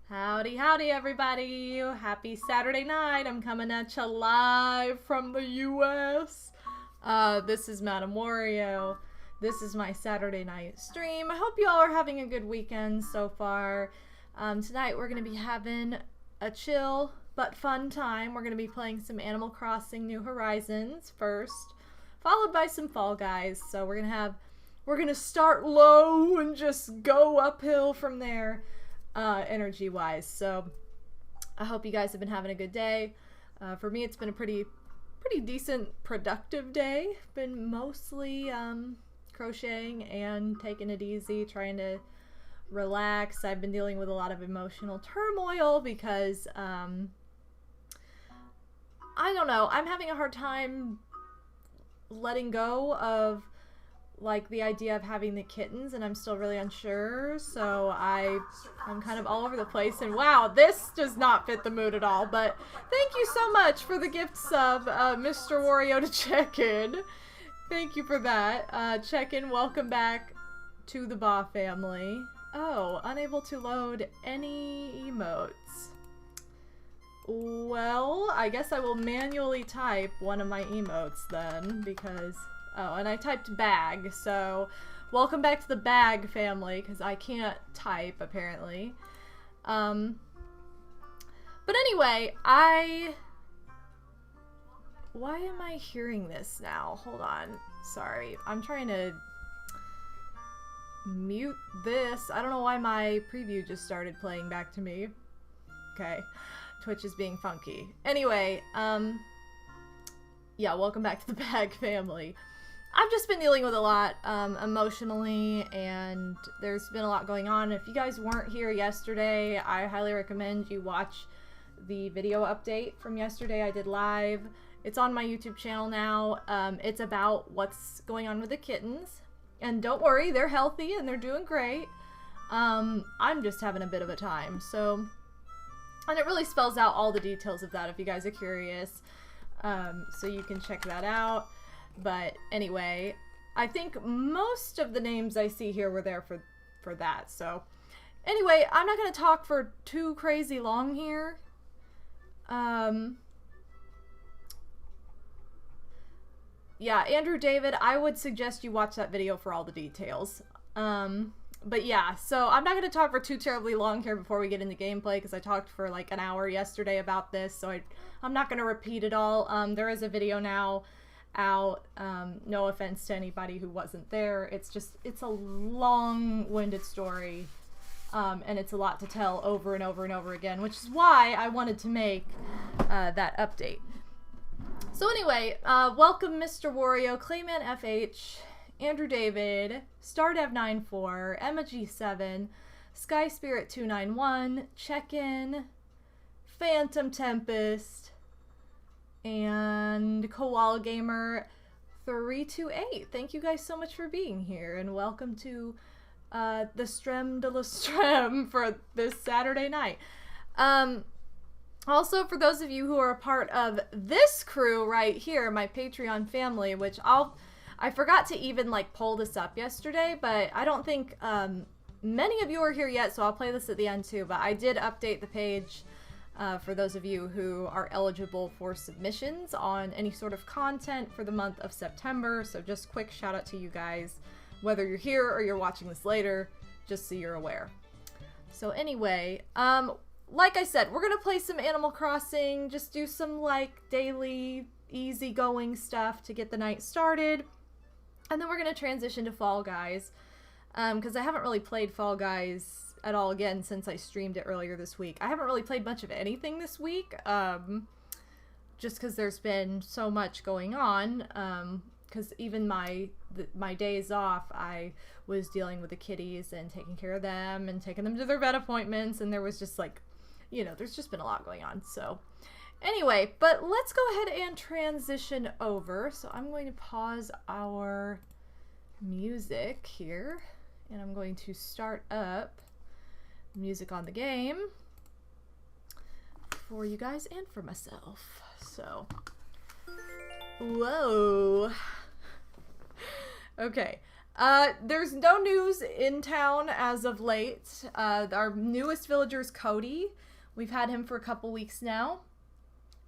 Howdy, howdy, everybody. Happy Saturday night. I'm coming at you live from the U.S. This is MadameWario. This is my Saturday night stream. I hope you all are having a good weekend so far. Tonight we're going to be having a chill but fun time. We're going to be playing some Animal Crossing New Horizons first, followed by some Fall Guys. So we're going to start low and just go uphill from there. Energy wise. So I hope you guys have been having a good day. For me, it's been a pretty decent, productive day. Been mostly crocheting and taking it easy, trying to relax. I've been dealing with a lot of emotional turmoil because I don't know, I'm having a hard time letting go of like the idea of having the kittens, and I'm still really unsure, so I'm kind of all over the place. And wow, this does not fit the mood at all, but thank you so much for the gift sub, Mr. Wario to check in. Thank you for that. Check in, welcome back to the Ba family. Oh, unable to load any emotes. Well, I guess I will manually type one of my emotes then, because oh, and I typed bag, so welcome back to the bag family, because I can't type, apparently. But anyway, why am I hearing this now? Hold on. Sorry. I'm trying to mute this. I don't know why my preview just started playing back to me. Okay. Twitch is being funky. Anyway, yeah, welcome back to the Bag family. I've just been dealing with a lot emotionally, and there's been a lot going on. If you guys weren't here yesterday, I highly recommend you watch the video update from yesterday I did live. It's on my YouTube channel now. It's about what's going on with the kittens. And don't worry, they're healthy and they're doing great. I'm just having a bit of a time. So, and it really spells out all the details of that if you guys are curious. So you can check that out. But anyway, I think most of the names I see here were there for that. So anyway, I'm not going to talk for too crazy long here. Yeah, Andrew David, I would suggest you watch that video for all the details. But yeah, so I'm not going to talk for too terribly long here before we get into gameplay, because I talked for like an hour yesterday about this, so I'm not going to repeat it all. There is a video now out. No offense to anybody who wasn't there. It's a long-winded story, and it's a lot to tell over and over and over again, which is why I wanted to make that update. So anyway, welcome Mr. Wario, Clayman FH, Andrew David, StarDev94, Emma G7, Sky Spirit 291, Check-In, Phantom Tempest, and Koala Gamer 328. Thank you guys so much for being here, and welcome to the Strem de la Strem for this Saturday night. Also, for those of you who are a part of this crew right here, my Patreon family, which I forgot to even like pull this up yesterday, but I don't think many of you are here yet, so I'll play this at the end too. But I did update the page for those of you who are eligible for submissions on any sort of content for the month of September. So just quick shout out to you guys, whether you're here or you're watching this later, just so you're aware. So anyway, like I said, we're gonna play some Animal Crossing, just do some like daily easygoing stuff to get the night started, and then we're gonna transition to Fall Guys, because I haven't really played Fall Guys at all again since I streamed it earlier this week. I haven't really played much of anything this week, just because there's been so much going on, because even my days off, I was dealing with the kitties and taking care of them and taking them to their vet appointments, and there was just like, you know, there's just been a lot going on. So anyway, but let's go ahead and transition over. So I'm going to pause our music here, and I'm going to start up music on the game for you guys and for myself. So, whoa. Okay. There's no news in town as of late. Our newest villager is Cody. We've had him for a couple weeks now.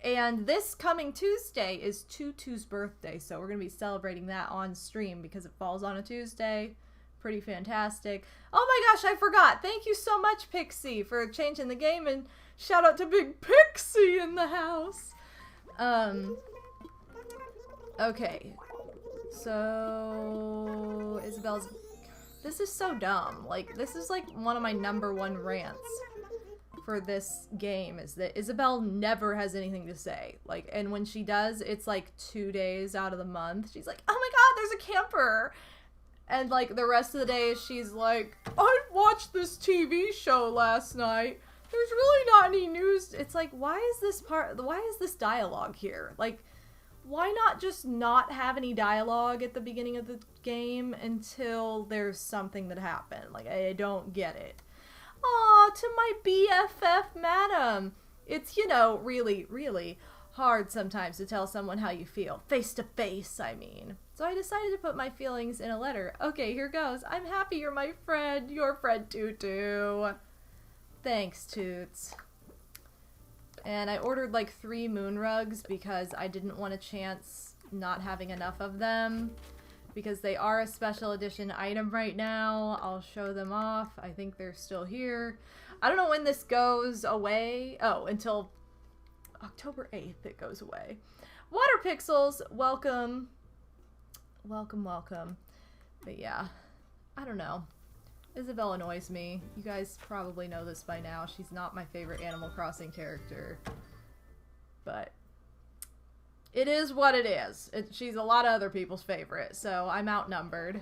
And this coming Tuesday is Tutu's birthday, so we're going to be celebrating that on stream because it falls on a Tuesday. Pretty fantastic. Oh my gosh, I forgot. Thank you so much, Pixie, for changing the game, and shout out to Big Pixie in the house. Okay. So, Isabel's... This is so dumb. Like, this is like one of my #1 rants for this game, is that Isabel never has anything to say. Like, and when she does, it's like 2 days out of the month. She's like, oh my god, there's a camper! And like the rest of the day, she's like, I watched this TV show last night. There's really not any news. It's like, why is this dialogue here? Like, why not just not have any dialogue at the beginning of the game until there's something that happened? Like, I don't get it. Aw, to my BFF Madam. It's, you know, really, really hard sometimes to tell someone how you feel. Face to face, I mean. So I decided to put my feelings in a letter. Okay, here goes. I'm happy you're my friend. Your friend Tutu. Thanks, Toots. And I ordered like 3 moon rugs because I didn't want a chance not having enough of them, because they are a special edition item right now. I'll show them off. I think they're still here. I don't know when this goes away. Oh, until October 8th it goes away. Water Pixels, welcome. Welcome, welcome. But yeah, I don't know. Isabelle annoys me. You guys probably know this by now. She's not my favorite Animal Crossing character. But it is what it is. She's a lot of other people's favorite, so I'm outnumbered.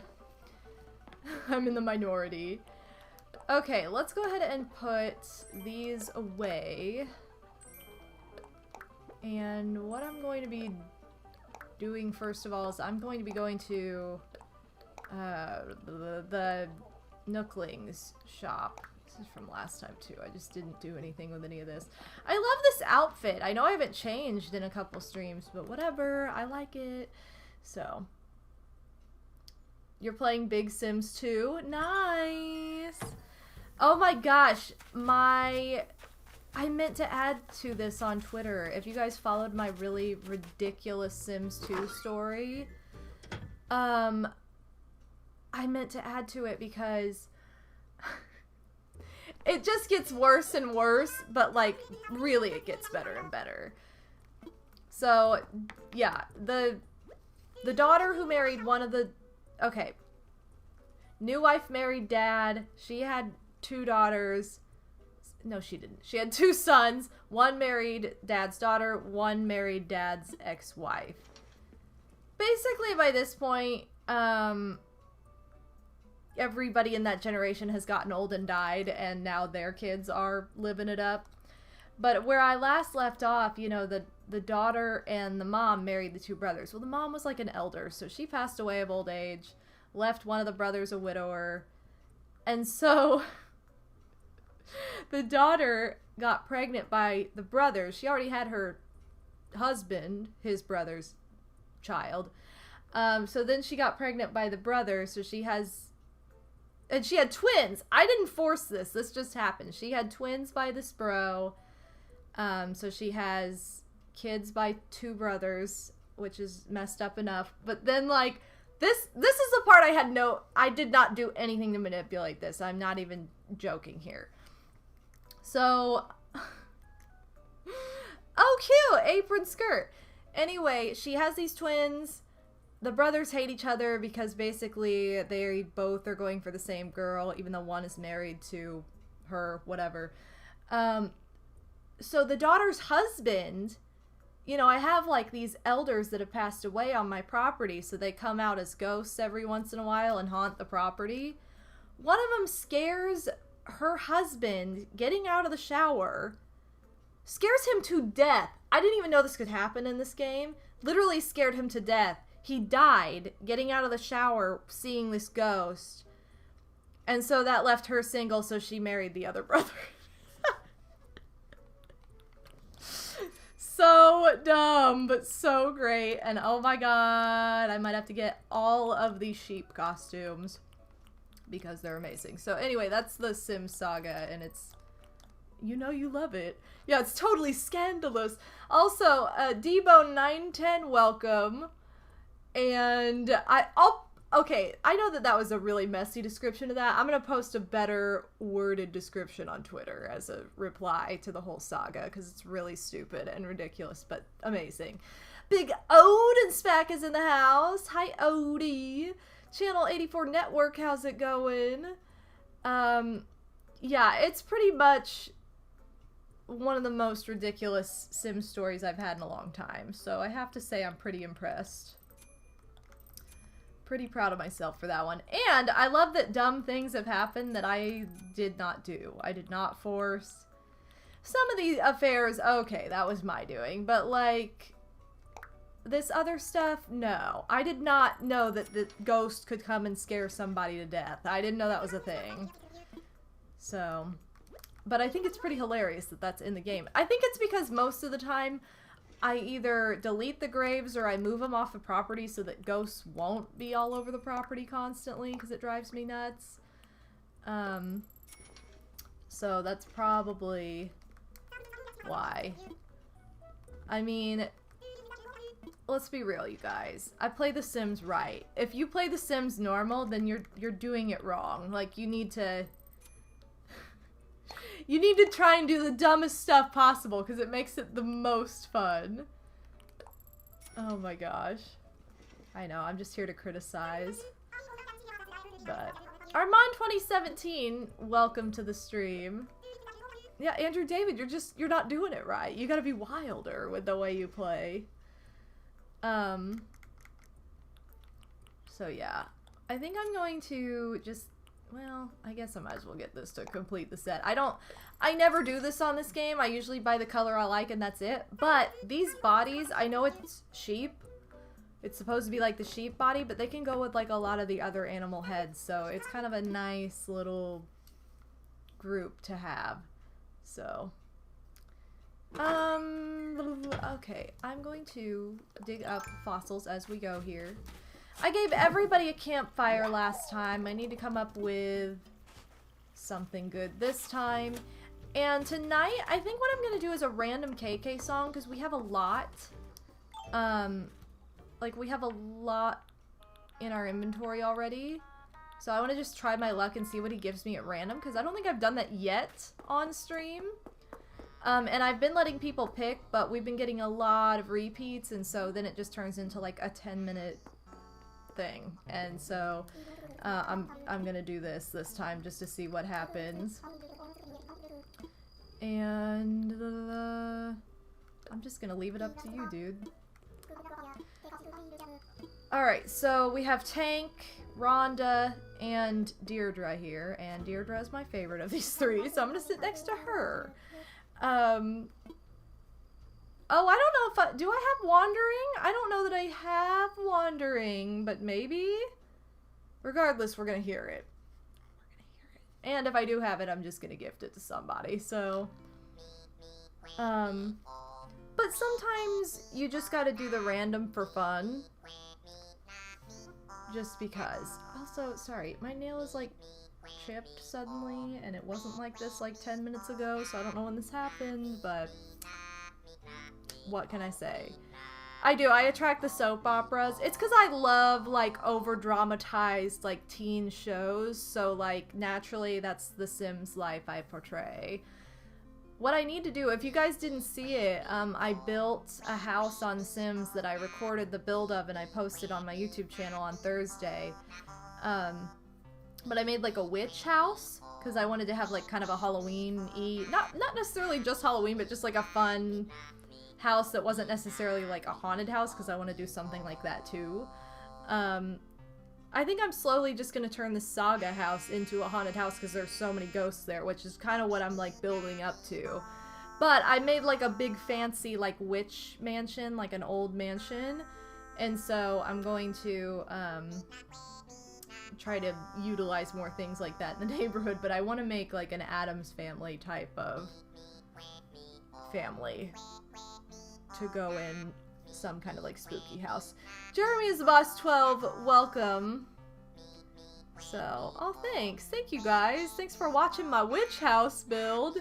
I'm in the minority. Okay, let's go ahead and put these away. And what I'm going to be doing first of all is I'm going to be going to the Nooklings shop. This is from last time too. I just didn't do anything with any of this. I love this outfit. I know I haven't changed in a couple streams, but whatever. I like it. So, you're playing Big Sims 2? Nice! Oh my gosh, I meant to add to this on Twitter. If you guys followed my really ridiculous Sims 2 story, I meant to add to it because it just gets worse and worse, but like really it gets better and better. So, yeah, the daughter who married one of the new wife married dad. She had 2 daughters. No, she didn't. She had 2 sons. One married dad's daughter, one married dad's ex-wife. Basically, by this point, everybody in that generation has gotten old and died, and now their kids are living it up. But where I last left off, you know, the daughter and the mom married the 2 brothers. Well, the mom was like an elder, so she passed away of old age, left one of the brothers a widower, and so the daughter got pregnant by the brothers. She already had her husband, his brother's child. So then she got pregnant by the brother, so she has... And she had twins! I didn't force this. This just happened. She had twins by this bro. So she has kids by 2 brothers, which is messed up enough. But then, like, this is the part I did not do anything to manipulate this. I'm not even joking here. So, oh cute, apron skirt. Anyway, she has these twins. The brothers hate each other because basically they both are going for the same girl, even though one is married to her, whatever. So the daughter's husband, you know, I have like these elders that have passed away on my property, so they come out as ghosts every once in a while and haunt the property. One of them scares her husband getting out of the shower, scares him to death. I didn't even know this could happen in this game. Literally scared him to death. He died getting out of the shower, seeing this ghost. And so that left her single, so she married the other brother. So dumb, but so great. And oh my god, I might have to get all of these sheep costumes because they're amazing. So anyway, that's the Sims saga, and it's, you know you love it. Yeah, it's totally scandalous. Also, Dbone910, welcome. And okay, I know that was a really messy description of that. I'm going to post a better worded description on Twitter as a reply to the whole saga, because it's really stupid and ridiculous, but amazing. Big Odin Spack is in the house. Hi, Odie. Channel 84 Network, how's it going? Yeah, it's pretty much one of the most ridiculous Sim stories I've had in a long time, so I have to say I'm pretty impressed. Pretty proud of myself for that one. And I love that dumb things have happened that I did not do. I did not force. Some of these affairs, okay, that was my doing, but like this other stuff, no. I did not know that the ghost could come and scare somebody to death. I didn't know that was a thing. So, but I think it's pretty hilarious that that's in the game. I think it's because most of the time I either delete the graves or I move them off the property so that ghosts won't be all over the property constantly because it drives me nuts. So that's probably why. I mean, let's be real, you guys. I play The Sims right. If you play The Sims normal, then you're doing it wrong. Like, you need to try and do the dumbest stuff possible because it makes it the most fun. Oh my gosh. I know, I'm just here to criticize. But Armand 2017, welcome to the stream. Yeah, Andrew David, you're not doing it right. You gotta be wilder with the way you play. So yeah. I think I'm going to just, well, I guess I might as well get this to complete the set. I never do this on this game. I usually buy the color I like and that's it. But these bodies, I know it's sheep. It's supposed to be like the sheep body, but they can go with like a lot of the other animal heads. So it's kind of a nice little group to have. So, okay, I'm going to dig up fossils as we go here. I gave everybody a campfire last time. I need to come up with something good this time. And tonight, I think what I'm going to do is a random KK song, because we have a lot. Like, we have a lot in our inventory already. So I want to just try my luck and see what he gives me at random, because I don't think I've done that yet on stream. And I've been letting people pick, but we've been getting a lot of repeats, and so then it just turns into like a 10-minute thing. And so I'm gonna do this time just to see what happens. And I'm just gonna leave it up to you, dude. Alright, so we have Tank, Rhonda, and Deirdre here, and Deirdre is my favorite of these three, so I'm gonna sit next to her. Oh, I don't know if do I have Wandering? I don't know that I have Wandering, but maybe? Regardless, we're gonna hear it. And if I do have it, I'm just gonna gift it to somebody, so... But sometimes you just gotta do the random for fun. Just because. Also, sorry, my nail is like chipped suddenly, and it wasn't like this like 10 minutes ago, so I don't know when this happened, but what can I say? I attract the soap operas. It's because I love like over-dramatized like teen shows, so like naturally that's the Sims life I portray. What I need to do, if you guys didn't see it, I built a house on Sims that I recorded the build of and I posted on my YouTube channel on Thursday. But I made like a witch house because I wanted to have like kind of a Halloween-y, not necessarily just Halloween, but just like a fun house that wasn't necessarily like a haunted house, because I want to do something like that too. I think I'm slowly just going to turn the Saga house into a haunted house because there's so many ghosts there, which is kind of what I'm like building up to. But I made like a big fancy like witch mansion, like an old mansion, and so I'm going to try to utilize more things like that in the neighborhood, but I want to make like an Addams Family type of family to go in some kind of like spooky house. Jeremy is the boss 12, welcome. So, oh thanks. Thank you guys. Thanks for watching my witch house build.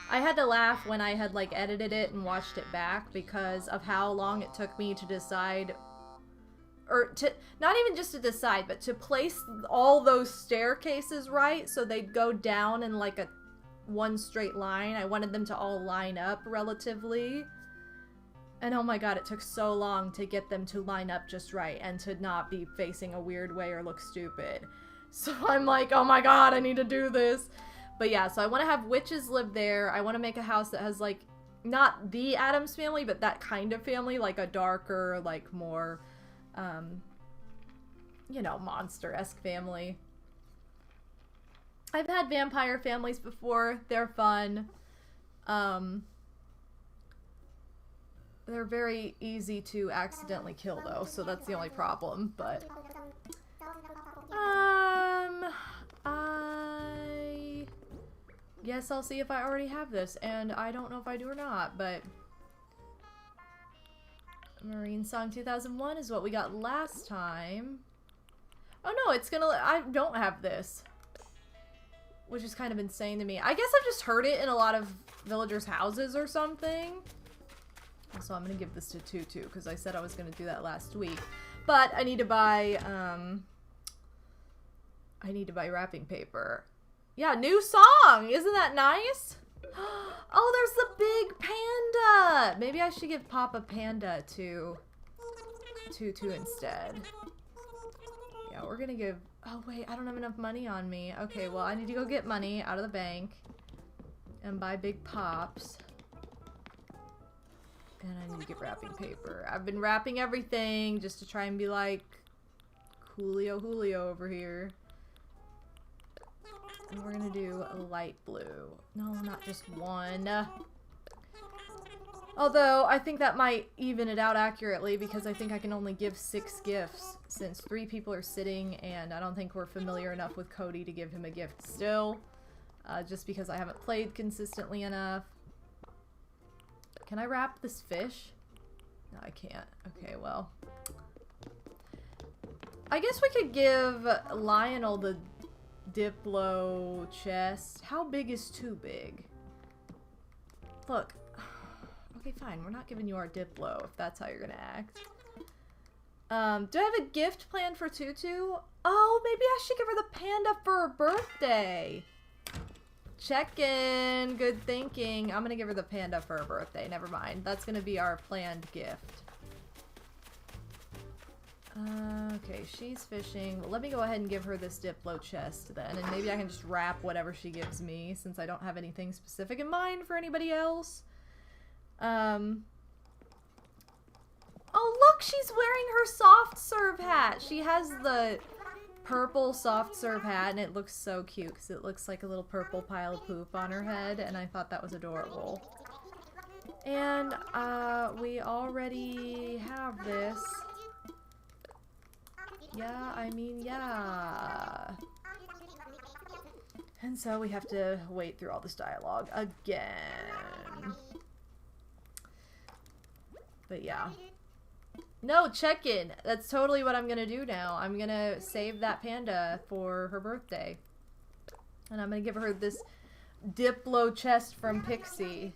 I had to laugh when I had like edited it and watched it back because of how long it took me to decide, or to, not even just to decide, but to place all those staircases right so they'd go down in like a one straight line. I wanted them to all line up relatively. And oh my god, it took so long to get them to line up just right and to not be facing a weird way or look stupid. So I'm like, oh my god, I need to do this. But yeah, so I want to have witches live there. I want to make a house that has like, not the Addams Family, but that kind of family, like a darker, like more, you know, monster-esque family. I've had vampire families before. They're fun. They're very easy to accidentally kill, though, so that's the only problem, but... I guess I'll see if I already have this, and I don't know if I do or not, but... Marine Song 2001 is what we got last time. Oh no, it's gonna... I don't have this. Which is kind of insane to me. I guess I've just heard it in a lot of villagers' houses or something. So I'm gonna give this to Tutu because I said I was gonna do that last week. But I need to buy wrapping paper. Yeah, new song! Isn't that nice? Oh, there's the big panda! Maybe I should give Papa Panda to Tutu instead. Yeah, we're gonna give... Oh, wait, I don't have enough money on me. Okay, well, I need to go get money out of the bank and buy big pops. And I need to get wrapping paper. I've been wrapping everything just to try and be like Julio over here. And we're gonna do a light blue. No, not just one. Although, I think that might even it out accurately because I think I can only give 6 gifts since 3 people are sitting and I don't think we're familiar enough with Cody to give him a gift still. Just because I haven't played consistently enough. Can I wrap this fish? No, I can't. Okay, well. I guess we could give Lionel the Diplo chest. How big is too big? Look. Okay, fine. We're not giving you our Diplo if that's how you're gonna act. Do I have a gift planned for Tutu? Oh, maybe I should give her the panda for her birthday. Check in. Good thinking. I'm gonna give her the panda for her birthday. Never mind. That's gonna be our planned gift. Okay, she's fishing. Well, let me go ahead and give her this Diplo chest then, and maybe I can just wrap whatever she gives me since I don't have anything specific in mind for anybody else. Oh look, she's wearing her soft serve hat. She has the purple soft serve hat and it looks so cute because it looks like a little purple pile of poop on her head and I thought that was adorable. And, we already have this. Yeah, I mean, yeah. And so we have to wait through all this dialogue again. But yeah. No, check in. That's totally what I'm gonna do now. I'm gonna save that panda for her birthday. And I'm gonna give her this Diplo chest from Pixie.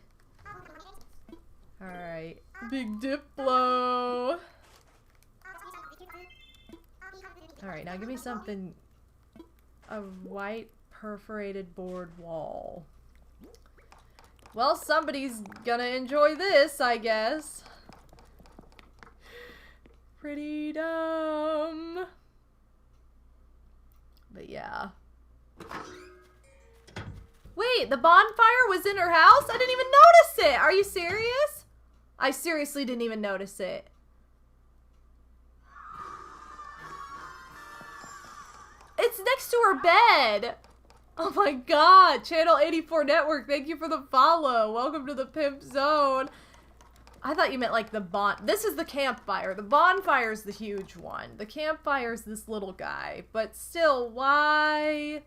Alright. Big Diplo! Alright, now give me something. A white perforated board wall. Well, somebody's gonna enjoy this, I guess. Pretty dumb. But yeah. Wait, the bonfire was in her house? I didn't even notice it! Are you serious? I seriously didn't even notice it. It's next to her bed! Oh my god! Channel 84 Network, thank you for the follow! Welcome to the Pimp Zone! I thought you meant like the this is the campfire. The bonfire's the huge one. The campfire's this little guy. But still, why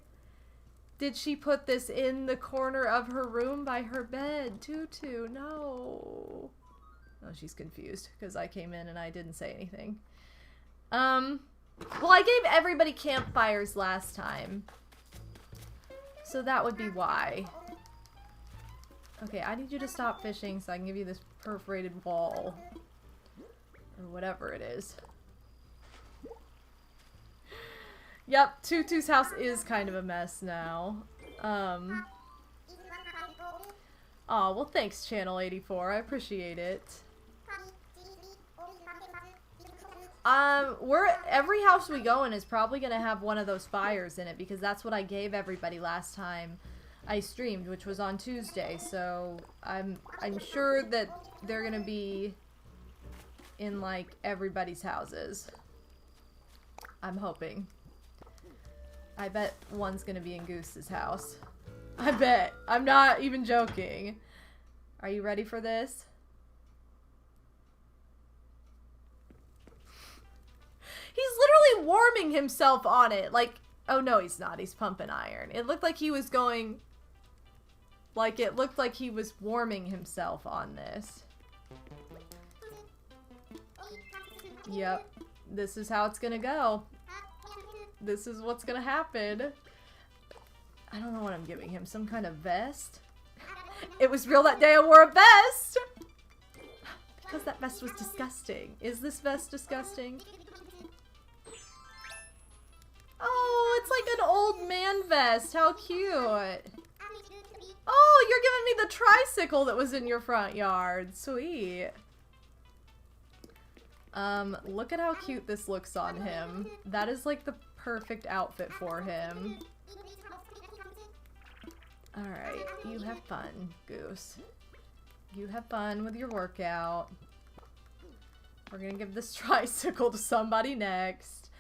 did she put this in the corner of her room by her bed? Tutu, no. Oh, she's confused because I came in and I didn't say anything. Well, I gave everybody campfires last time. So that would be why. Okay, I need you to stop fishing so I can give you this perforated wall. Or whatever it is. Yep, Tutu's house is kind of a mess now. Aw, well thanks, Channel 84. I appreciate it. Every house we go in is probably gonna have one of those fires in it because that's what I gave everybody last time I streamed, which was on Tuesday, so I'm sure that they're gonna be in, like, everybody's houses. I'm hoping. I bet one's gonna be in Goose's house. I bet. I'm not even joking. Are you ready for this? He's literally warming himself on it. Like, oh no, he's not. He's pumping iron. It looked like he was going... Like, it looked like he was warming himself on this. Yep. This is how it's gonna go. This is what's gonna happen. I don't know what I'm giving him. Some kind of vest? It was real that day I wore a vest! Because that vest was disgusting. Is this vest disgusting? Oh, it's like an old man vest. How cute. Oh, you're giving me the tricycle that was in your front yard. Sweet. Look at how cute this looks on him. That is like the perfect outfit for him. Alright, you have fun, Goose. You have fun with your workout. We're gonna give this tricycle to somebody next.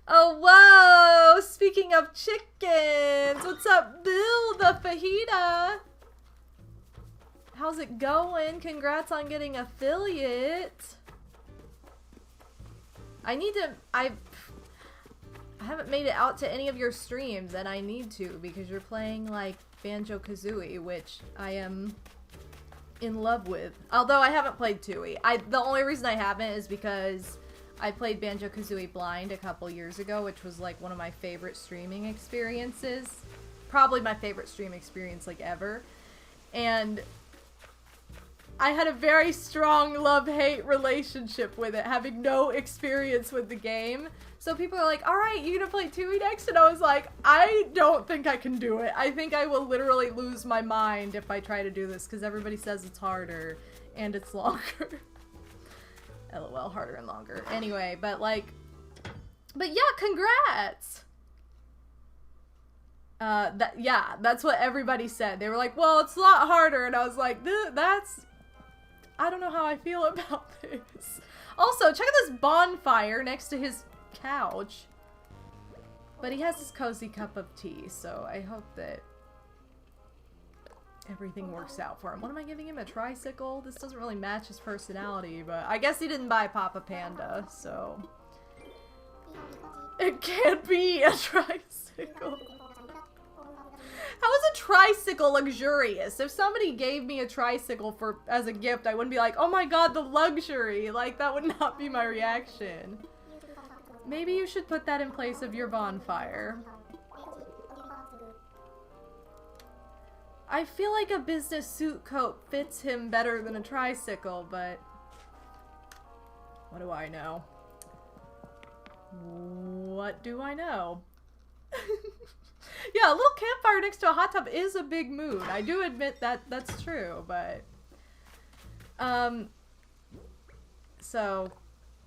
Oh, whoa! Speaking of chickens, what's up, Bill the fajita? How's it going? Congrats on getting affiliate. I haven't made it out to any of your streams, and I need to, because you're playing, like, Banjo-Kazooie, which I am in love with. Although I haven't played Tooie. The only reason I haven't is because I played Banjo-Kazooie blind a couple years ago, which was, like, one of my favorite streaming experiences. Probably my favorite stream experience, like, ever. And I had a very strong love-hate relationship with it, having no experience with the game. So people are like, alright, you gonna play Tooie next? And I was like, I don't think I can do it. I think I will literally lose my mind if I try to do this, because everybody says it's harder, and it's longer. LOL, harder and longer. Anyway, but yeah, congrats! Yeah, that's what everybody said. They were like, well, it's a lot harder, and I was like, I don't know how I feel about this. Also, check out this bonfire next to his couch. But he has his cozy cup of tea, so I hope that everything works out for him. What am I giving him? A tricycle? This doesn't really match his personality, but I guess he didn't buy Papa Panda, so it can't be a tricycle. How is a tricycle luxurious? If somebody gave me a tricycle as a gift, I wouldn't be like, oh my god, the luxury. Like, that would not be my reaction. Maybe you should put that in place of your bonfire. I feel like a business suit coat fits him better than a tricycle, but what do I know? What do I know? Yeah, a little campfire next to a hot tub is a big mood. I do admit that that's true, but so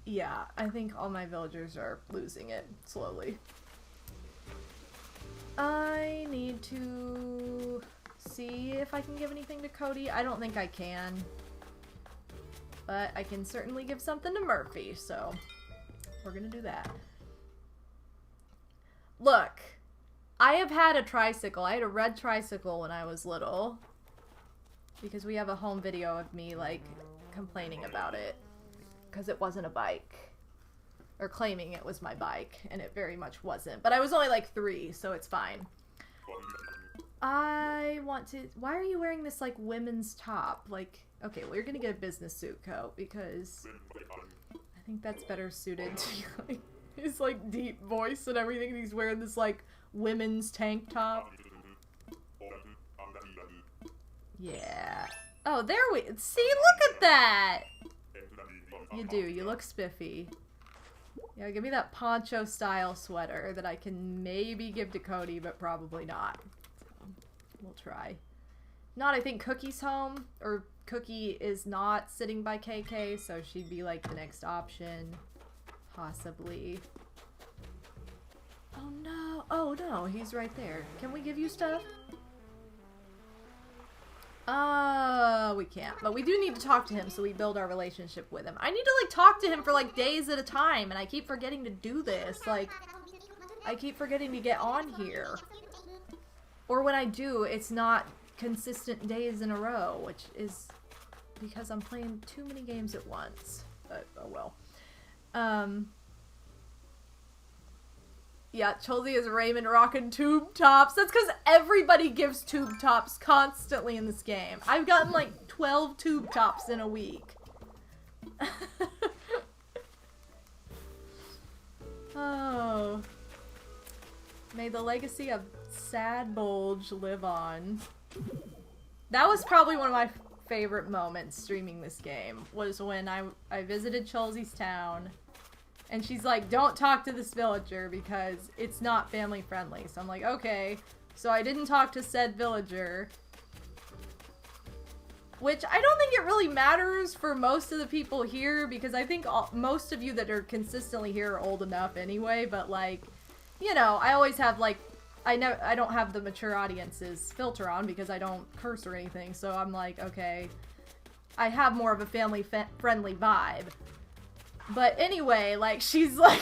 yeah, I think all my villagers are losing it slowly. I need to see if I can give anything to Cody. I don't think I can, but I can certainly give something to Murphy, so we're gonna do that. Look, I have had a tricycle. I had a red tricycle when I was little, because we have a home video of me, like, complaining about it because it wasn't a bike, or claiming it was my bike, and it very much wasn't. But I was only like 3, so it's fine. I want to... Why are you wearing this, like, women's top? Like, okay, well, you're gonna get a business suit coat, because I think that's better suited to, like, his, like, deep voice and everything. He's wearing this, like, women's tank top. Yeah. Oh, there we... See, look at that! You do. You look spiffy. Yeah, give me that poncho-style sweater that I can maybe give to Cody, but probably not. So, we'll try. Not, I think Cookie's home, or Cookie is not sitting by KK, so she'd be, like, the next option. Possibly. Oh, no. Oh, no. He's right there. Can we give you stuff? We can't. But we do need to talk to him so we build our relationship with him. I need to, like, talk to him for, like, days at a time, and I keep forgetting to do this. Like, I keep forgetting to get on here. Or when I do, it's not consistent days in a row, which is because I'm playing too many games at once. But, oh well. Yeah, Chelsea is Raymond rocking tube tops. That's because everybody gives tube tops constantly in this game. I've gotten like 12 tube tops in a week. Oh. May the legacy of Sad Bulge live on. That was probably one of my favorite moments streaming this game, was when I visited Chelsea's town. And she's like, don't talk to this villager because it's not family friendly. So I'm like, okay. So I didn't talk to said villager. which I don't think it really matters for most of the people here, because I think most of you that are consistently here are old enough anyway, but like, you know, I always have like, I don't have the mature audiences filter on because I don't curse or anything, so I'm like, okay, I have more of a family-friendly vibe. But anyway, like, she's like,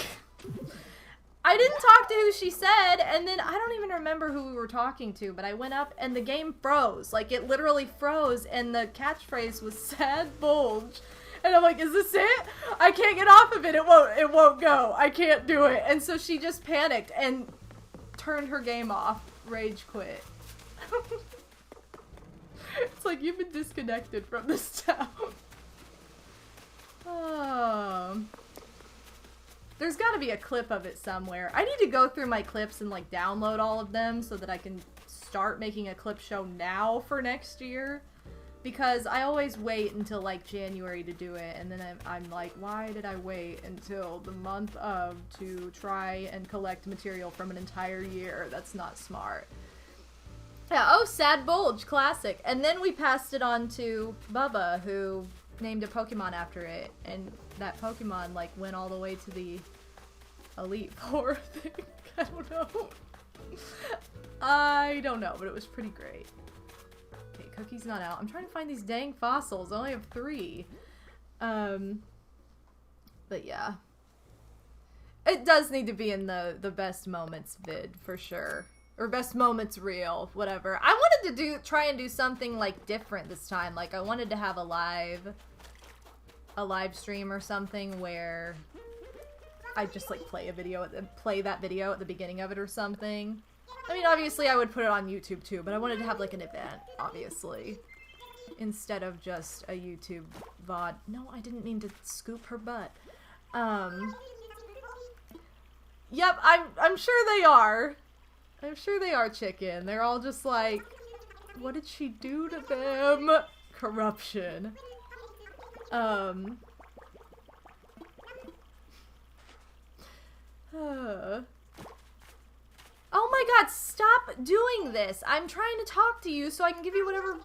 I didn't talk to who she said, and then I don't even remember who we were talking to, but I went up and the game froze. Like, it literally froze, and the catchphrase was sad bulge. And I'm like, is this it? I can't get off of it. It won't go. I can't do it. And so she just panicked and turned her game off. Rage quit. It's like, you've been disconnected from this town. There's gotta be a clip of it somewhere. I need to go through my clips and like download all of them so that I can start making a clip show now for next year. Because I always wait until like January to do it, and then I'm like, why did I wait until the month of to try and collect material from an entire year? That's not smart. Yeah, oh, Sad Bulge, classic. And then we passed it on to Bubba, who named a Pokemon after it, and that Pokemon like went all the way to the Elite Four, I think. I don't know. I don't know, but it was pretty great. Okay, Cookie's not out. I'm trying to find these dang fossils. I only have 3. But yeah. It does need to be in the best moments vid, for sure. Or best moments reel, whatever. I wanted to try and do something like different this time. Like I wanted to have a live stream or something where I just like play that video at the beginning of it or something. I mean, obviously I would put it on YouTube too, but I wanted to have like an event, obviously, instead of just a YouTube VOD. No, I didn't mean to scoop her butt. Yep, I'm sure they are. I'm sure they are, chicken. They're all just like, what did she do to them? Corruption. Oh my god, stop doing this. I'm trying to talk to you so I can give you whatever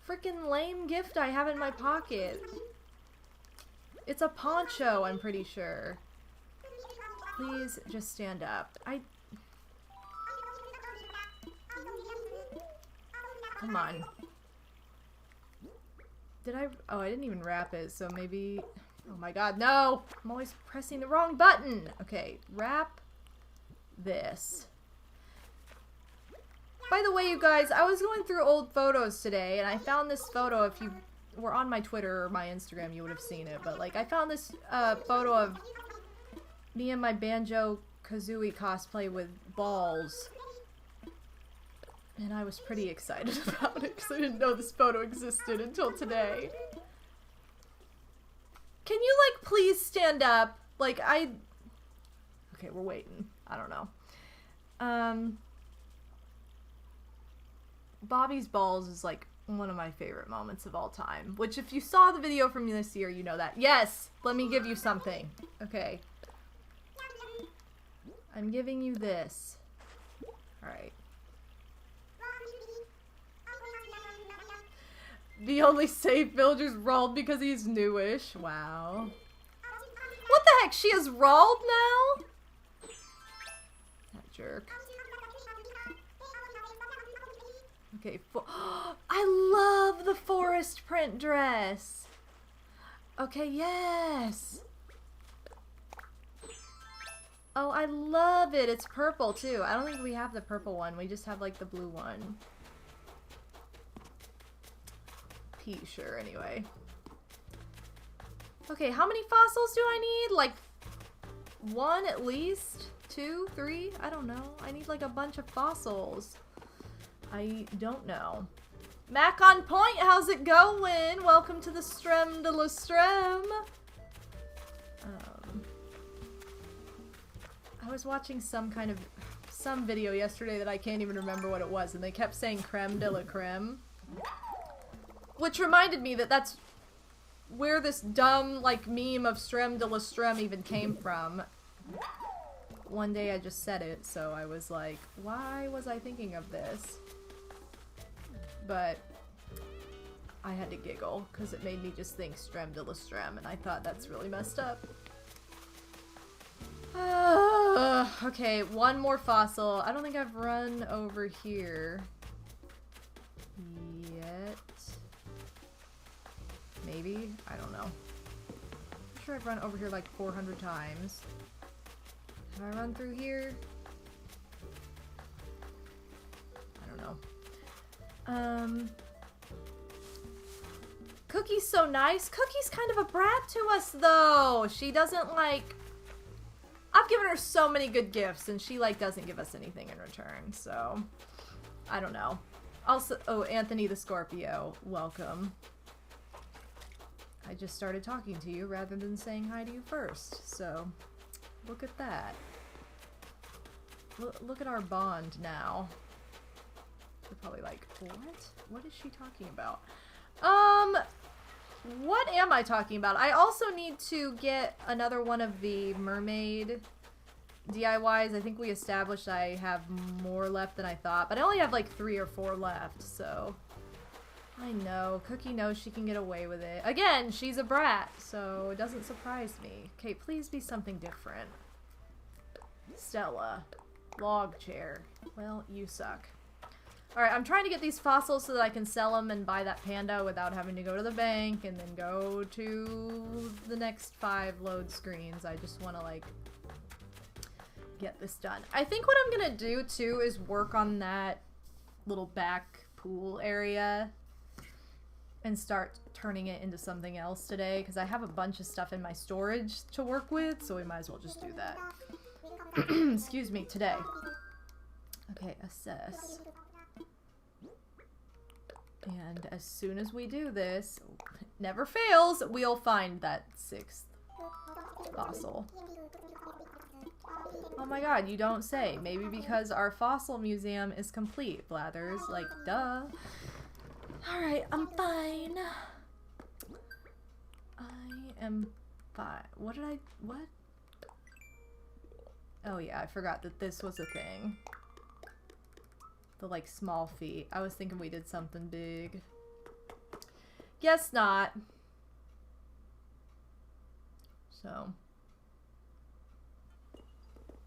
freaking lame gift I have in my pocket. It's a poncho, I'm pretty sure. Please just stand up. Come on. Oh, I didn't even wrap it, so maybe... Oh my god, no! I'm always pressing the wrong button! Okay, wrap this. By the way, you guys, I was going through old photos today, and I found this photo. If you were on my Twitter or my Instagram, you would have seen it, but like, I found this photo of me and my Banjo-Kazooie cosplay with balls. And I was pretty excited about it, because I didn't know this photo existed until today. Can you, like, please stand up? Like, okay, we're waiting. I don't know. Bobby's balls is, like, one of my favorite moments of all time. Which, if you saw the video from this year, you know that. Yes! Let me give you something. Okay. I'm giving you this. Alright. The only safe villager's Rald because he's newish. Wow. What the heck? She is Rald now? That jerk. Okay. I love the forest print dress. Okay, yes. Oh, I love it. It's purple too. I don't think we have the purple one. We just have like the blue one. Sure, anyway. Okay, how many fossils do I need? Like, 1 at least? 2? 3? I don't know. I need like a bunch of fossils. I don't know. Mac on point, how's it going? Welcome to the Strem de la Strem. I was watching some video yesterday that I can't even remember what it was, and they kept saying creme de la creme. Which reminded me that that's where this dumb, like, meme of Strem de la Strem even came from. One day I just said it, so I was like, why was I thinking of this? But I had to giggle because it made me just think strem de la strem, and I thought that's really messed up. Okay, one more fossil. I don't think I've run over here yet. Maybe? I don't know. I'm sure I've run over here like 400 times. Have I run through here? I don't know. Cookie's so nice. Cookie's kind of a brat to us, though. She doesn't, like... I've given her so many good gifts, and she, like, doesn't give us anything in return, so... I don't know. Also, oh, Anthony the Scorpio, welcome. I just started talking to you rather than saying hi to you first, so... Look at that. Look at our bond now. They're probably like, what? What is she talking about? What am I talking about? I also need to get another one of the mermaid DIYs. I think we established I have more left than I thought, but I only have like 3 or 4 left, so... I know. Cookie knows she can get away with it. Again, she's a brat, so it doesn't surprise me. Okay, please be something different. Stella. Log chair. Well, you suck. Alright, I'm trying to get these fossils so that I can sell them and buy that panda without having to go to the bank and then go to the next 5 load screens. I just want to, like, get this done. I think what I'm gonna do, too, is work on that little back pool area and start turning it into something else today, because I have a bunch of stuff in my storage to work with, so we might as well just do that. Excuse me, today. Okay, assess. And as soon as we do this, never fails, we'll find that 6th fossil. Oh my god, you don't say. Maybe because our fossil museum is complete, Blathers. Like, duh. Alright, I'm fine. I am fine. What? Oh yeah, I forgot that this was a thing. The, like, small feet. I was thinking we did something big. Guess not. So.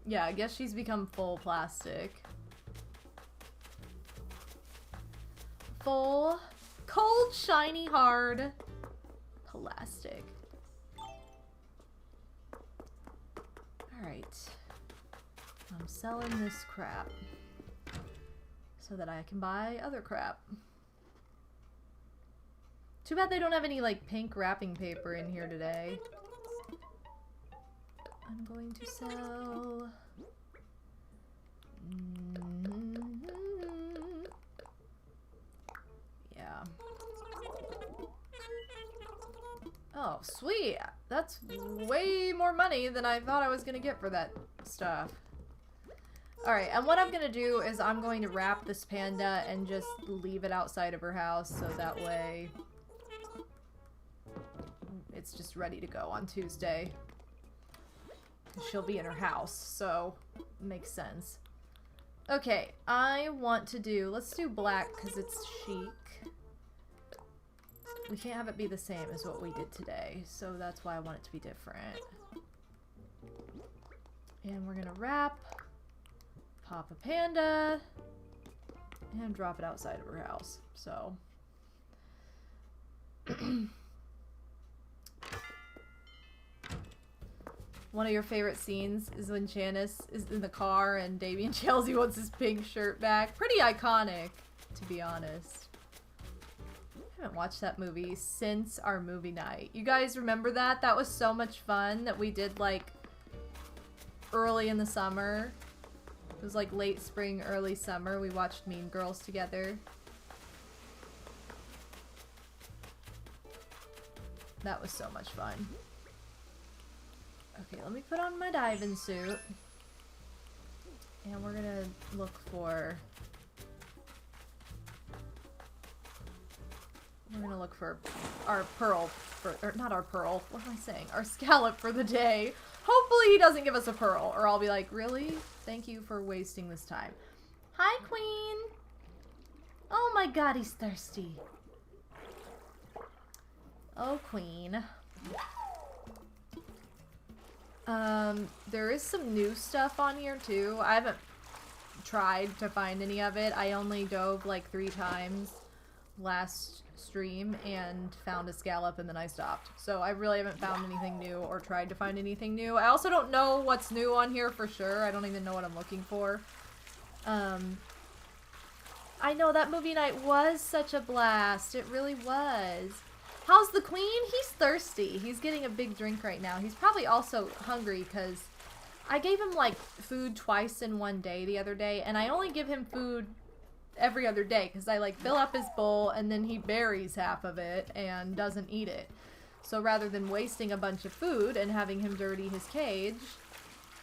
Yeah, I guess she's become full plastic. Full, cold, shiny, hard plastic. Alright. I'm selling this crap so that I can buy other crap. Too bad they don't have any, like, pink wrapping paper in here today. I'm going to sell... Yeah. Oh, sweet! That's way more money than I thought I was gonna get for that stuff. Alright, and what I'm gonna do is I'm going to wrap this panda and just leave it outside of her house so that way it's just ready to go on Tuesday. She'll be in her house, so makes sense. Okay, I want to do, let's do black because it's chic. We can't have it be the same as what we did today, so that's why I want it to be different. And we're gonna wrap, pop a panda, and drop it outside of her house, so. One of your favorite scenes is when Janice is in the car and Davy and Chelsea wants his pink shirt back. Pretty iconic, to be honest. I haven't watched that movie since our movie night. You guys remember that? That was so much fun that we did, like, early in the summer. It was like late spring, early summer. We watched Mean Girls together. That was so much fun. Okay, let me put on my diving suit. And we're gonna look for... We're gonna look for our pearl, or not our pearl, what am I saying? Our scallop for the day. Hopefully he doesn't give us a pearl, or I'll be like, really? Thank you for wasting this time. Hi, Queen! Oh my god, he's thirsty. Oh, queen. There is some new stuff on here too. I haven't tried to find any of it. I only dove like 3 times last stream and found a scallop and then I stopped. So I really haven't found anything new or tried to find anything new. I also don't know what's new on here for sure. I don't even know what I'm looking for. I know that movie night was such a blast. It really was. How's the queen? He's thirsty. He's getting a big drink right now. He's probably also hungry because I gave him like food twice in one day the other day, and I only give him food every other day because I like fill up his bowl and then he buries half of it and doesn't eat it. So rather than wasting a bunch of food and having him dirty his cage,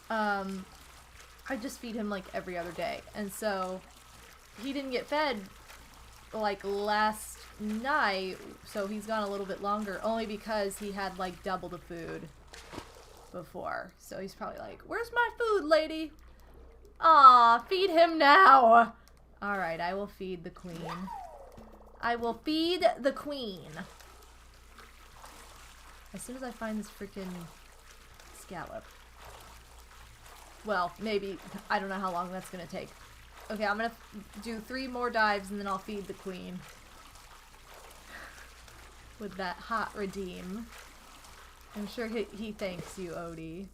I just feed him like every other day. And so he didn't get fed like last night, so he's gone a little bit longer, only because he had like double the food before. So he's probably like, where's my food, lady? Aw, feed him now. Alright, I will feed the queen. I will feed the queen. As soon as I find this freaking scallop. Well, maybe, I don't know how long that's gonna take. Okay, I'm gonna do 3 more dives and then I'll feed the queen. With that hot redeem. I'm sure he thanks you, Odie.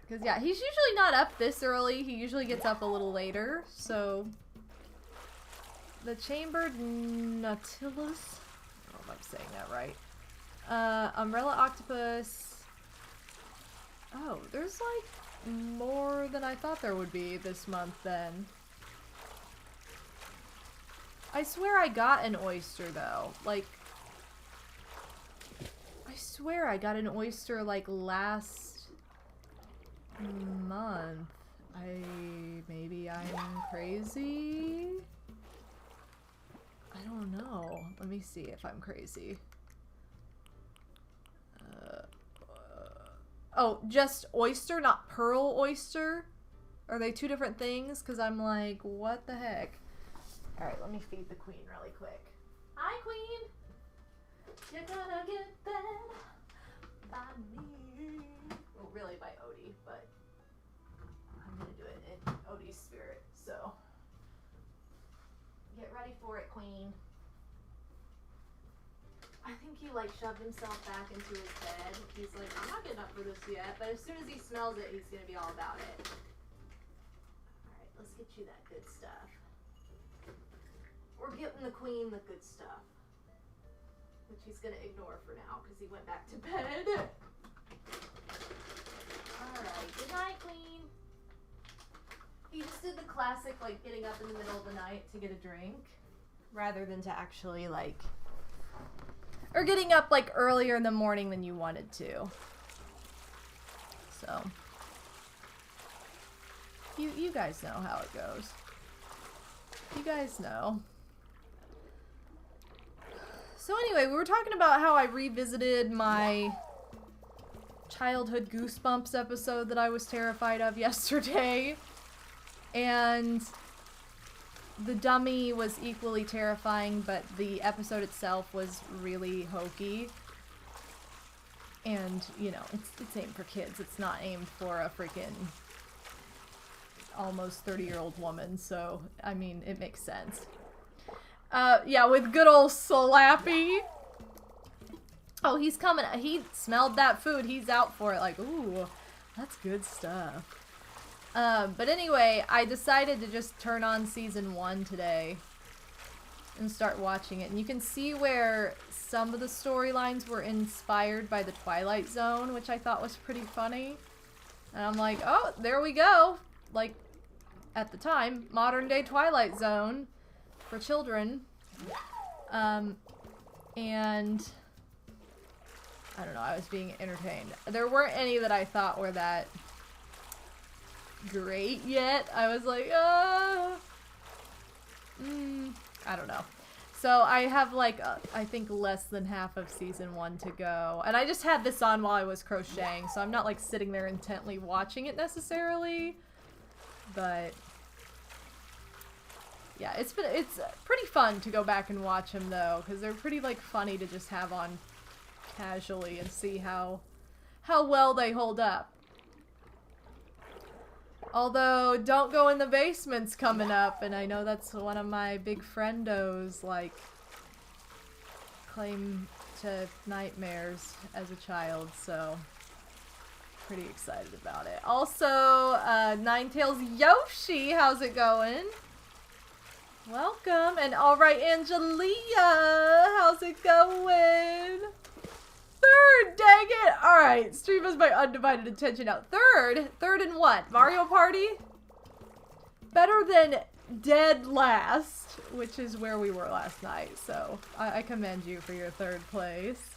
Because, yeah, he's usually not up this early. He usually gets up a little later, so... The chambered nautilus... I don't know if I'm saying that right. Umbrella octopus... Oh, there's, like, more than I thought there would be this month, then. I swear I got an oyster, though. Like... I swear I got an oyster, like, last... month. Maybe I'm crazy? I don't know. Let me see if I'm crazy. Oh, just oyster, not pearl oyster? Are they 2 different things? Because I'm like, what the heck? Alright, let me feed the queen really quick. Hi, queen! You're gonna get fed by me. Well, really by Odie, but I'm gonna do it in Odie's spirit, so get ready for it, queen. I think he like shoved himself back into his bed. He's like, I'm not getting up for this yet, but as soon as he smells it, he's gonna be all about it. Alright, let's get you that good stuff. We're getting the queen the good stuff, which he's gonna ignore for now because he went back to bed. Alright, good night, queen. He just did the classic, like, getting up in the middle of the night to get a drink, rather than to actually, like, or getting up, like, earlier in the morning than you wanted to. So, you guys know how it goes. You guys know. So anyway, we were talking about how I revisited my childhood Goosebumps episode that I was terrified of yesterday. And the dummy was equally terrifying, but the episode itself was really hokey. And, you know, it's aimed for kids. It's not aimed for a freaking almost 30-year-old woman, so, I mean, it makes sense. Yeah, with good old Slappy. Oh, he's coming. He smelled that food. He's out for it. Like, ooh, that's good stuff. But anyway, I decided to just turn on season 1 today and start watching it. And you can see where some of the storylines were inspired by the Twilight Zone, which I thought was pretty funny. And I'm like, oh, there we go. Like, at the time, modern day Twilight Zone for children. And I don't know, I was being entertained. There weren't any that I thought were that great yet. I was like, I don't know. So I have like, I think less than half of season 1 to go. And I just had this on while I was crocheting, so I'm not like sitting there intently watching it necessarily. But Yeah, it's pretty fun to go back and watch them though, because they're pretty like funny to just have on casually and see how well they hold up. Although, Don't Go in the Basement's coming up, and I know that's one of my big friendos, like, claim to nightmares as a child, so pretty excited about it. Also, Ninetales Yoshi, how's it going? Welcome, and alright, Angelia, how's it going? Third, dang it! Alright, stream has my undivided attention now. Third in what? Mario Party? Better than dead last, which is where we were last night, so I commend you for your third place.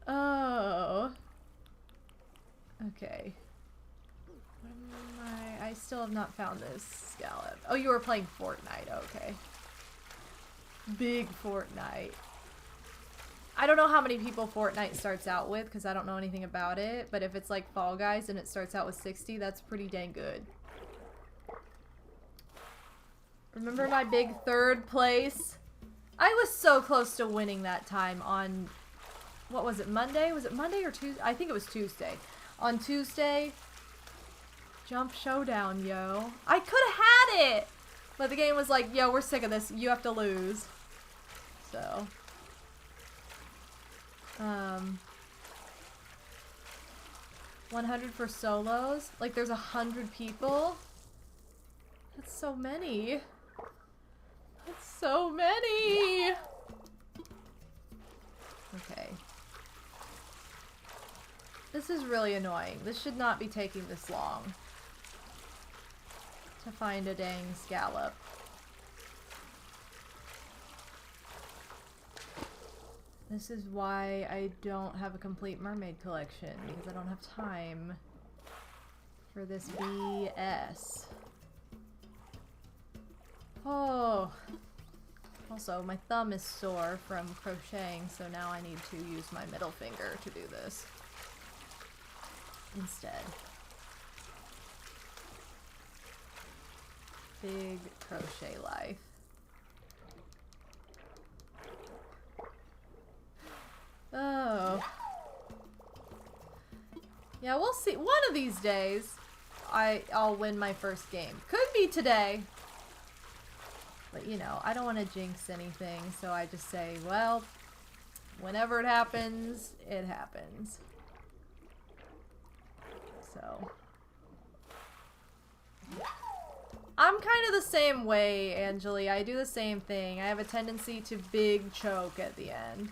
Oh. Okay. I still have not found this scallop. Oh, you were playing Fortnite, okay. Big Fortnite. I don't know how many people Fortnite starts out with because I don't know anything about it, but if it's like Fall Guys and it starts out with 60, that's pretty dang good. Remember my big third place? I was so close to winning that time on, what was it, Monday? Was it Monday or Tuesday? I think it was Tuesday. On Tuesday, Jump Showdown, yo. I could have had it! But the game was like, yo, we're sick of this. You have to lose. So. 100 for solos? Like there's 100 people? That's so many. That's so many! Okay. This is really annoying. This should not be taking this long. To find a dang scallop. This is why I don't have a complete mermaid collection, because I don't have time for this BS. Oh. Also, my thumb is sore from crocheting, so now I need to use my middle finger to do this instead. Big crochet life. Oh. Yeah, we'll see. One of these days, I'll win my first game. Could be today. But, you know, I don't want to jinx anything, so I just say, well, whenever it happens, it happens. So. I'm kind of the same way, Angeli. I do the same thing. I have a tendency to big choke at the end.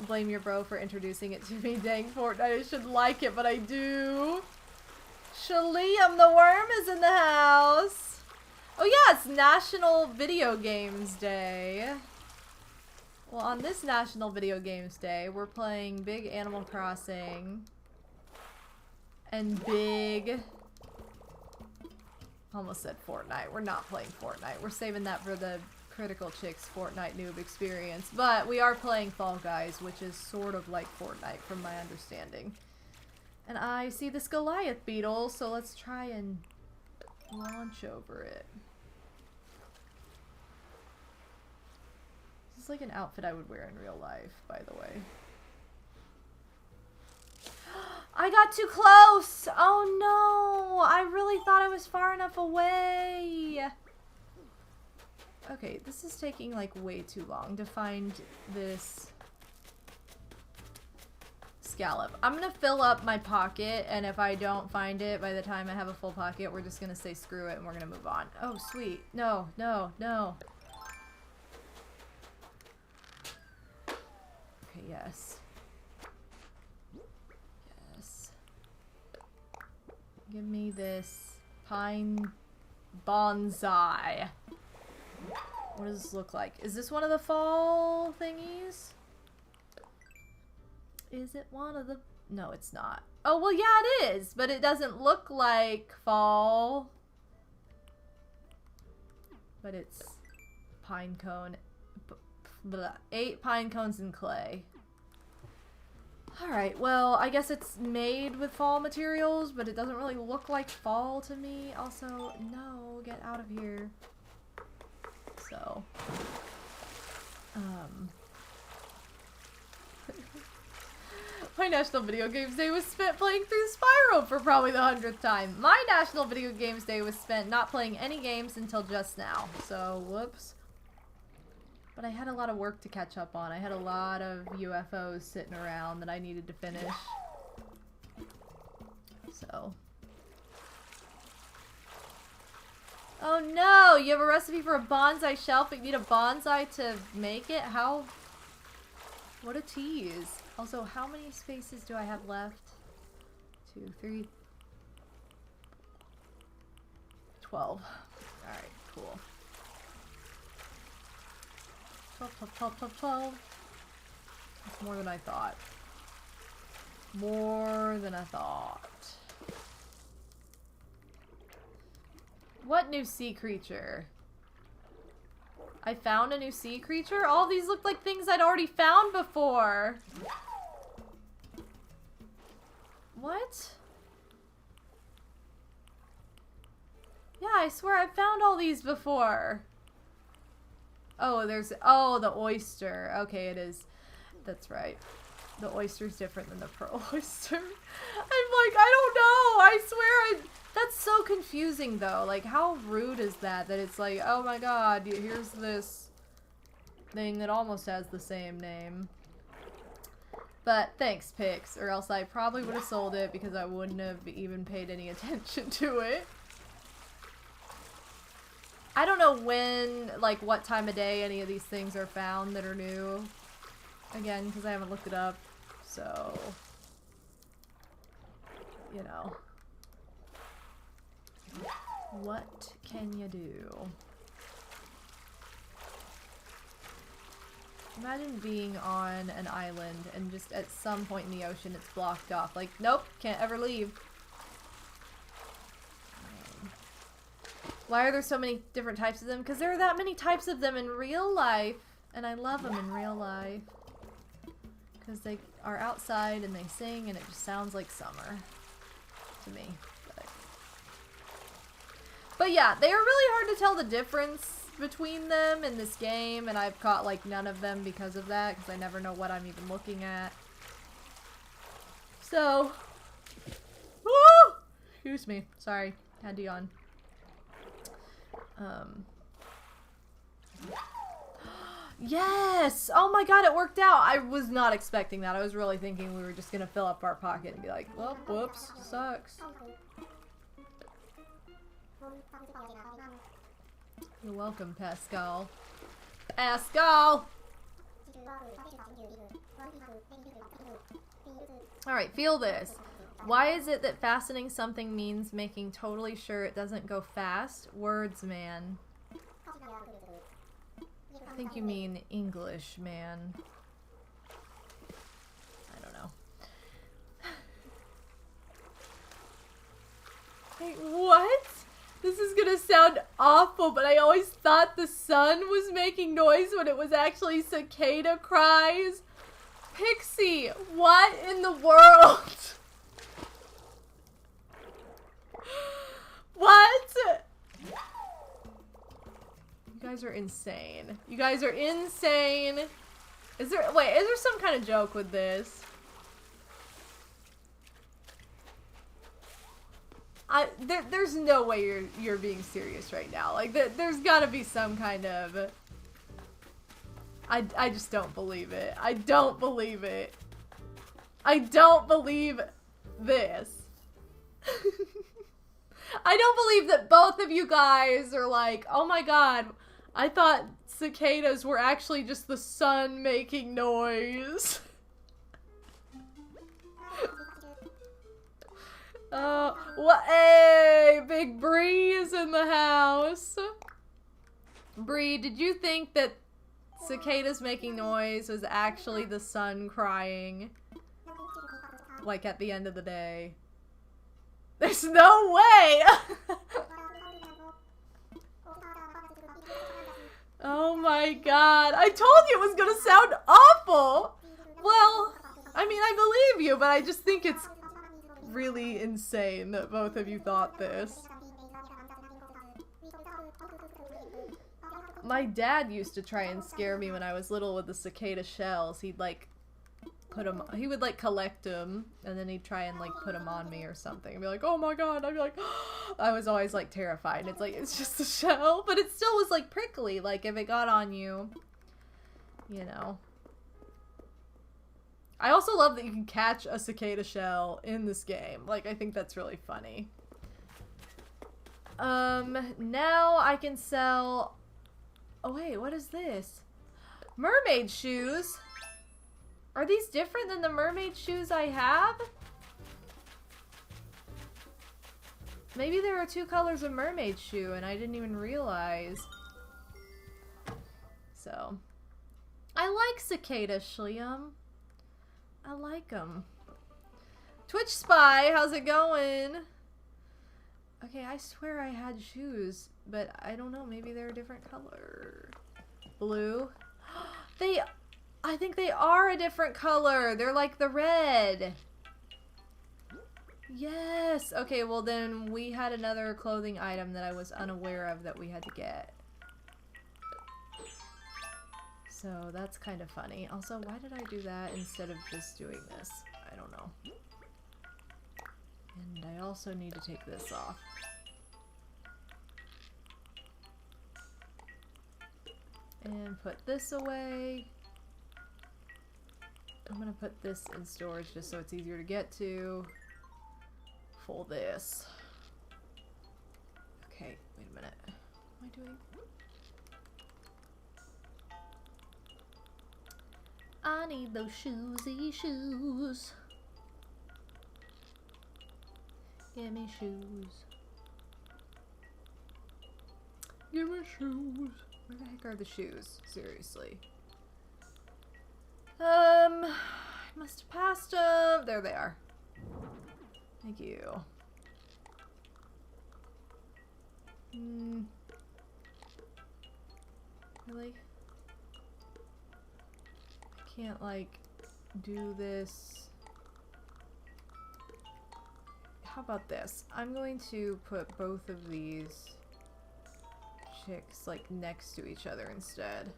Blame your bro for introducing it to me. Dang, Fortnite, I should like it, but I do. Shaliam the Worm is in the house. Oh yeah, it's National Video Games Day. Well, on this National Video Games Day, we're playing big Animal Crossing. And big... Almost said Fortnite. We're not playing Fortnite. We're saving that for the Critical Chicks Fortnite noob experience. But we are playing Fall Guys, which is sort of like Fortnite from my understanding. And I see this Goliath beetle, so let's try and launch over it. This is like an outfit I would wear in real life, by the way. I got too close! Oh no! I really thought I was far enough away! Okay, this is taking like way too long to find this scallop. I'm gonna fill up my pocket, and if I don't find it by the time I have a full pocket, we're just gonna say screw it and we're gonna move on. Oh, sweet. No, no, no. Okay, yes. Give me this pine bonsai. What does this look like? Is this one of the fall thingies? Is it one of the... No, it's not. Oh, well, yeah, it is. But it doesn't look like fall. But it's pine cone. 8 pine cones in clay. Alright, well, I guess it's made with fall materials, but it doesn't really look like fall to me. Also, no, get out of here. So, my National Video Games Day was spent playing through Spyro for probably the 100th time. My National Video Games Day was spent not playing any games until just now. So, whoops. But I had a lot of work to catch up on. I had a lot of UFOs sitting around that I needed to finish. So. Oh no! You have a recipe for a bonsai shelf, but you need a bonsai to make it? How? What a tease. Also, how many spaces do I have left? 2, 3, 12. Alright, cool. 12, 12, 12, 12, 12. That's more than I thought. More than I thought. What new sea creature? I found a new sea creature? All these look like things I'd already found before. What? Yeah, I swear I've found all these before. Oh, there's... Oh, the oyster. Okay, it is. That's right. The oyster's different than the pearl oyster. I'm like, I don't know. I swear that's so confusing, though. Like, how rude is that? That it's like, oh my god, here's this thing that almost has the same name. But thanks, Pix, or else I probably would have sold it because I wouldn't have even paid any attention to it. I don't know when, like, what time of day any of these things are found that are new. Again, because I haven't looked it up. So, you know. What can you do? Imagine being on an island and just at some point in the ocean it's blocked off. Like, nope, can't ever leave. Why are there so many different types of them? Because there are that many types of them in real life. And I love them in real life. Because they are outside and they sing and it just sounds like summer. To me. But yeah, they are really hard to tell the difference between them in this game. And I've caught like none of them because of that. Because I never know what I'm even looking at. So. Woo! Excuse me. Sorry. Had to yawn. Yes! Oh my god, it worked out! I was not expecting that. I was really thinking we were just gonna fill up our pocket and be like, well, whoops, sucks. You're welcome, Pascal. Pascal! Alright, feel this. Why is it that fastening something means making totally sure it doesn't go fast? Words, man. I think you mean English, man. I don't know. Wait, what? This is gonna sound awful, but I always thought the sun was making noise when it was actually cicada cries. Pixie, what in the world? What? You guys are insane. You guys are insane. Is there some kind of joke with this? There's no way you're being serious right now. Like, there's gotta be some kind of... I just don't believe it. I don't believe it. I don't believe this. I don't believe that both of you guys are like, oh my god, I thought cicadas were actually just the sun making noise. What? Hey, Big Bree is in the house. Bree, did you think that cicadas making noise was actually the sun crying? Like at the end of the day. There's no way! Oh my god. I told you it was gonna sound awful! Well, I mean, I believe you, but I just think it's really insane that both of you thought this. My dad used to try and scare me when I was little with the cicada shells. He'd like put them, he would like collect them, and then he'd try and like put them on me or something. I'd be like, oh my god. I'd be like, I was always like terrified. It's like, it's just a shell, but it still was like prickly. Like if it got on you, you know. I also love that you can catch a cicada shell in this game. Like, I think that's really funny. Now I can sell... Oh, wait, what is this? Mermaid shoes? Are these different than the mermaid shoes I have? Maybe there are two colors of mermaid shoe and I didn't even realize. So, I like cicada, Shliam. I like them. Twitch Spy, how's it going? Okay, I swear I had shoes, but I don't know. Maybe they're a different color. Blue. I think they are a different color. They're like the red. Yes. Okay, well then we had another clothing item that I was unaware of that we had to get. So that's kind of funny. Also, why did I do that instead of just doing this? I don't know. And I also need to take this off. And put this away. I'm gonna put this in storage just so it's easier to get to. Fold this. Okay, wait a minute. What am I doing? I need those shoesy shoes. Give me shoes. Give me shoes. Where the heck are the shoes? Seriously. I must have passed them. There they are. Thank you. Really? I can't, like, do this. How about this? I'm going to put both of these chicks, like, next to each other instead.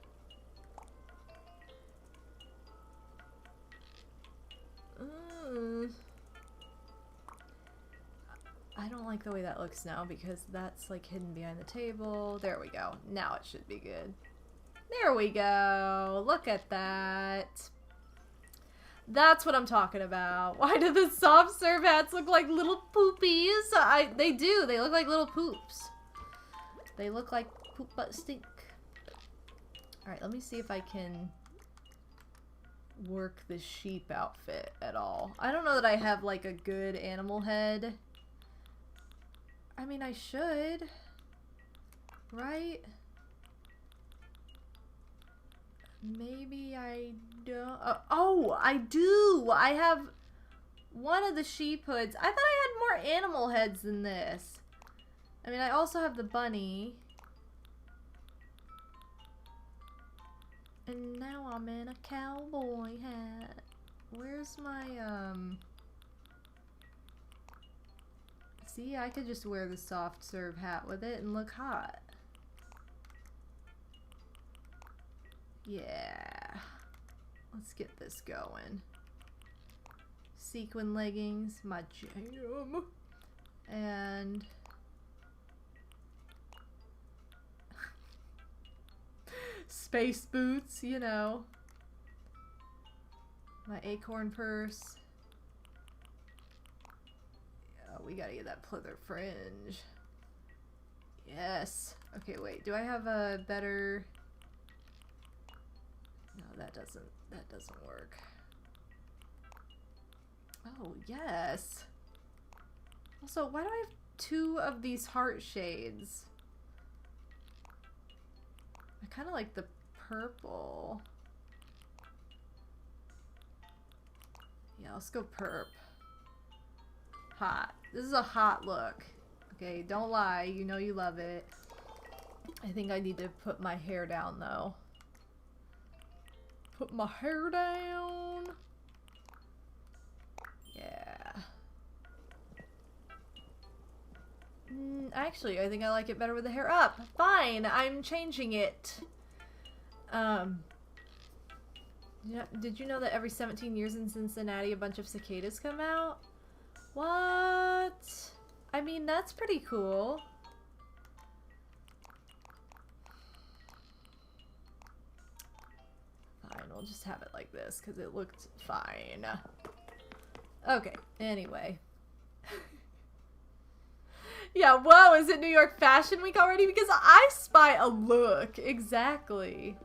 I don't like the way that looks now because that's like hidden behind the table. There we go. Now it should be good. There we go. Look at that. That's what I'm talking about. Why do the soft serve hats look like little poopies? They do. They look like little poops. They look like poop but stink. Alright, let me see if I can work the sheep outfit at all. I don't know that I have like a good animal head. I mean, I should, right? Maybe I don't. Oh, I do. I have one of the sheep hoods. I thought I had more animal heads than this. I mean, I also have the bunny. And now I'm in a cowboy hat. Where's my, See, I could just wear the soft serve hat with it and look hot. Yeah. Let's get this going. Sequin leggings, my jam. And space boots, you know. My acorn purse. Oh, we gotta get that pleather fringe. Yes. Okay, wait. Do I have a better... No, that doesn't work. Oh, yes. Also, why do I have two of these heart shades? I kind of like the purple. Yeah, let's go perp. Hot. This is a hot look. Okay, don't lie. You know you love it. I think I need to put my hair down, though. Put my hair down. Actually, I think I like it better with the hair up. Fine, I'm changing it. Did you know that every 17 years in Cincinnati a bunch of cicadas come out? What? I mean, that's pretty cool. Fine, we'll just have it like this because it looked fine. Okay, anyway. Yeah, whoa, is it New York Fashion Week already? Because I spy a look. Exactly.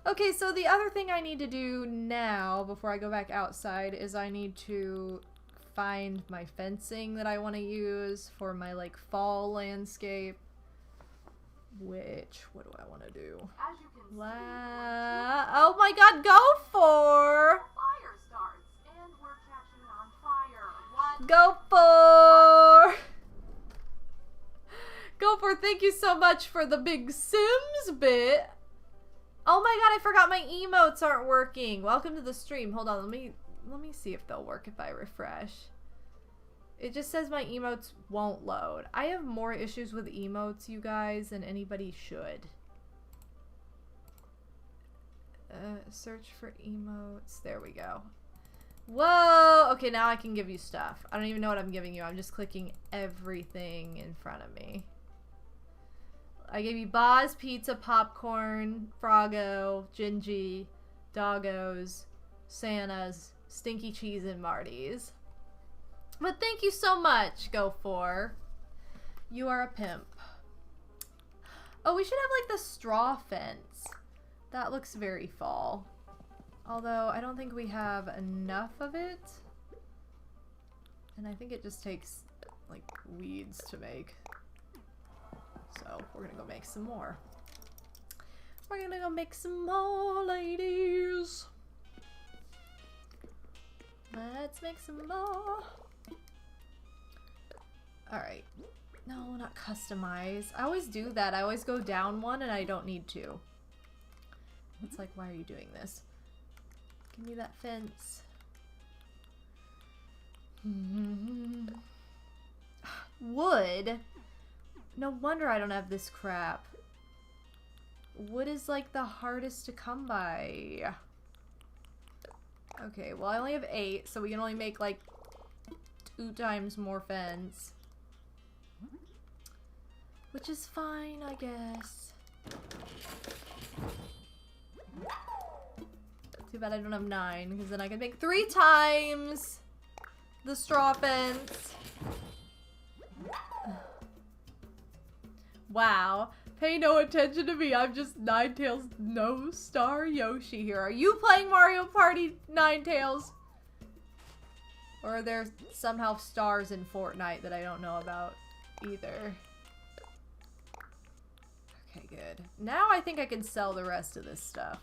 Okay, so the other thing I need to do now, before I go back outside, is I need to find my fencing that I want to use for my, like, fall landscape. Which, what do I want to do? As you can Oh my god, go for! fire starts, and we're catching on fire. What? Go for! Go for, thank you so much for the big Sims bit. Oh my god, I forgot my emotes aren't working. Welcome to the stream. Hold on, let me see if they'll work if I refresh. It just says my emotes won't load. I have more issues with emotes, you guys, than anybody should. Search for emotes. There we go. Whoa! Okay, now I can give you stuff. I don't even know what I'm giving you. I'm just clicking everything in front of me. I gave you Boz, pizza, popcorn, Froggo, Gingy, Doggos, Santas, Stinky Cheese, and Marty's. But thank you so much, Go For. You are a pimp. Oh, we should have like the straw fence. That looks very fall. Although I don't think we have enough of it. And I think it just takes like weeds to make. So we're gonna go make some more. We're gonna go make some more, ladies. Let's make some more. Alright. No, not customize. I always do that. I always go down one and I don't need to. It's like, why are you doing this? Give me that fence. Wood? No wonder I don't have this crap. Wood is like the hardest to come by. Okay, well I only have 8, so we can only make like 2 times more fence. Which is fine, I guess. Too bad I don't have 9, because then I can make 3 times the straw fence. Wow. Pay no attention to me. I'm just Ninetales No Star Yoshi here. Are you playing Mario Party, Ninetales? Or are there somehow stars in Fortnite that I don't know about either? Okay, good. Now I think I can sell the rest of this stuff.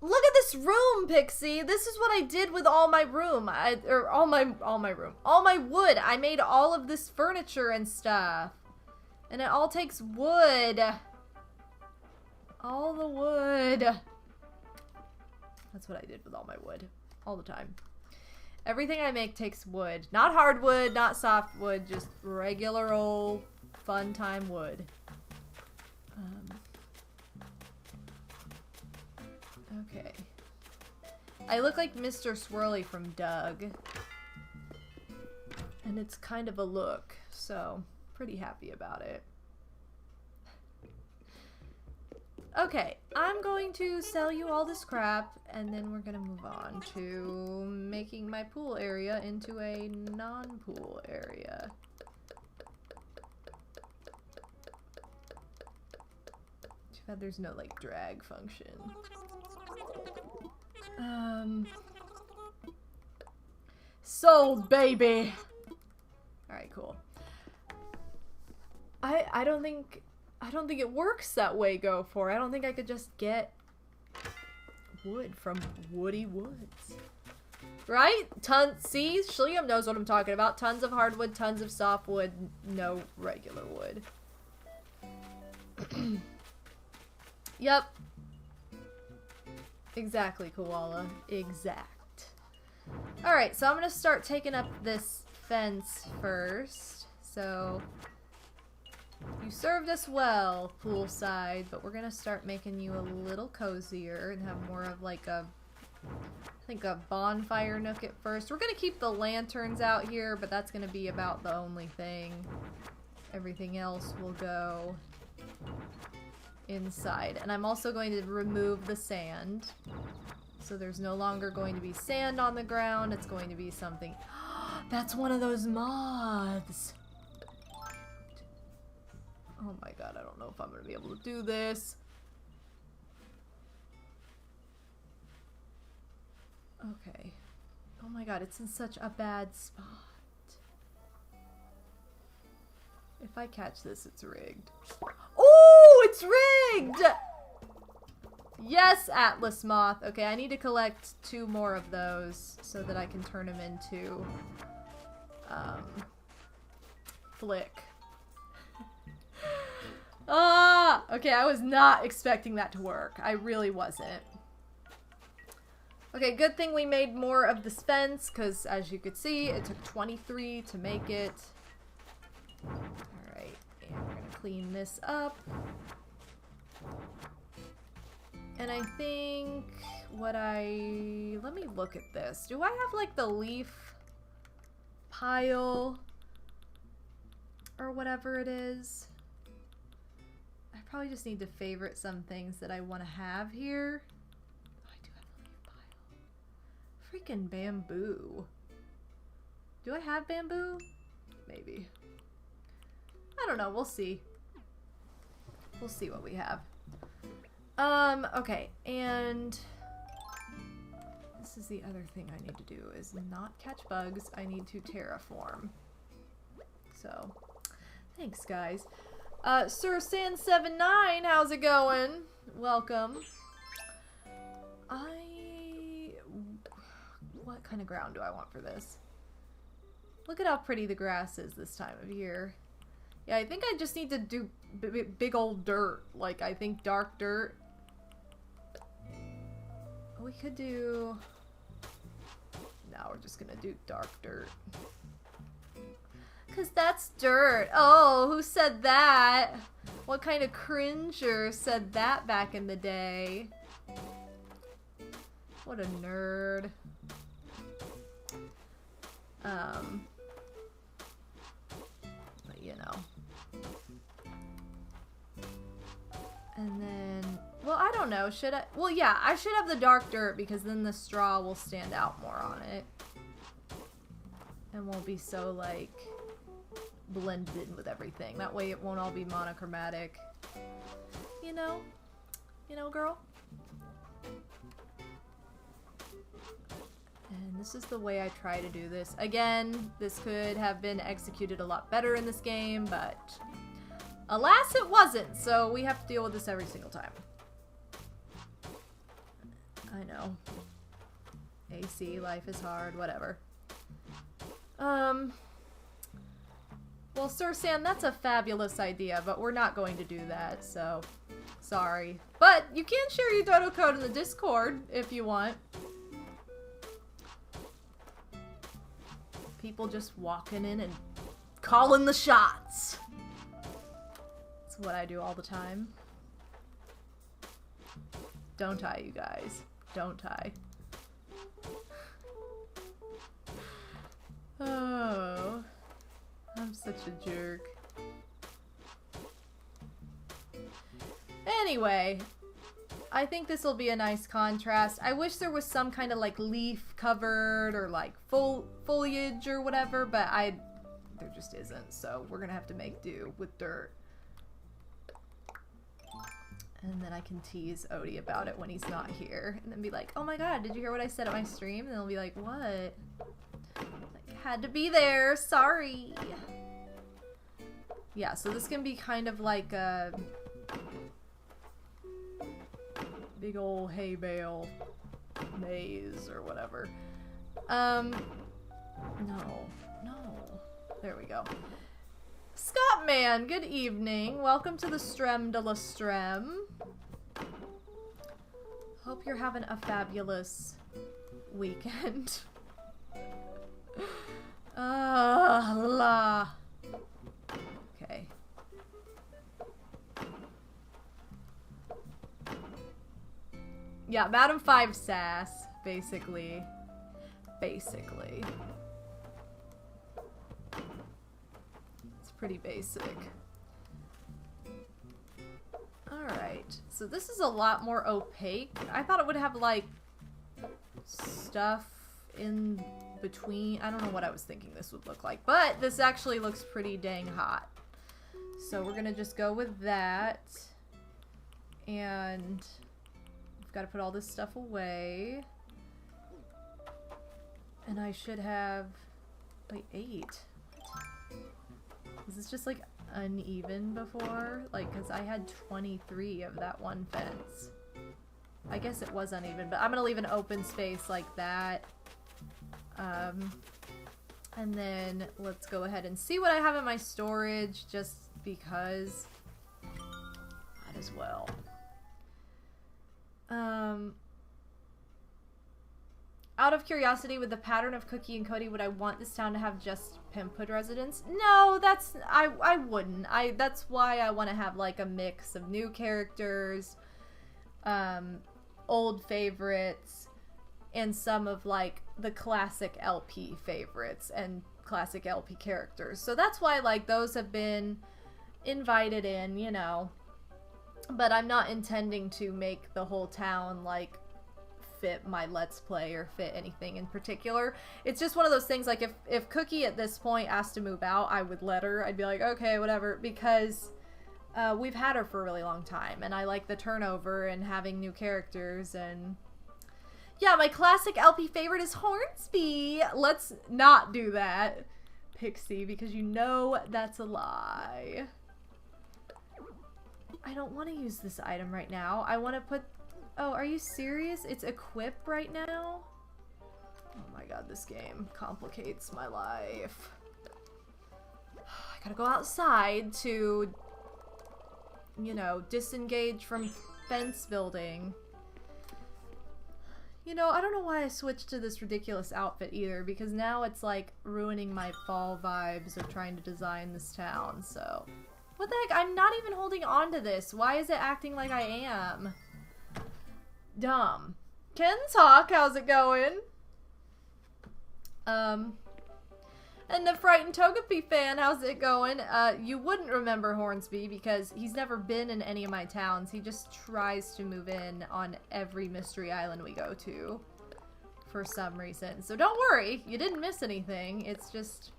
Look at this room, Pixie. This is what I did with all my room. All my wood. I made all of this furniture and stuff. And it all takes wood. All the wood. That's what I did with all my wood. All the time. Everything I make takes wood. Not hardwood, not softwood, just regular old fun time wood. Okay. I look like Mr. Swirly from Doug. And it's kind of a look, so pretty happy about it. Okay, I'm going to sell you all this crap, and then we're gonna move on to making my pool area into a non-pool area. Too bad there's no, like, drag function. Sold, baby! Alright, cool. I don't think it works that way, Go For. I don't think I could just get wood from Woody Woods. Right? See? Shliam knows what I'm talking about. Tons of hardwood, tons of softwood, no regular wood. Yep. Exactly, Koala. Exact. Alright, so I'm gonna start taking up this fence first. So you served us well, poolside, but we're gonna start making you a little cozier and have more of like a, I think a bonfire nook at first. We're gonna keep the lanterns out here, but that's gonna be about the only thing. Everything else will go inside. And I'm also going to remove the sand. So there's no longer going to be sand on the ground. It's going to be something. That's one of those moths. Oh my god, I don't know if I'm going to be able to do this. Okay. Oh my god, it's in such a bad spot. If I catch this, it's rigged. Oh, it's rigged! Yes, Atlas Moth. Okay, I need to collect 2 more of those so that I can turn them into Flick. Ah! Okay, I was not expecting that to work. I really wasn't. Okay, good thing we made more of this fence, because as you could see, it took 23 to make it. Alright, and we're gonna clean this up. And I think what let me look at this. Do I have like the leaf pile or whatever it is? I probably just need to favorite some things that I want to have here. Oh, I do have the leaf pile. Freaking bamboo. Do I have bamboo? Maybe. I don't know. We'll see. We'll see what we have. Okay, and this is the other thing I need to do, is not catch bugs. I need to terraform. So, thanks, guys. Sir Sand79, how's it going? Welcome. What kind of ground do I want for this? Look at how pretty the grass is this time of year. Yeah, I think I just need to do big old dirt. Like, I think dark dirt. We could do... Now we're just gonna do dark dirt. Cause that's dirt. Oh, who said that? What kind of cringer said that back in the day? What a nerd. But you know. And then, well, I don't know. Should I? Well, yeah, I should have the dark dirt because then the straw will stand out more on it. And won't be so, like, blended in with everything. That way it won't all be monochromatic. You know? You know, girl? And this is the way I try to do this. Again, this could have been executed a lot better in this game, but alas, it wasn't, so we have to deal with this every single time. I know. AC, life is hard, whatever. Well, Sir Sam, that's a fabulous idea, but we're not going to do that, so sorry. But you can share your dodo code in the Discord if you want. People just walking in and calling the shots. That's what I do all the time. Don't I, you guys? Don't I? Oh, I'm such a jerk. Anyway, I think this will be a nice contrast. I wish there was some kind of like leaf covered or like foliage or whatever, but there just isn't. So we're gonna have to make do with dirt. And then I can tease Odie about it when he's not here. And then be like, oh my god, did you hear what I said at my stream? And they'll be like, what? Like, had to be there, sorry. Yeah, so this can be kind of like a big old hay bale maze or whatever. No. There we go. Scottman, good evening. Welcome to the Strem de la Strem. Hope you're having a fabulous weekend. La. Okay. Yeah, Madam 5 sass, basically. Basically. It's pretty basic. Alright, so this is a lot more opaque. I thought it would have, like, stuff in between. I don't know what I was thinking this would look like, but this actually looks pretty dang hot. So we're gonna just go with that. And we've got to put all this stuff away. And I should have, like, 8. Was this just, like, uneven before? Like, because I had 23 of that one fence. I guess it was uneven, but I'm gonna leave an open space like that. And then let's go ahead and see what I have in my storage, just because. Might as well. Out of curiosity, with the pattern of Cookie and Cody, would I want this town to have just Pimpwood residents? No, that's, I wouldn't. That's why I want to have, like, a mix of new characters, old favorites, and some of, like, the classic LP favorites and classic LP characters. So that's why, like, those have been invited in, you know. But I'm not intending to make the whole town, like, fit my Let's Play or fit anything in particular. It's just one of those things, like, if Cookie at this point asked to move out, I would let her. I'd be like, okay, whatever, because we've had her for a really long time, and I like the turnover and having new characters. And yeah, my classic LP favorite is Hornsby. Let's not do that, Pixie, because you know that's a lie. I don't want to use this item right now. I want to put... Oh, are you serious? It's equip right now? Oh my god, this game complicates my life. I gotta go outside to, you know, disengage from fence building. You know, I don't know why I switched to this ridiculous outfit either, because now it's like ruining my fall vibes of trying to design this town, so... What the heck? I'm not even holding on to this. Why is it acting like I am? Dumb. Ken Talk, how's it going? And the Frightened Togepi fan, how's it going? You wouldn't remember Hornsby because he's never been in any of my towns. He just tries to move in on every mystery island we go to for some reason. So don't worry, you didn't miss anything. It's just,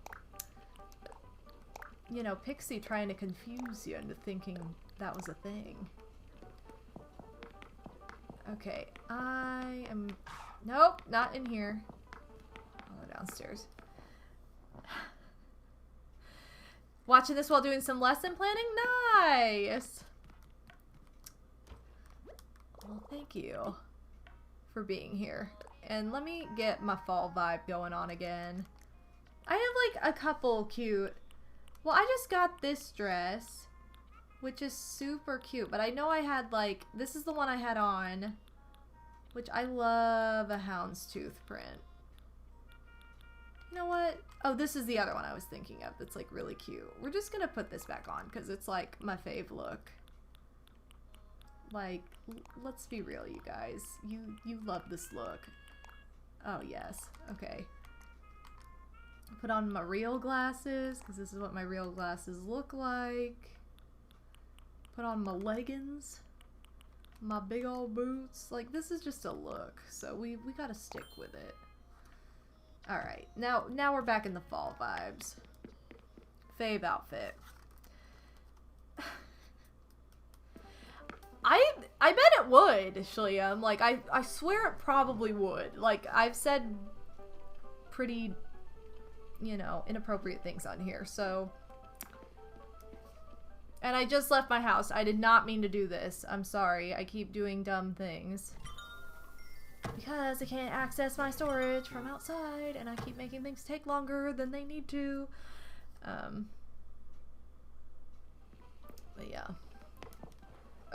you know, Pixie trying to confuse you into thinking that was a thing. Okay, I am... Nope, not in here. I'll go downstairs. Watching this while doing some lesson planning? Nice! Well, thank you for being here. And let me get my fall vibe going on again. I have, like, a couple cute... Well, I just got this dress, which is super cute, but I know I had, like, this is the one I had on, which I love a houndstooth print. You know what? Oh, this is the other one I was thinking of that's, like, really cute. We're just gonna put this back on because it's, like, my fave look. Like, let's be real, you guys. You love this look. Oh, yes. Okay. Put on my real glasses, because this is what my real glasses look like. Put on my leggings. My big old boots. Like, this is just a look, so we gotta stick with it. Alright, now we're back in the fall vibes. Fave outfit. I bet it would, Shliam. Like, I swear it probably would. Like, I've said pretty, you know, inappropriate things on here, so... And I just left my house. I did not mean to do this. I'm sorry. I keep doing dumb things. Because I can't access my storage from outside, and I keep making things take longer than they need to. But yeah.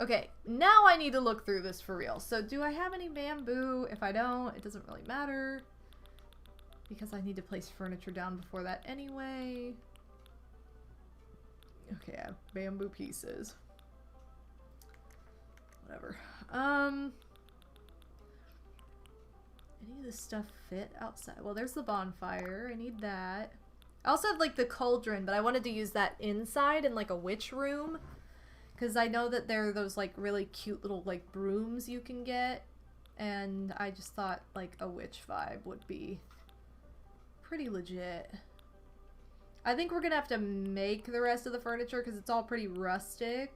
Okay, now I need to look through this for real. So do I have any bamboo? If I don't, it doesn't really matter. because I need to place furniture down before that anyway. Okay, I have bamboo pieces. Whatever. Any of this stuff fit outside? Well, there's the bonfire. I need that. I also have like the cauldron, but I wanted to use that inside in like a witch room. Because I know that there are those like really cute little like brooms you can get. And I just thought like a witch vibe would be pretty legit. I think we're gonna have to make the rest of the furniture because it's all pretty rustic.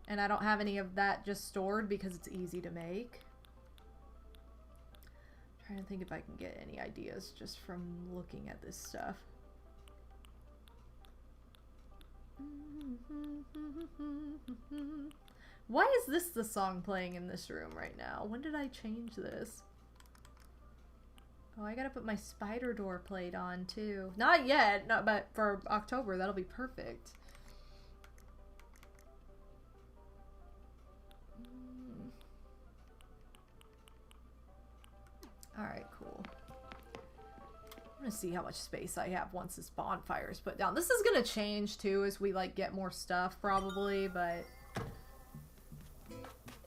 And I don't have any of that just stored because it's easy to make. I'm trying to think if I can get any ideas just from looking at this stuff. Why is this the song playing in this room right now? When did I change this? Oh, I gotta put my spider door plate on too. Not yet, but for October that'll be perfect. Alright, cool. I'm gonna see how much space I have once this bonfire is put down. This is gonna change too as we like get more stuff probably, but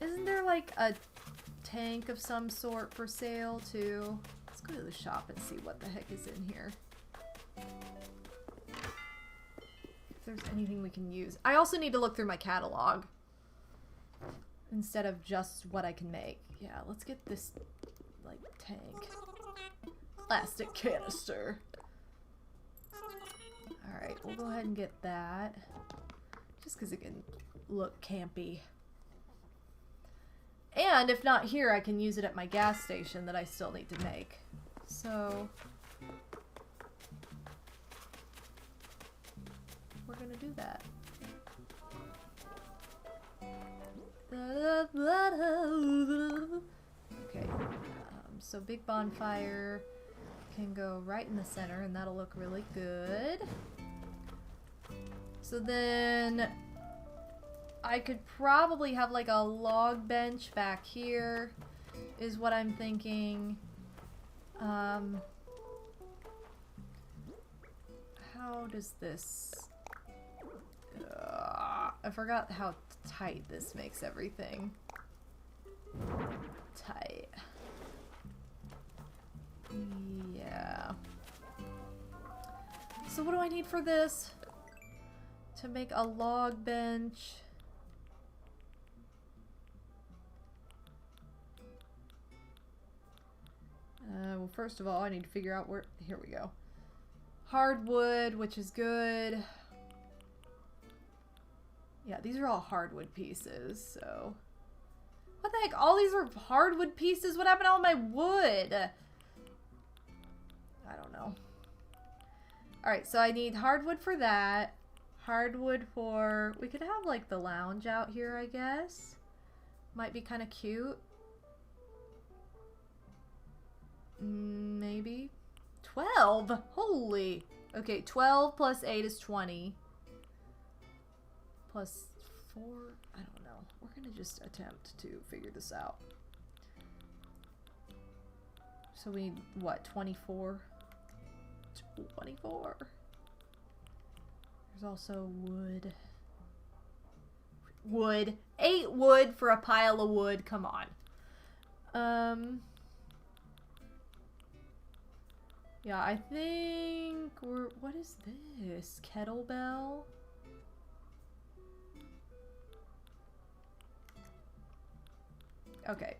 isn't there like a tank of some sort for sale too? Let's go to the shop and see what the heck is in here. If there's anything we can use. I also need to look through my catalog instead of just what I can make. Yeah, let's get this like tank. Plastic canister. Alright, we'll go ahead and get that. Just because it can look campy. And if not here, I can use it at my gas station that I still need to make. So we're gonna do that. Okay, so big bonfire can go right in the center and that'll look really good. So then I could probably have like a log bench back here is what I'm thinking. How does this... I forgot how tight this makes everything. Tight. Yeah. So what do I need for this? To make a log bench. Well, first of all, I need to figure out where... Here we go. Hardwood, which is good. Yeah, these are all hardwood pieces, so... What the heck? All these are hardwood pieces? What happened to all my wood? I don't know. Alright, so I need hardwood for that. Hardwood for... We could have, like, the lounge out here, I guess. Might be kind of cute. Maybe. 12? Holy. Okay, 12 plus 8 is 20. Plus 4? I don't know. We're gonna just attempt to figure this out. So we need, what, 24? 24. There's also wood. Wood. 8 wood for a pile of wood. Come on. Yeah, I think we're... What is this? Kettlebell? Okay.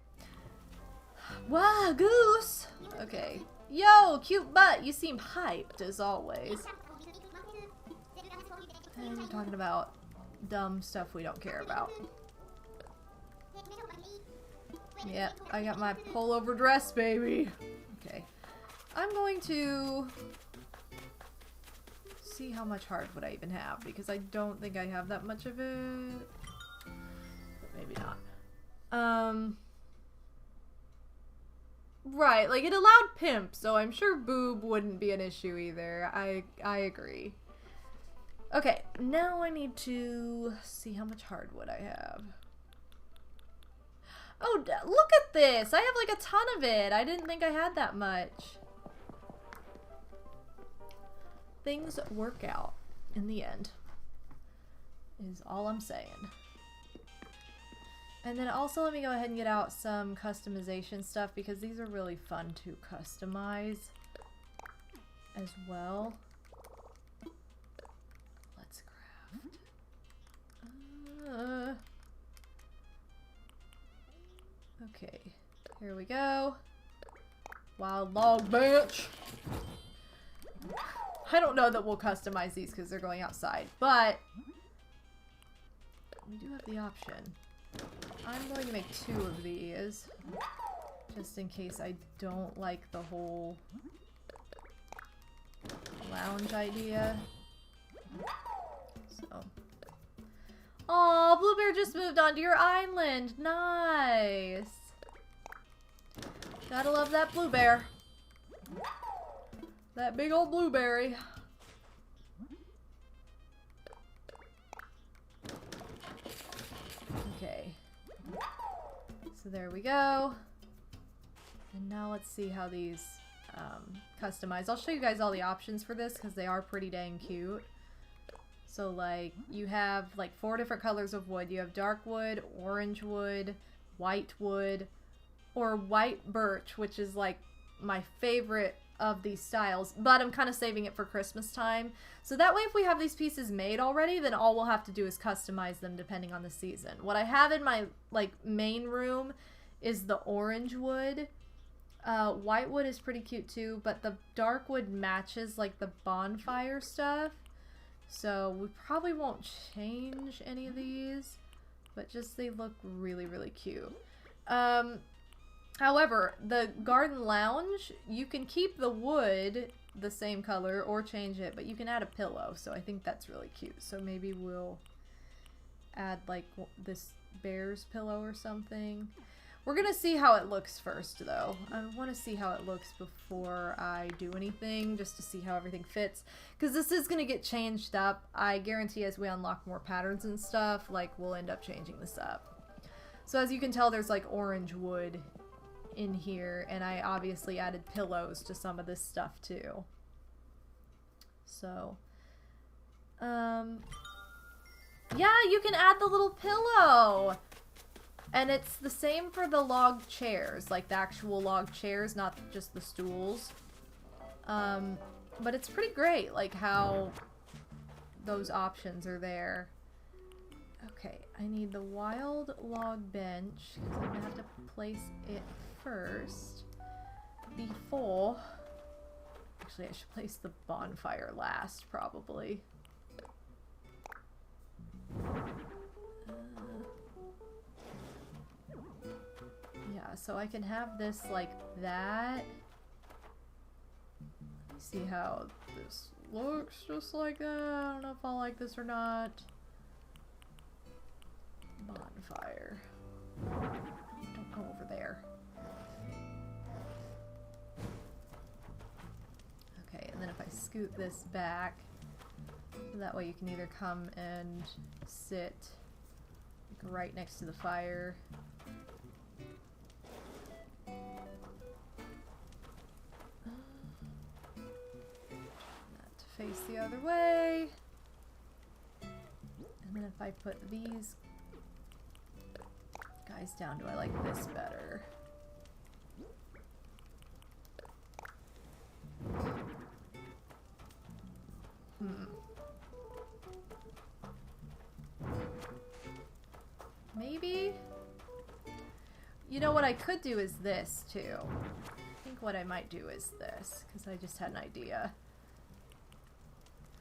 Wow, goose! Okay. Yo, cute butt! You seem hyped, as always. And we're talking about dumb stuff we don't care about. Yep, I got my pullover dress, baby. Okay. I'm going to see how much hardwood I even have, because I don't think I have that much of it. But maybe not. Right, like it allowed pimp, so I'm sure boob wouldn't be an issue either. I agree. Okay, now I need to see how much hardwood I have. Oh, look at this! I have like a ton of it! I didn't think I had that much. things work out in the end, is all I'm saying. And then also let me go ahead and get out some customization stuff because these are really fun to customize as well. Let's craft. Okay, here we go. Wild log bench. I don't know that we'll customize these because they're going outside, but we do have the option. I'm going to make 2 of these, just in case I don't like the whole lounge idea. So. Aw, Bluebear just moved onto your island. Nice. Gotta love that Bluebear. That big old blueberry. Okay. So there we go. And now let's see how these customize. I'll show you guys all the options for this because they are pretty dang cute. So like you have like 4 different colors of wood. You have dark wood, orange wood, white wood, or white birch, which is like my favorite of these styles, but I'm kind of saving it for Christmas time. So that way if we have these pieces made already, then all we'll have to do is customize them depending on the season. What I have in my like main room is the orange wood. White wood is pretty cute too, but the dark wood matches like the bonfire stuff. So we probably won't change any of these, but just they look really, really cute. However, the garden lounge, you can keep the wood the same color or change it, but you can add a pillow, so I think that's really cute. So maybe we'll add like this bear's pillow or something. We're gonna see how it looks first though. I want to see how it looks before I do anything, just to see how everything fits, because this is gonna get changed up. I guarantee as we unlock more patterns and stuff, like we'll end up changing this up. So as you can tell, there's like orange wood in here, and I obviously added pillows to some of this stuff too. So yeah, you can add the little pillow, and it's the same for the log chairs, like the actual log chairs, not just the stools. But it's pretty great like how those options are there. Okay, I need the wild log bench because I'm gonna have to place it first before. Actually, I should place the bonfire last, probably. Yeah, so I can have this like that. Let me see how this looks, just like that. I don't know if I like this or not. Bonfire. Don't go over there. Okay, and then if I scoot this back, so that way you can either come and sit like right next to the fire. Turn that to face the other way. And then if I put these guys down, do I like this better? Maybe? You know what I could do is this too. I think what I might do is this, because I just had an idea.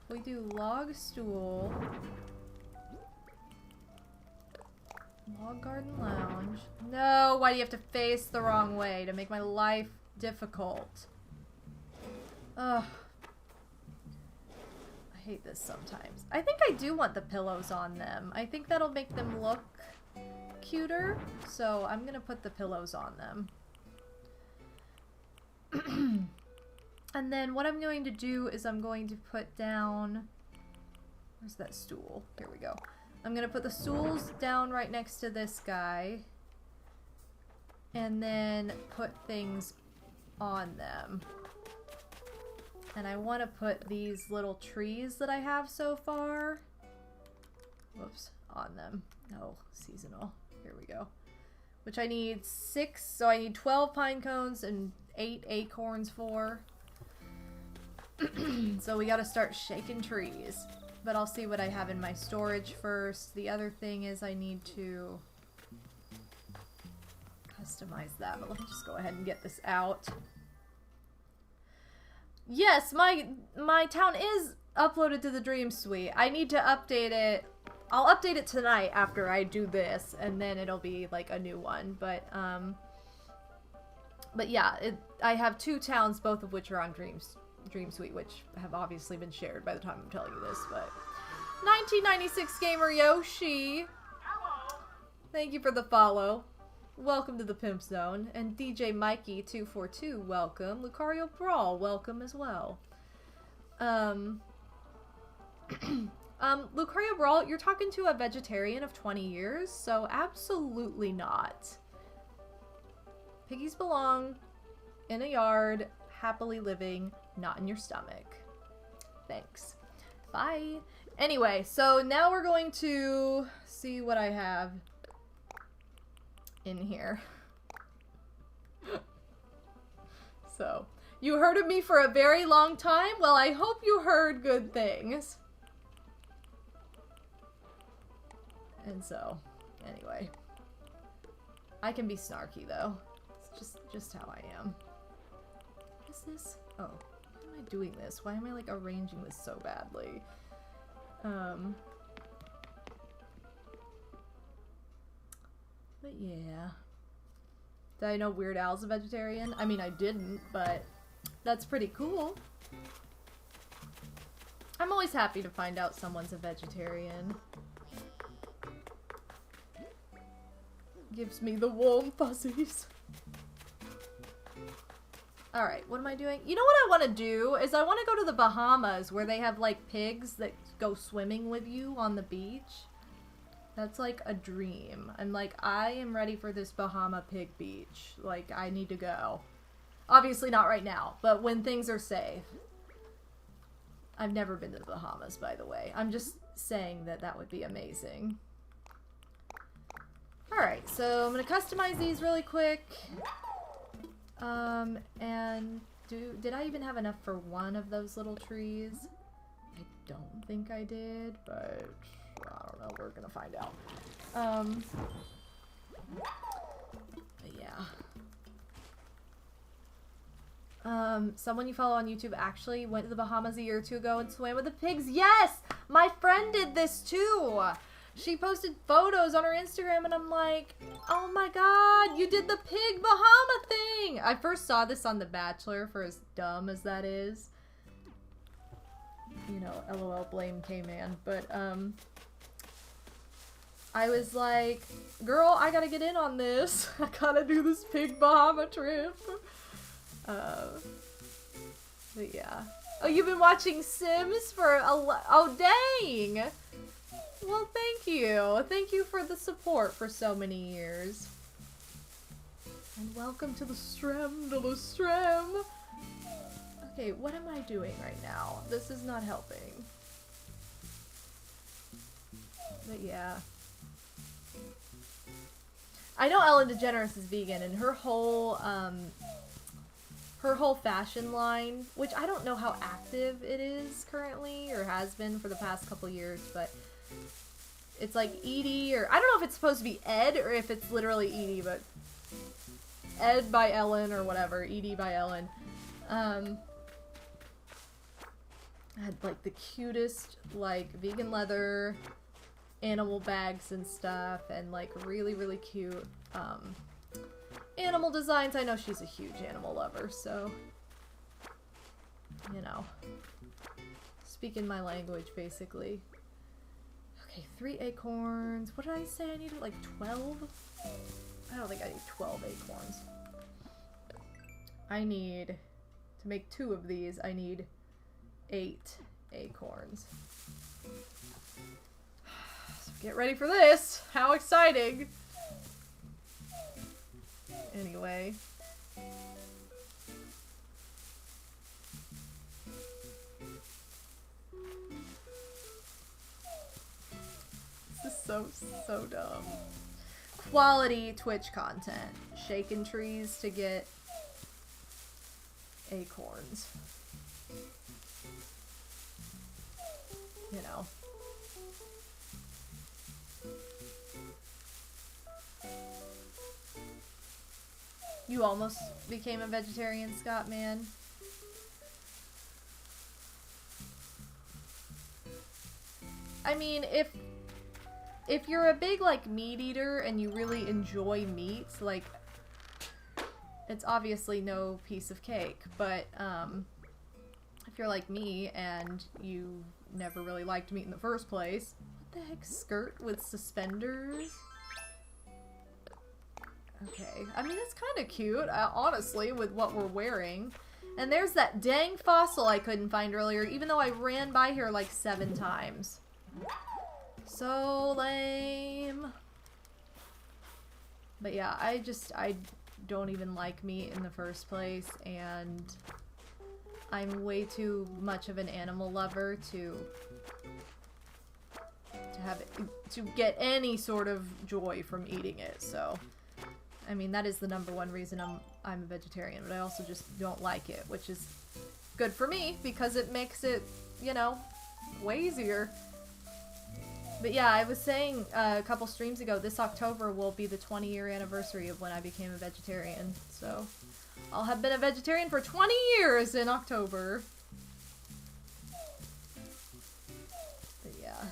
If we do log stool, log garden lounge. No, why do you have to face the wrong way to make my life difficult? Ugh. I hate this sometimes. I think I do want the pillows on them. I think that'll make them look cuter, so I'm gonna put the pillows on them. And then what I'm going to do is I'm going to put down, where's that stool? Here we go. I'm gonna put the stools down right next to this guy and then put things on them. And I want to put these little trees that I have so far, whoops, on them. No, seasonal. Here we go. Which I need 6, so I need 12 pine cones and 8 acorns for. So we gotta start shaking trees. But I'll see what I have in my storage first. The other thing is I need to customize that, but let me just go ahead and get this out. Yes, my town is uploaded to the Dream Suite. I need to update it. I'll update it tonight after I do this, and then it'll be like a new one. But yeah, I have 2 towns, both of which are on Dream Suite, which have obviously been shared by the time I'm telling you this. But 1996 Gamer Yoshi, thank you for the follow. Welcome to the Pimp Zone. And DJ Mikey 242, welcome. Lucario Brawl, welcome as well. Lucario Brawl, you're talking to a vegetarian of 20 years, so absolutely not. Piggies belong in a yard, happily living, not in your stomach. Thanks. Bye. Anyway, so now we're going to see what I have in here. So, you heard of me for a very long time? Well, I hope you heard good things. And so, anyway. I can be snarky, though. It's just how I am. What is this? Oh, why am I doing this? Why am I, like, arranging this so badly? But yeah. Did I know Weird Al's a vegetarian? I mean, I didn't, but that's pretty cool. I'm always happy to find out someone's a vegetarian. Gives me the warm fuzzies. Alright, what am I doing? You know what I want to do? Is I want to go to the Bahamas where they have, like, pigs that go swimming with you on the beach. That's, like, a dream. And, like, I am ready for this Bahama pig beach. Like, I need to go. Obviously not right now, but when things are safe. I've never been to the Bahamas, by the way. I'm just saying that that would be amazing. Alright, so I'm going to customize these really quick. And did I even have enough for one of those little trees? I don't think I did, but I don't know. We're gonna find out. But yeah. Someone you follow on YouTube actually went to the Bahamas a year or 2 ago and swam with the pigs. Yes! My friend did this too! She posted photos on her Instagram and I'm like, oh my god, you did the pig Bahama thing! I first saw this on The Bachelor, for as dumb as that is. You know, LOL, blame K-Man. But, I was like, girl, I gotta get in on this. I gotta do this pig Bahama trip. But yeah. Oh, you've been watching Sims for oh, dang! Well, thank you. Thank you for the support for so many years. And welcome to the Strem, to the Strem. Okay, what am I doing right now? This is not helping. But yeah. I know Ellen DeGeneres is vegan, and her whole fashion line, which I don't know how active it is currently, or has been for the past couple years, but it's like Edie, or I don't know if it's supposed to be Ed, or if it's literally Edie, but Ed by Ellen, or whatever, Edie by Ellen. Had like the cutest, like, vegan leather animal bags and stuff, and like really, really cute, animal designs. I know she's a huge animal lover, so, you know, speaking my language, basically. Okay, 3 acorns. What did I say I needed? Like 12? I don't think I need 12 acorns. I need, to make 2 of these, I need 8 acorns. So get ready for this! How exciting! Anyway. so dumb. Quality Twitch content. Shaking trees to get acorns. You know. You almost became a vegetarian, Scott, man. I mean, if you're a big, like, meat eater and you really enjoy meats, like, it's obviously no piece of cake, but, if you're like me and you never really liked meat in the first place, what the heck, skirt with suspenders? Okay, I mean, it's kind of cute, honestly, with what we're wearing. And there's that dang fossil I couldn't find earlier, even though I ran by here like 7 times. So lame. But yeah, I don't even like meat in the first place, and I'm way too much of an animal lover to get any sort of joy from eating it, so... I mean, that is the #1 reason I'm a vegetarian, but I also just don't like it, which is good for me because it makes it, you know, way easier. But yeah, I was saying a couple streams ago, this October will be the 20-year anniversary of when I became a vegetarian, so I'll have been a vegetarian for 20 years in October. But yeah.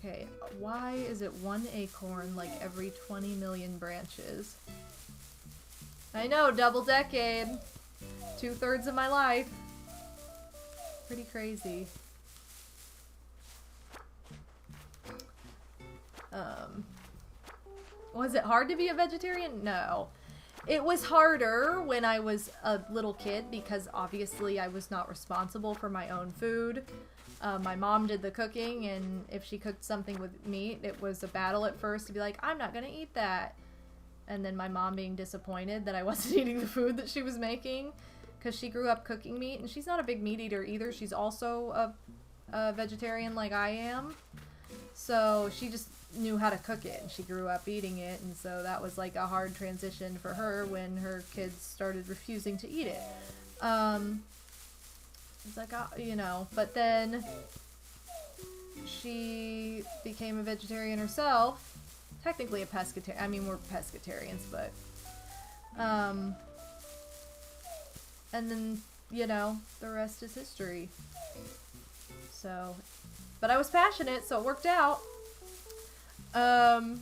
Okay, why is it 1 acorn like every 20 million branches? I know, double decade. 2/3 of my life. Pretty crazy. Was it hard to be a vegetarian? No. It was harder when I was a little kid because obviously I was not responsible for my own food. My mom did the cooking, and if she cooked something with meat, it was a battle at first to be like, I'm not gonna eat that. And then my mom being disappointed that I wasn't eating the food that she was making, because she grew up cooking meat, and she's not a big meat eater either. She's also a vegetarian like I am. So she just knew how to cook it, and she grew up eating it, and so that was like a hard transition for her when her kids started refusing to eat it. It's like, you know, but then she became a vegetarian herself. Technically a pescatarian. I mean, we're pescatarians, but, and then, you know, the rest is history. So, but I was passionate, so it worked out. Oh,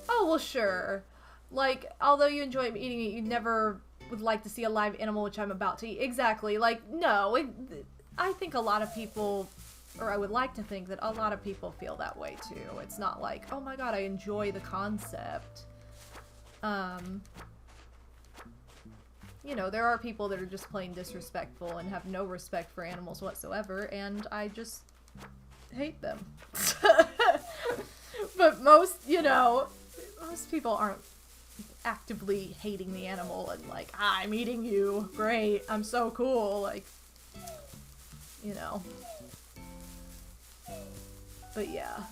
well, sure. Like, although you enjoy eating it, you never would like to see a live animal, which I'm about to eat. Exactly. Like, no. I think a lot of people, or I would like to think that a lot of people feel that way, too. It's not like, oh my god, I enjoy the concept. You know, there are people that are just plain disrespectful and have no respect for animals whatsoever, and I just hate them. But most, you know, most people aren't actively hating the animal and like, I'm eating you, great, I'm so cool, like, you know. But yeah.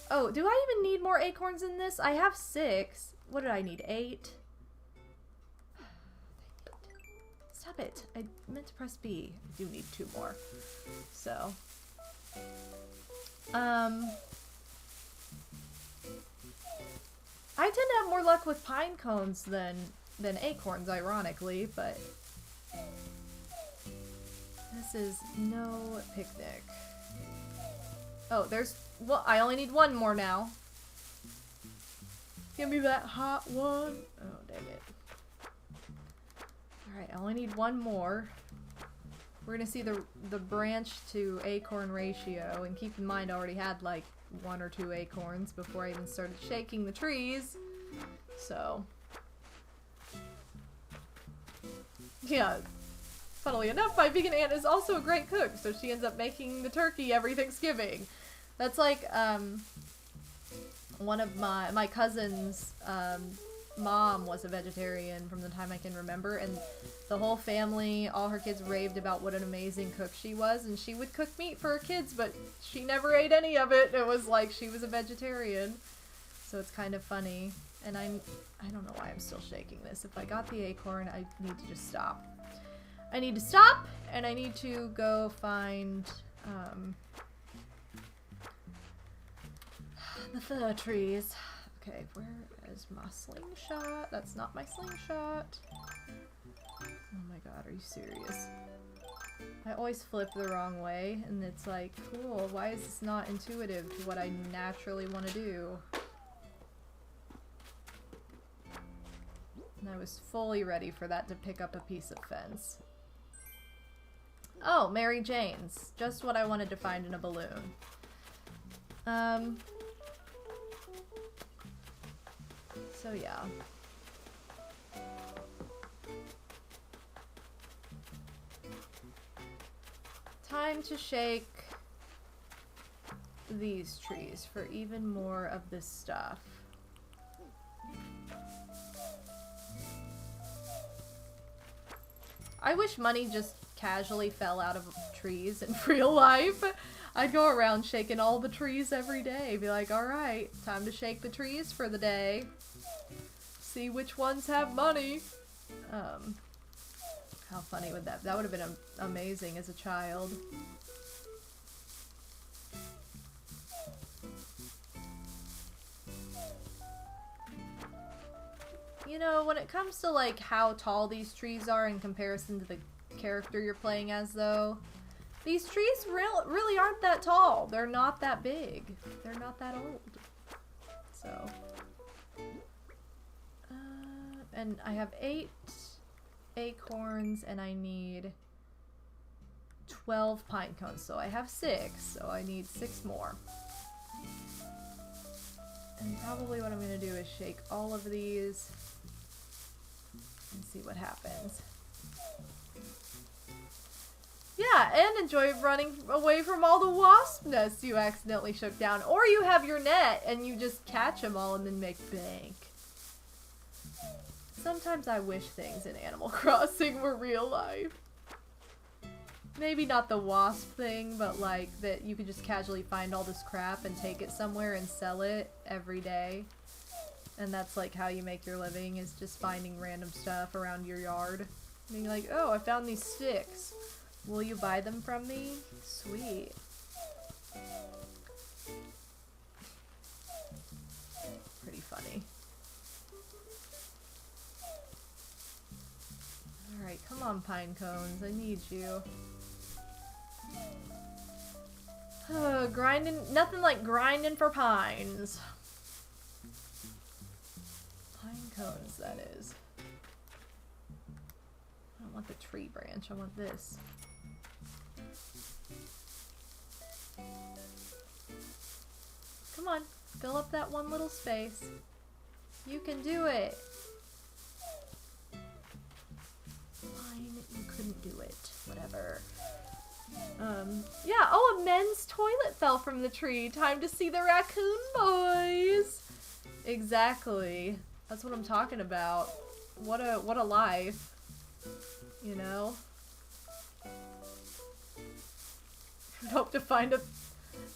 Oh, do I even need more acorns in this? I have 6. What did I need? 8? Stop it. I meant to press B. I do need 2 more. So. I tend to have more luck with pine cones than acorns, ironically, but this is no picnic. Oh, well, I only need 1 more now. Give me that hot one. Oh, dang it. Alright, I only need 1 more. We're gonna see the branch to acorn ratio, and keep in mind I already had like 1 or 2 acorns before I even started shaking the trees. So, yeah. Funnily enough, my vegan aunt is also a great cook, so she ends up making the turkey every Thanksgiving. That's like, one of my cousins, mom was a vegetarian from the time I can remember, and the whole family, all her kids raved about what an amazing cook she was, and she would cook meat for her kids, but she never ate any of it. It was like she was a vegetarian. So it's kind of funny. And I don't know why I'm still shaking this. If I got the acorn, I need to just stop. I need to stop, and I need to go find the fir trees. Okay, where is my slingshot? That's not my slingshot. Oh my god, are you serious? I always flip the wrong way, and it's like, cool, why is this not intuitive to what I naturally want to do? And I was fully ready for that to pick up a piece of fence. Oh, Mary Jane's. Just what I wanted to find in a balloon. So yeah. Time to shake these trees for even more of this stuff. I wish money just casually fell out of trees in real life. I'd go around shaking all the trees every day. Be like, alright, time to shake the trees for the day. See which ones have money. How funny would that would have been amazing as a child. You know, when it comes to like how tall these trees are in comparison to the character you're playing as, though, these trees really aren't that tall. They're not that big. They're not that old. So, and I have 8 acorns, and I need 12 pine cones. So I have 6, so I need 6 more. And probably what I'm going to do is shake all of these and see what happens. Yeah, and enjoy running away from all the wasp nests you accidentally shook down. Or you have your net and you just catch them all and then make bank. Sometimes I wish things in Animal Crossing were real life. Maybe not the wasp thing, but like that you could just casually find all this crap and take it somewhere and sell it every day. And that's like how you make your living, is just finding random stuff around your yard. Being like, oh, I found these sticks. Will you buy them from me? Sweet. Pretty funny. Alright, come on, pine cones. I need you. Grinding, nothing like grinding for pines. Pine cones, that is. I don't want the tree branch, I want this. Come on, fill up that one little space. You can do it. Fine, you couldn't do it. Whatever. Yeah, oh, a men's toilet fell from the tree. Time to see the raccoon boys. Exactly. That's what I'm talking about. What a life. You know? I'd hope to find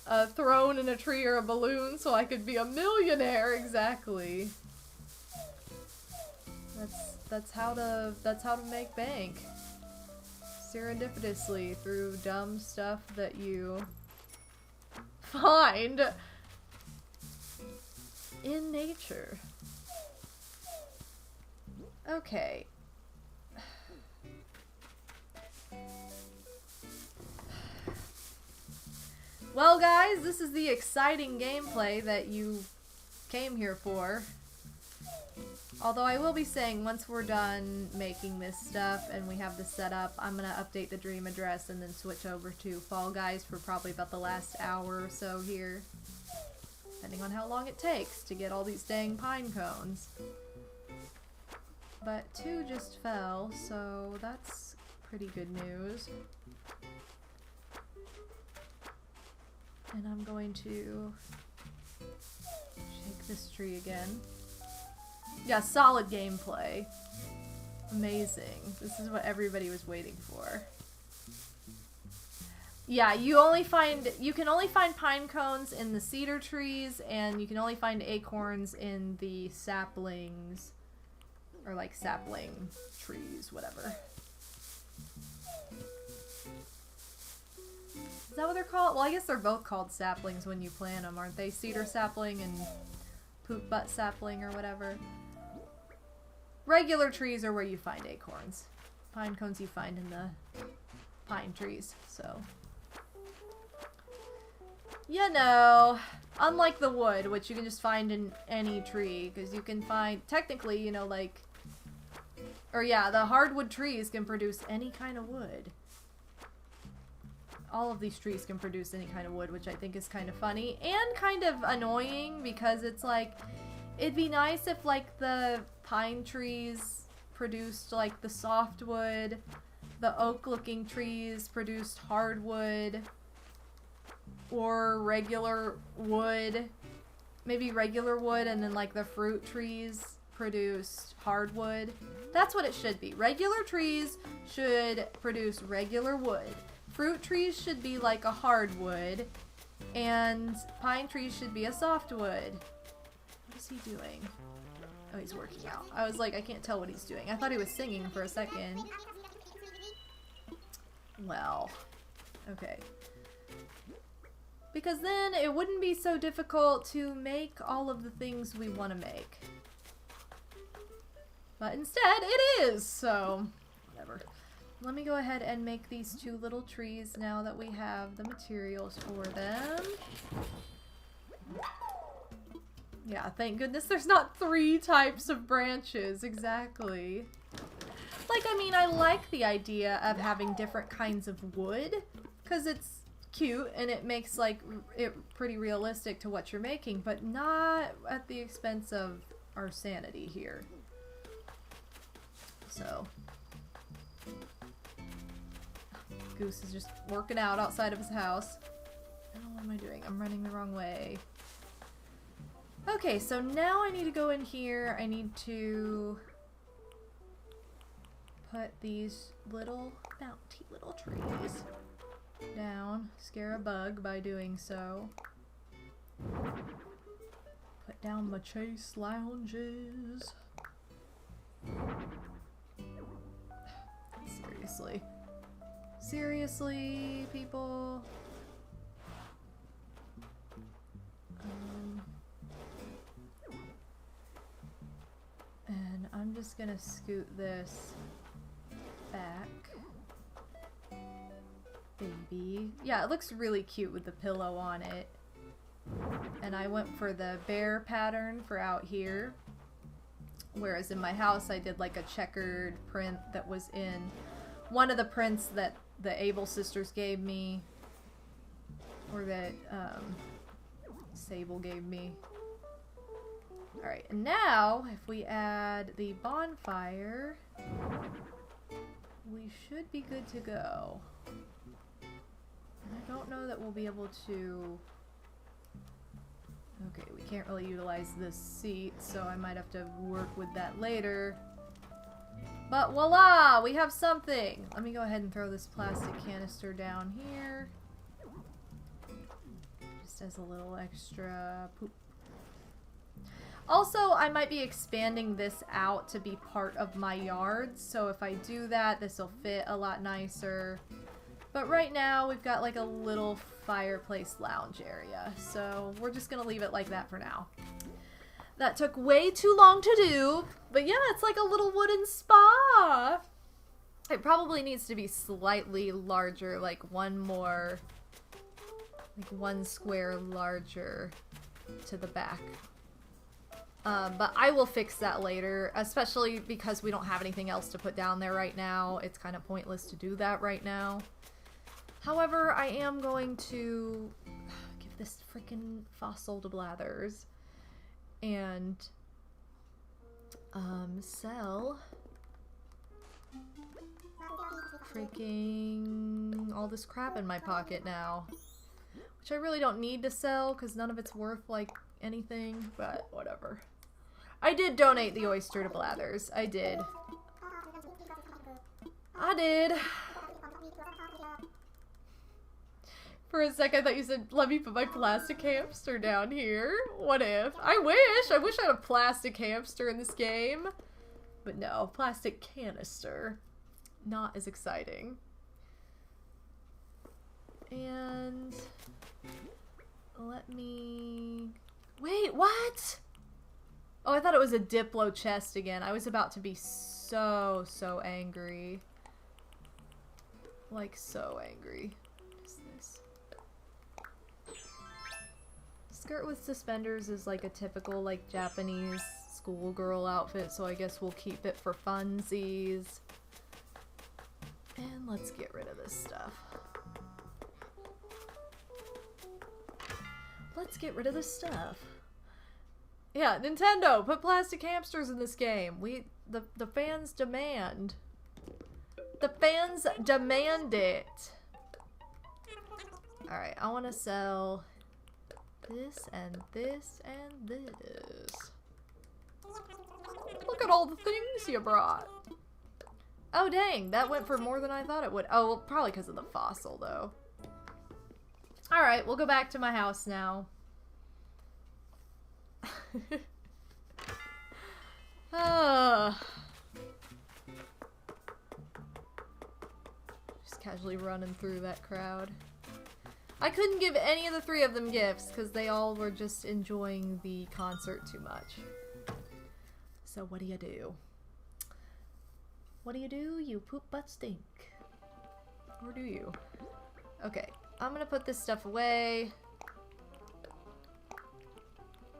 a throne in a tree or a balloon so I could be a millionaire. Exactly. That's how to make bank. Serendipitously through dumb stuff that you find in nature. Okay. Well, guys, this is the exciting gameplay that you came here for. Although I will be saying, once we're done making this stuff and we have this set up, I'm going to update the dream address and then switch over to Fall Guys for probably about the last hour or so here. Depending on how long it takes to get all these dang pine cones. But 2 just fell, so that's pretty good news. And I'm going to shake this tree again. Yeah, solid gameplay. Amazing. This is what everybody was waiting for. Yeah, you can only find pine cones in the cedar trees, and you can only find acorns in the saplings, or like sapling trees, whatever. Is that what they're called? Well, I guess they're both called saplings when you plant them, aren't they? Cedar sapling and poop butt sapling or whatever. Regular trees are where you find acorns. Pine cones you find in the pine trees, so. You know, unlike the wood, which you can just find in any tree, because you can find, technically, you know, like, or yeah, the hardwood trees can produce any kind of wood. All of these trees can produce any kind of wood, which I think is kind of funny and kind of annoying, because it's like, it'd be nice if like the pine trees produced like the softwood, the oak looking trees produced hardwood, or regular wood, maybe regular wood, and then like the fruit trees produced hardwood. That's what it should be. Regular trees should produce regular wood. Fruit trees should be like a hardwood, and pine trees should be a softwood. What is he doing? Oh, he's working out. I was like, I can't tell what he's doing. I thought he was singing for a second. Well, okay. Because then it wouldn't be so difficult to make all of the things we want to make. But instead, it is, so whatever. Let me go ahead and make these two little trees now that we have the materials for them. Yeah, thank goodness there's not 3 types of branches, exactly. Like, I mean, I like the idea of having different kinds of wood, because it's cute and it makes, like, it pretty realistic to what you're making, but not at the expense of our sanity here. So. Goose is just working out outside of his house. Oh, what am I doing? I'm running the wrong way. Okay, so now I need to go in here. I need to put these little bounty little trees down. Scare a bug by doing so. Put down my chase lounges. Seriously. Seriously, people. And I'm just gonna scoot this back. Baby. Yeah, it looks really cute with the pillow on it. And I went for the bear pattern for out here. Whereas in my house I did like a checkered print that was in one of the prints that the Able sisters gave me. Or that Sable gave me. Alright, and now if we add the bonfire, we should be good to go. I don't know that we'll be able to... Okay, we can't really utilize this seat, so I might have to work with that later. But voila! We have something! Let me go ahead and throw this plastic canister down here. Just as a little extra poop. Also, I might be expanding this out to be part of my yard, so if I do that, this will fit a lot nicer. But right now, we've got like a little fireplace lounge area, so we're just gonna leave it like that for now. That took way too long to do, but yeah, it's like a little wooden spa. It probably needs to be slightly larger, like one square larger to the back. But I will fix that later, especially because we don't have anything else to put down there right now. It's kind of pointless to do that right now. However, I am going to give this freaking fossil to Blathers and sell freaking all this crap in my pocket now. Which I really don't need to sell because none of it's worth like anything, but whatever. I did donate the oyster to Blathers. I did. I did. For a sec, I thought you said, let me put my plastic hamster down here. What if? I wish I had a plastic hamster in this game. But no, plastic canister. Not as exciting. And let me... Wait, what? Oh, I thought it was a Diplo chest again. I was about to be so angry. Like, so angry. What is this? Skirt with suspenders is like a typical, like, Japanese schoolgirl outfit, so I guess we'll keep it for funsies. And let's get rid of this stuff. Let's get rid of this stuff. Yeah, Nintendo, put plastic hamsters in this game. The fans demand. The fans demand it. Alright, I want to sell this and this and this. Look at all the things you brought. Oh dang, that went for more than I thought it would. Oh, well, probably because of the fossil though. Alright, we'll go back to my house now. Just casually running through that crowd. I couldn't give any of the three of them gifts because they all were just enjoying the concert too much. So what do you do? What do? You poop butt stink. Or do you? Okay, I'm gonna put this stuff away.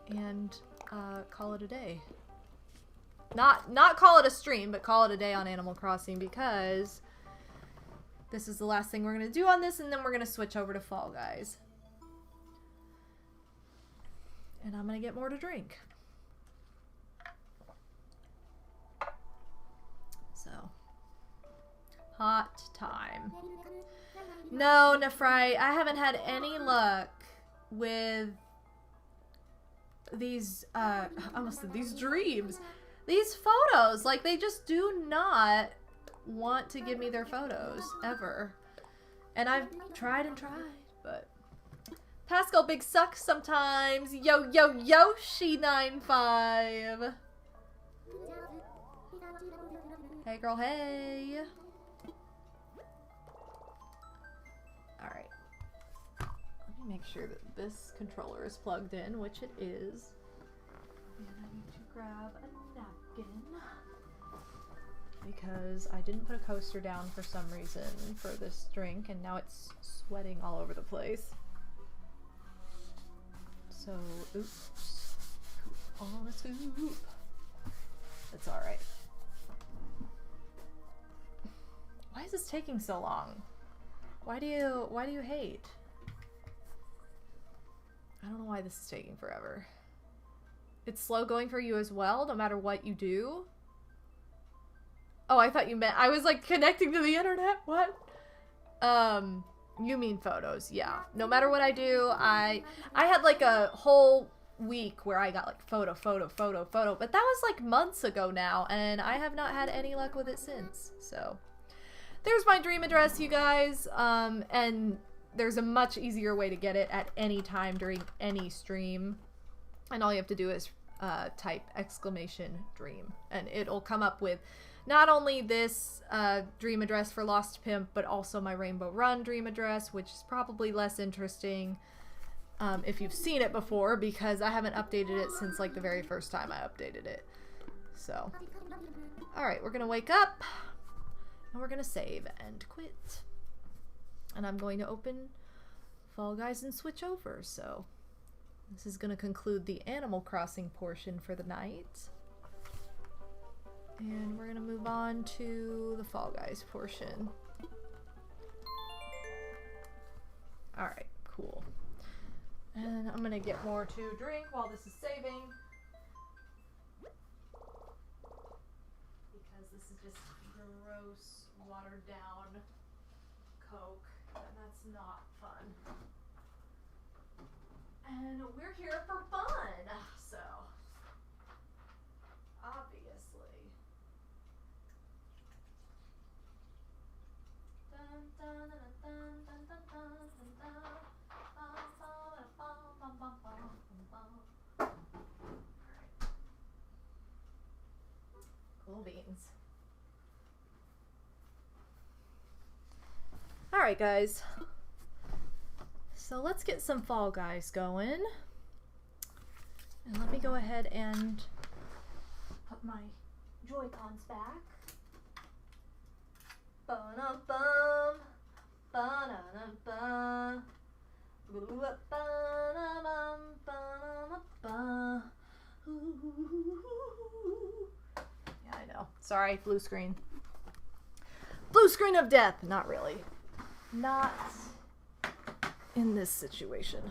And call it a day. Not call it a stream, but call it a day on Animal Crossing because this is the last thing we're gonna do on this, and then we're gonna switch over to Fall Guys. And I'm gonna get more to drink. So, hot time. No, Nefrite, I haven't had any luck with these, I almost said these dreams. These photos, like, they just do not want to give me their photos, ever. And I've tried and tried, but... Pascal Big sucks sometimes. Yo, Yoshi95. Hey, girl, hey. Alright. Let me make sure that this controller is plugged in, which it is. And I need to grab a napkin. Because I didn't put a coaster down for some reason for this drink, and now it's sweating all over the place. So, oops. On a scoop. It's alright. Why is this taking so long? Why do you hate? I don't know why this is taking forever. It's slow going for you as well, no matter what you do? Oh, I thought you meant... I was, like, connecting to the internet? What? You mean photos, yeah. No matter what I do, I had, like, a whole week where I got, like, photo. But that was, like, months ago now, and I have not had any luck with it since. So, there's my dream address, you guys. And there's a much easier way to get it at any time during any stream. And all you have to do is type !dream. And it'll come up with not only this dream address for Lost Pimp, but also my Rainbow Run dream address, which is probably less interesting if you've seen it before, because I haven't updated it since like the very first time I updated it. So, alright, we're gonna wake up, and we're gonna save and quit. And I'm going to open Fall Guys and switch over, so this is gonna conclude the Animal Crossing portion for the night. And we're gonna move on to the Fall Guys portion. Alright, cool. And I'm gonna get more to drink while this is saving. Because this is just gross, watered down Coke. And that's not fun. And we're here for fun, so... Cool beans. Alright, guys. So let's get some Fall Guys going. And let me go ahead and put my Joy-Cons back. Ba-na-bum, ba-na-na-bum, ba-na-bum, ba-na-bum. Yeah, I know. Sorry, blue screen. Blue screen of death. Not really. Not in this situation.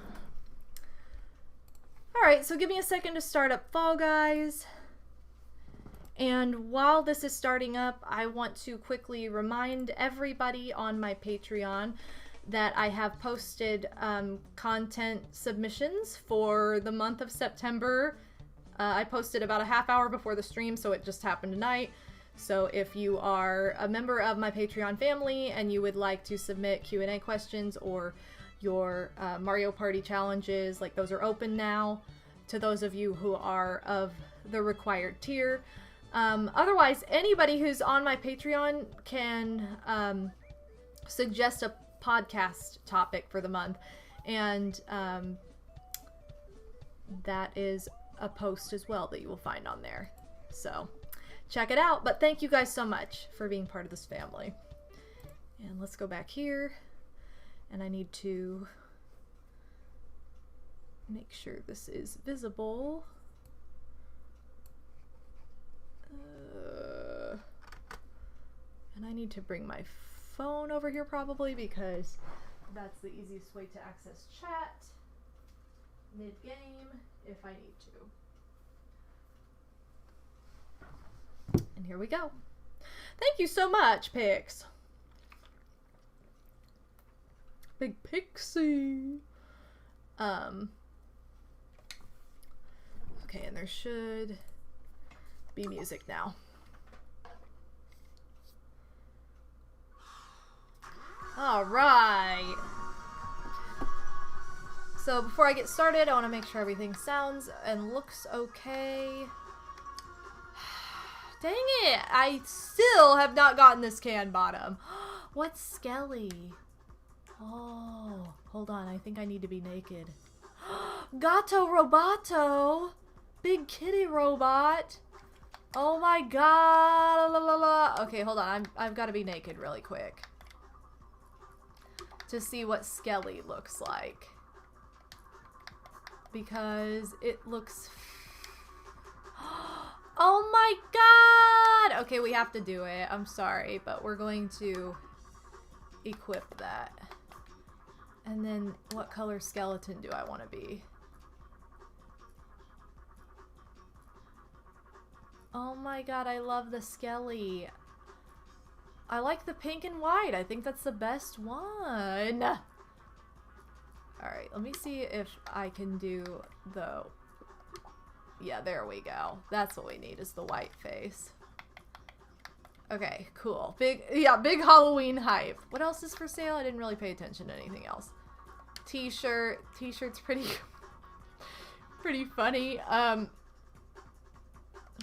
Alright, so give me a second to start up Fall Guys. And while this is starting up, I want to quickly remind everybody on my Patreon that I have posted content submissions for the month of September. I posted about a half hour before the stream, so it just happened tonight. So if you are a member of my Patreon family and you would like to submit Q&A questions or your Mario Party challenges, like those are open now to those of you who are of the required tier. Otherwise, anybody who's on my Patreon can suggest a podcast topic for the month, and that is a post as well that you will find on there. So check it out, but thank you guys so much for being part of this family. And let's go back here, and I need to make sure this is visible. And I need to bring my phone over here probably because that's the easiest way to access chat mid-game if I need to. And here we go. Thank you so much, Pix. Big Pixie. Okay, and there should be music now. All right. So before I get started, I want to make sure everything sounds and looks okay. Dang it! I still have not gotten this can bottom. What's Skelly? Oh, hold on. I think I need to be naked. Gato Roboto! Big kitty robot! Oh my god! La, la, la. Okay, hold on. I've got to be naked really quick to see what Skelly looks like, because it looks... Oh my god! Okay, we have to do it. I'm sorry, but we're going to equip that. And then what color skeleton do I want to be? Oh my god, I love the Skelly. I like the pink and white. I think that's the best one. Alright, let me see if I can do the... Yeah, there we go. That's what we need, is the white face. Okay, cool. Big Halloween hype. What else is for sale? I didn't really pay attention to anything else. T-shirt. T-shirt's pretty funny.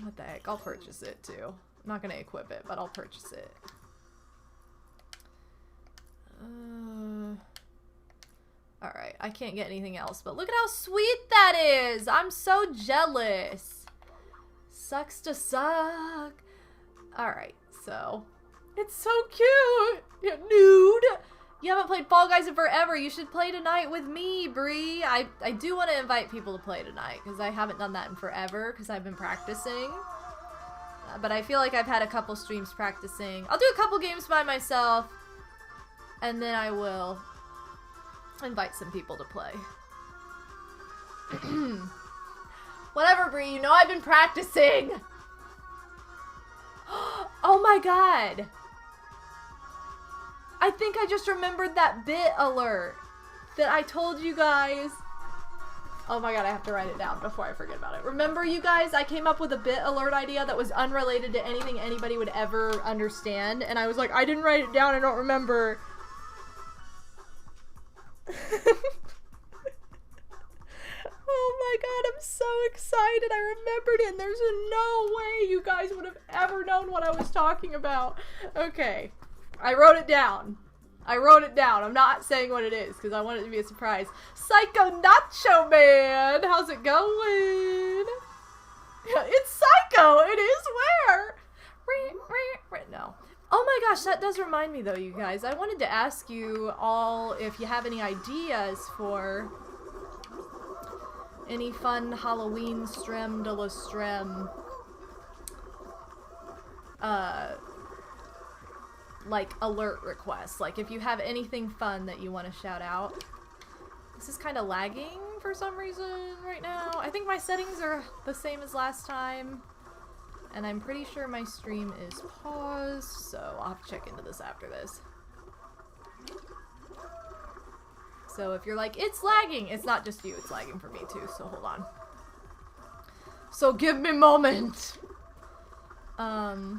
What the heck? I'll purchase it too. I'm not gonna equip it, but I'll purchase it. Alright, I can't get anything else, but look at how sweet that is! I'm so jealous. Sucks to suck. Alright, so... It's so cute! Yeah, nude! You haven't played Fall Guys in forever. You should play tonight with me, Bree. I do want to invite people to play tonight, because I haven't done that in forever, because I've been practicing. But I feel like I've had a couple streams practicing. I'll do a couple games by myself, and then I will invite some people to play. Whatever, Bree. You know I've been practicing! Oh my god! I think I just remembered that bit alert that I told you guys. Oh my god, I have to write it down before I forget about it. Remember, you guys, I came up with a bit alert idea that was unrelated to anything anybody would ever understand, and I was like, I didn't write it down, I don't remember. Oh my god, I'm so excited. I remembered it, and there's no way you guys would have ever known what I was talking about. Okay, I wrote it down. I'm not saying what it is because I want it to be a surprise. Psycho Nacho Man! How's it going? It's Psycho! It is where? No. Oh my gosh, that does remind me though, you guys. I wanted to ask you all if you have any ideas for any fun Halloween strem de la strem like alert requests. Like if you have anything fun that you want to shout out. This is kind of lagging for some reason right now. I think my settings are the same as last time. And I'm pretty sure my stream is paused, so I'll have to check into this after this. So if you're like, it's lagging, it's not just you, it's lagging for me too, so hold on. So give me a moment. But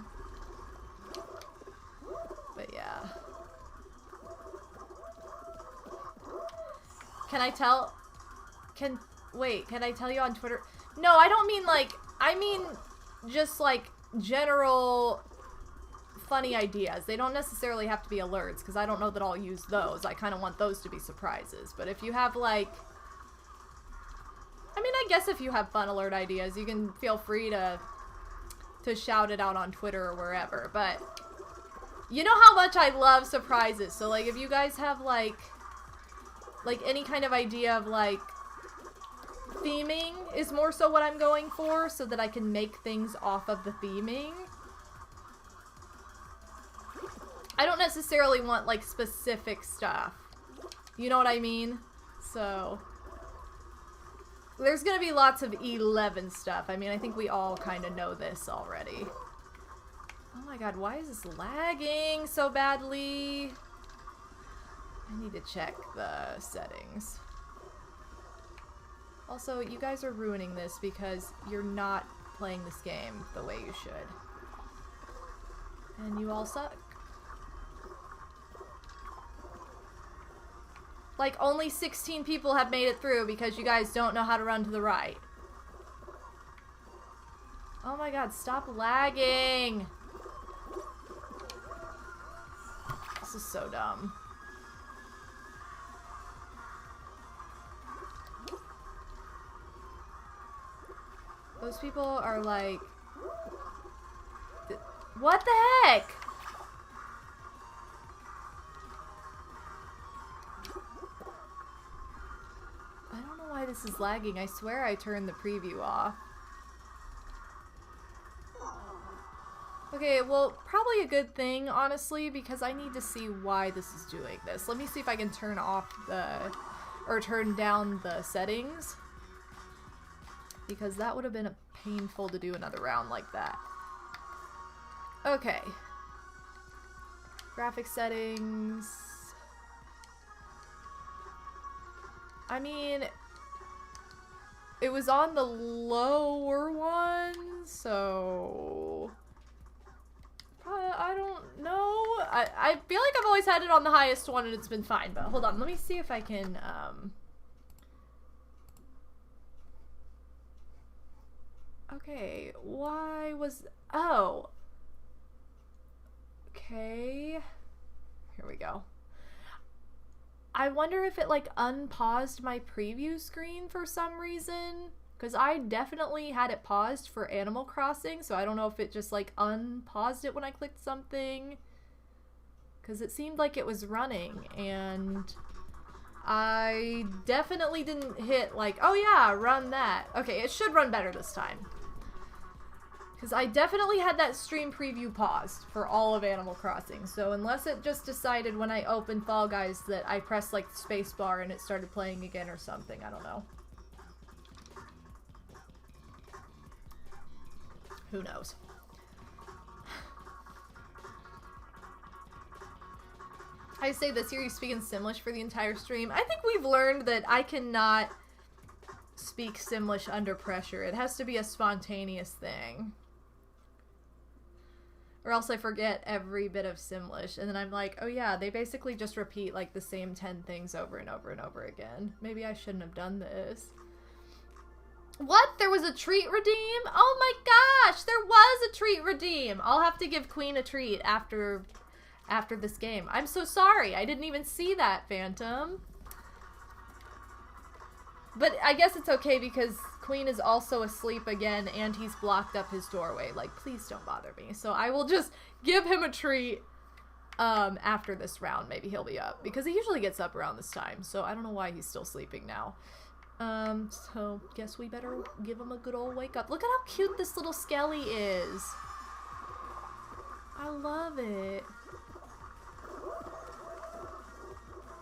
yeah. Can I tell you on Twitter? No, I don't mean like, I mean just like general funny ideas. They don't necessarily have to be alerts because I don't know that I'll use those. I kind of want those to be surprises. But if you have like, I mean, I guess if you have fun alert ideas, you can feel free to shout it out on Twitter or wherever. But you know how much I love surprises. So like if you guys have like any kind of idea of like theming is more so what I'm going for, so that I can make things off of the theming. I don't necessarily want like specific stuff. You know what I mean? So there's gonna be lots of 11 stuff. I mean, I think we all kind of know this already. Oh my god, why is this lagging so badly? I need to check the settings. Also, you guys are ruining this because you're not playing this game the way you should. And you all suck. Like, only 16 people have made it through because you guys don't know how to run to the right. Oh my god, stop lagging! This is so dumb. Those people are like... What the heck? I don't know why this is lagging. I swear I turned the preview off. Okay, well, probably a good thing, honestly, because I need to see why this is doing this. Let me see if I can turn off or turn down the settings. Because that would have been painful to do another round like that. Okay. Graphic settings. I mean, it was on the lower one, so... I don't know. I feel like I've always had it on the highest one and it's been fine, but hold on. Let me see if I can, Okay, why was... Oh. Okay. Here we go. I wonder if it, like, unpaused my preview screen for some reason. Because I definitely had it paused for Animal Crossing, so I don't know if it just, like, unpaused it when I clicked something. Because it seemed like it was running, and I definitely didn't hit, like, oh yeah, run that. Okay, it should run better this time. Because I definitely had that stream preview paused for all of Animal Crossing, so unless it just decided when I opened Fall Guys that I pressed, like, the spacebar and it started playing again or something, I don't know. Who knows? I say this here, you speak in Simlish for the entire stream. I think we've learned that I cannot speak Simlish under pressure. It has to be a spontaneous thing. Or else I forget every bit of Simlish, and then I'm like, oh yeah, they basically just repeat like the same 10 things over and over and over again. Maybe I shouldn't have done this. What? There was a treat redeem? Oh my gosh, there was a treat redeem. I'll have to give Queen a treat after this game. I'm so sorry. I didn't even see that, Phantom. But I guess it's okay because Queen is also asleep again and he's blocked up his doorway. Like, please don't bother me. So I will just give him a treat after this round. Maybe he'll be up because he usually gets up around this time. So I don't know why he's still sleeping now. So guess we better give him a good old wake up. Look at how cute this little Skelly is. I love it.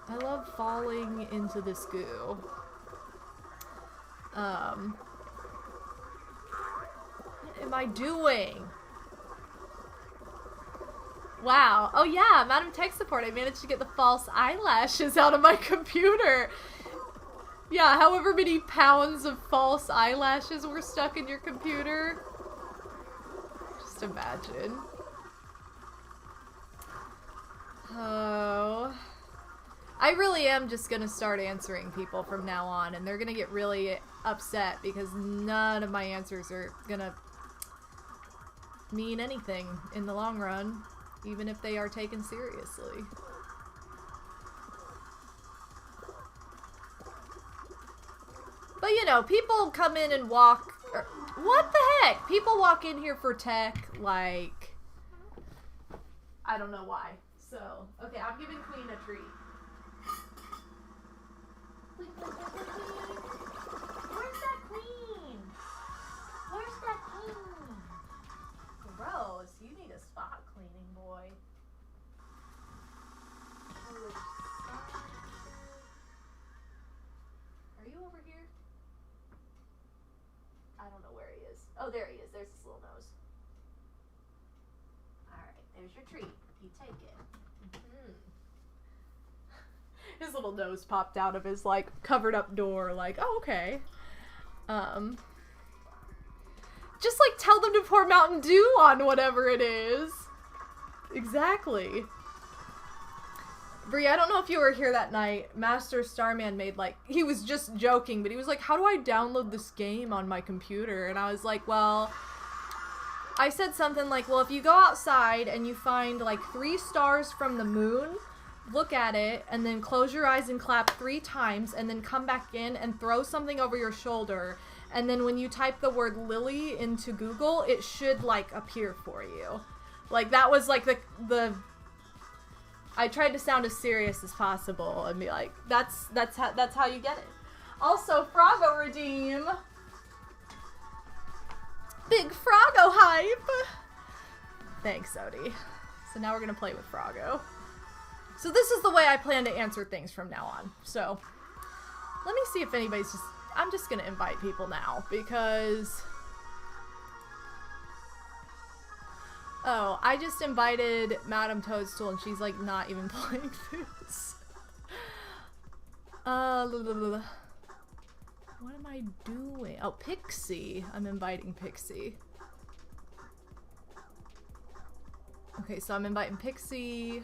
I love falling into this goo. What am I doing? Wow. Oh yeah, Madam Tech Support, I managed to get the false eyelashes out of my computer. Yeah, however many pounds of false eyelashes were stuck in your computer. Just imagine. Oh. I really am just gonna start answering people from now on, and they're gonna get really upset because none of my answers are gonna mean anything in the long run, even if they are taken seriously. But you know, people come in and walk, what the heck? People walk in here for tech, like, I don't know why. So, okay, I'm giving Queen a treat. Where's that Queen? Where's that Queen? Gross, you need a spot cleaning, boy. Are you over here? I don't know where he is. Oh, there he is. There's his little nose. Alright, there's your treat. You take it. His little nose popped out of his, like, covered up door, like, oh, okay. Just, like, tell them to pour Mountain Dew on whatever it is. Exactly. Bree, I don't know if you were here that night. Master Starman made, like, he was just joking, but he was like, how do I download this game on my computer? And I was like, well, I said something like, well, if you go outside and you find, like, 3 stars from the moon, look at it, and then close your eyes and clap 3 times, and then come back in and throw something over your shoulder, and then when you type the word Lily into Google, it should, like, appear for you. Like, that was, like, the I tried to sound as serious as possible and be like, that's how you get it. Also, Froggo redeem. Big Froggo hype. Thanks, Odie. So now we're gonna play with Froggo. So this is the way I plan to answer things from now on. So let me see if anybody's just, I'm just gonna invite people now because, oh, I just invited Madame Toadstool and she's like not even playing this. What am I doing? Oh, Pixie. I'm inviting Pixie. Okay, so I'm inviting Pixie.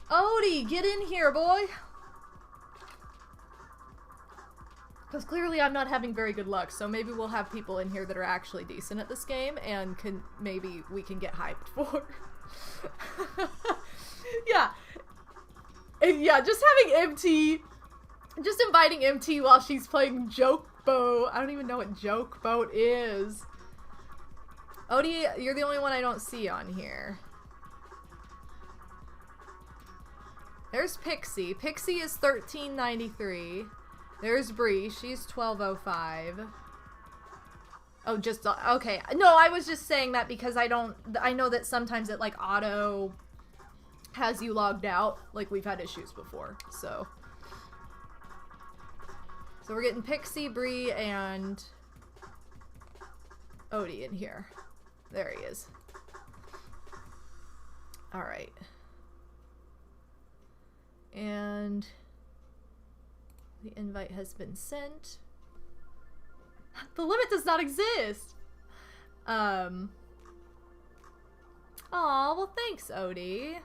Odie, get in here, boy! Because clearly I'm not having very good luck, so maybe we'll have people in here that are actually decent at this game and maybe we can get hyped for. Yeah. Yeah, just having MT, just inviting MT while she's playing Joke Boat. I don't even know what Joke Boat is. Odie, you're the only one I don't see on here. There's Pixie. Pixie is 1393. There's Bree. She's 1205. Oh, just, okay. No, I was just saying that because I know that sometimes it, like, auto has you logged out. Like, we've had issues before, so. So we're getting Pixie, Bree, and Odie in here. There he is. Alright. And the invite has been sent. The limit does not exist. Aw, well thanks, Odie.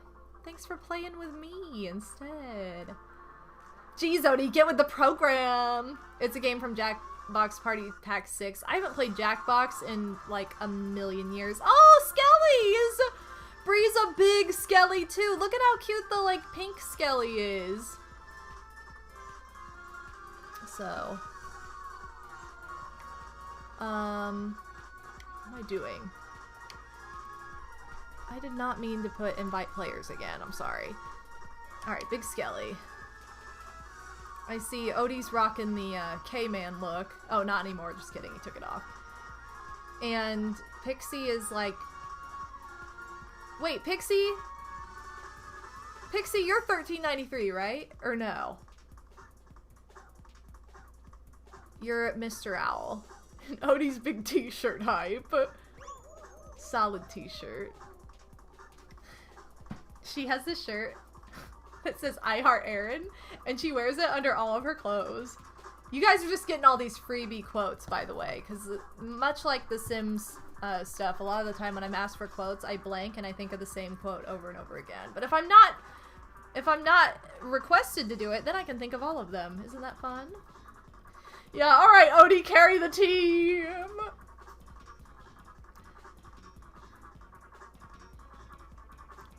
Thanks for playing with me instead. Jeez, Odie, get with the program. It's a game from Jackbox Party Pack 6. I haven't played Jackbox in like a million years. Oh, Skellies! Bree's a big Skelly too. Look at how cute the like pink Skelly is. So, what am I doing? I did not mean to put invite players again. I'm sorry. Alright, big Skelly. I see Odie's rocking the K-Man look. Oh, not anymore. Just kidding. He took it off. And Pixie is like... Wait, Pixie? Pixie, you're 1393, right? Or no? You're Mr. Owl. And Odie's big t-shirt hype. Solid t-shirt. She has this shirt that says I Heart Aaron, and she wears it under all of her clothes. You guys are just getting all these freebie quotes, by the way, because much like the Sims stuff, a lot of the time when I'm asked for quotes, I blank and I think of the same quote over and over again. But if I'm not requested to do it, then I can think of all of them. Isn't that fun? Yeah, alright, Odie, carry the team!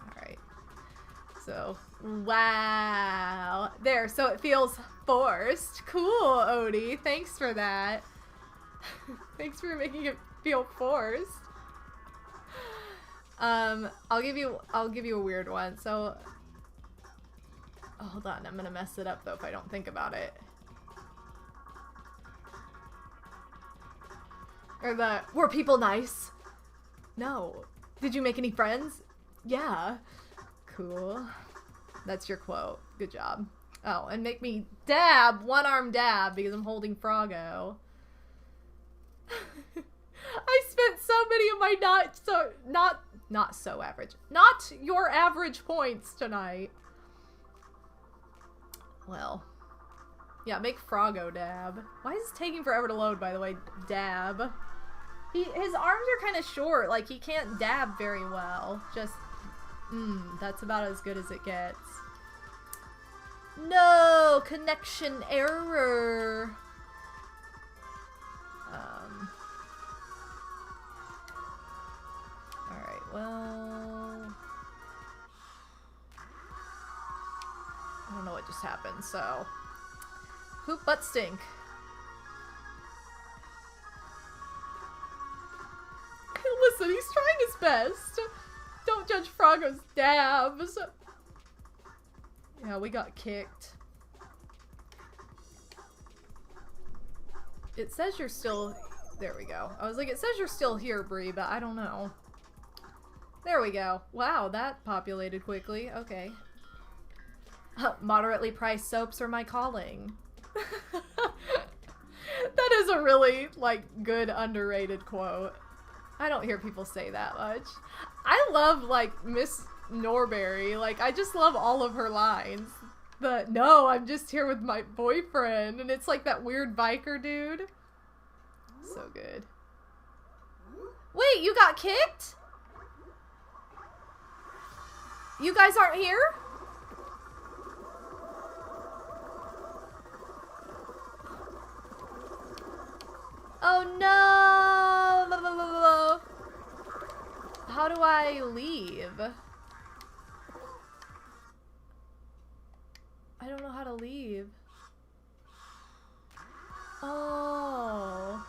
Alright. So, wow. There, so it feels forced. Cool, Odie. Thanks for that. Thanks for making it feel forced. I'll give you a weird one. So, oh, hold on. I'm gonna mess it up though if I don't think about it. Or were people nice? No. Did you make any friends? Yeah. Cool. That's your quote. Good job. Oh, and make me dab, one-arm dab, because I'm holding Froggo. I spent so many of my not so average. Not your average points tonight. Well. Yeah, make Froggo dab. Why is it taking forever to load, by the way? Dab. His arms are kind of short. Like, he can't dab very well. Just, that's about as good as it gets. No! Connection error! Alright, well... I don't know what just happened, so... Poop butt stink. Listen, he's trying his best. Don't judge Froggo's dabs. Yeah, we got kicked. It says you're still... There we go. I was like, it says you're still here, Bree, but I don't know. There we go. Wow, that populated quickly. Okay. Moderately priced soaps are my calling. That is a really, like, good underrated quote. I don't hear people say that much. I love, like, Miss Norberry. Like, I just love all of her lines. The, no, I'm just here with my boyfriend. And it's like that weird biker dude. So good. Wait, you got kicked? You guys aren't here? Oh no! How do I leave? I don't know how to leave. Oh.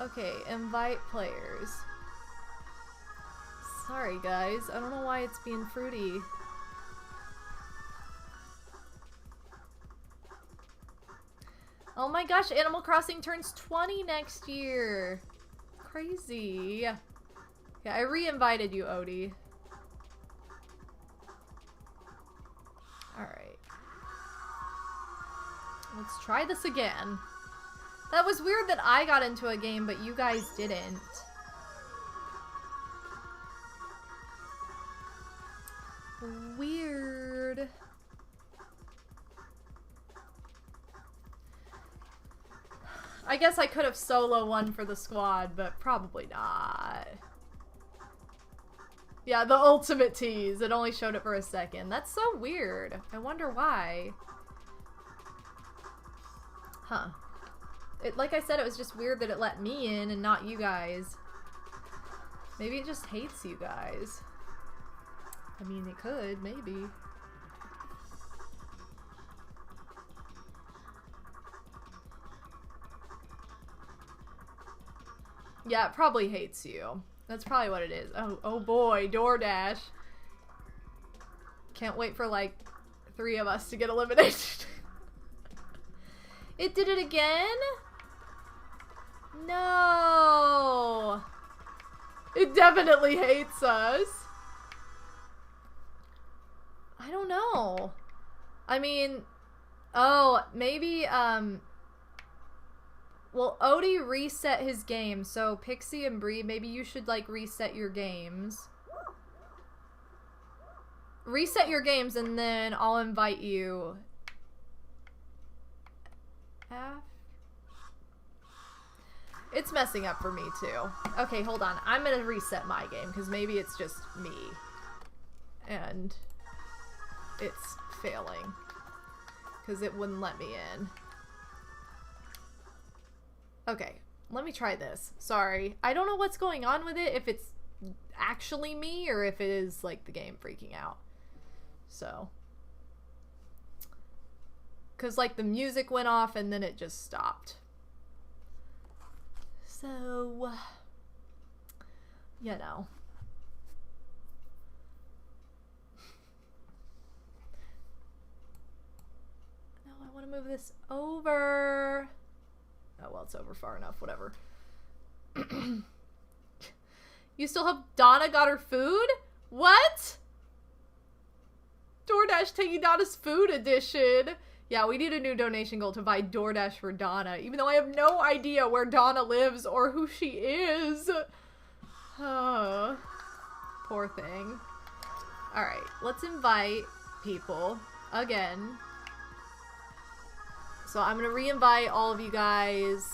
Okay, invite players. Sorry guys, I don't know why it's being fruity. Oh my gosh, Animal Crossing turns 20 next year. Crazy. Yeah, I re-invited you, Odie. Alright. Let's try this again. That was weird that I got into a game, but you guys didn't. Weird. I guess I could have solo one for the squad, but probably not. Yeah, the ultimate tease. It only showed it for a second. That's so weird. I wonder why. Huh. Like I said, it was just weird that it let me in and not you guys. Maybe it just hates you guys. I mean, it could, maybe. Yeah, it probably hates you. That's probably what it is. Oh boy, DoorDash. Can't wait for like 3 of us to get eliminated. It did it again? No. It definitely hates us. I don't know. I mean, oh, maybe, well, Odie reset his game, so Pixie and Bree, maybe you should, like, reset your games. Reset your games, and then I'll invite you. It's messing up for me, too. Okay, hold on. I'm gonna reset my game, because maybe it's just me. And it's failing. Because it wouldn't let me in. Okay, let me try this. Sorry. I don't know what's going on with it, if it's actually me, or if it is, like, the game freaking out. So. Because, like, the music went off, and then it just stopped. So, you know. No, I want to move this over. Oh, well, it's over far enough. Whatever. You still have Donna got her food? What? DoorDash taking Donna's food edition. Yeah, we need a new donation goal to buy DoorDash for Donna, even though I have no idea where Donna lives or who she is. Oh, poor thing. Alright, let's invite people again. So I'm going to re-invite all of you guys.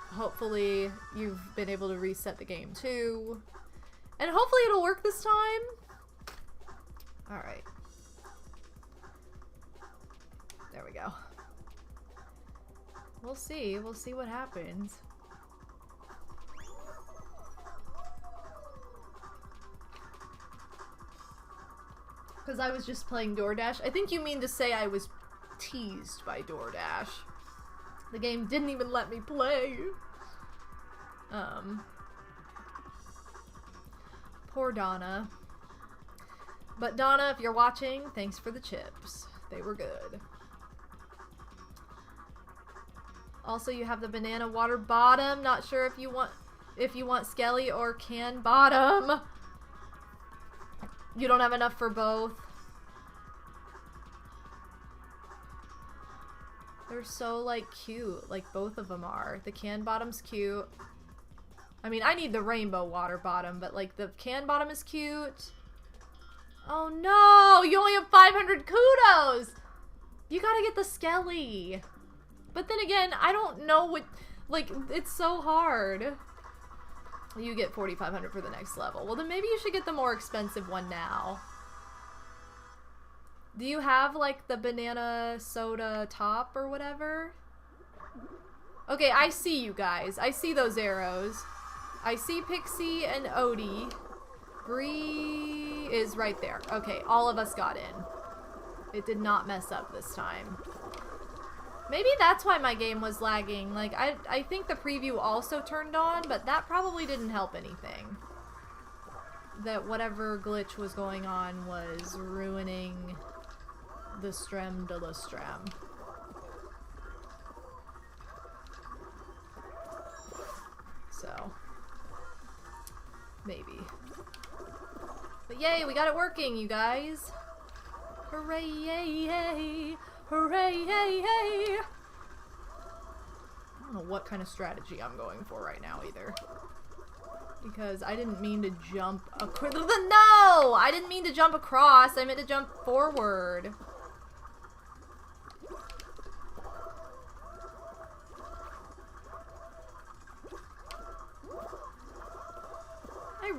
Hopefully you've been able to reset the game too. And hopefully it'll work this time. Alright. There we go. We'll see. We'll see what happens. Because I was just playing DoorDash. I think you mean to say I was teased by DoorDash. The game didn't even let me play. Poor Donna. But Donna, if you're watching, thanks for the chips. They were good. Also, you have the banana water bottom. Not sure if you want Skelly or can bottom. You don't have enough for both. They're so, like, cute. Like, both of them are. The can bottom's cute. I mean, I need the rainbow water bottom, but, like, the can bottom is cute. Oh, no! You only have 500 kudos! You gotta get the Skelly. But then again, I don't know what... Like, it's so hard. You get 4,500 for the next level. Well, then maybe you should get the more expensive one now. Do you have, like, the banana soda top or whatever? Okay, I see you guys. I see those arrows. I see Pixie and Odie. Bree is right there. Okay, all of us got in. It did not mess up this time. Maybe that's why my game was lagging. Like, I think the preview also turned on, but that probably didn't help anything. That whatever glitch was going on was ruining the strem de la strem. So, maybe. But yay, we got it working, you guys. Hooray, yay, yay. Hooray, yay, yay. I don't know what kind of strategy I'm going for right now either. Because I didn't mean to jump across. No! I didn't mean to jump across. I meant to jump forward.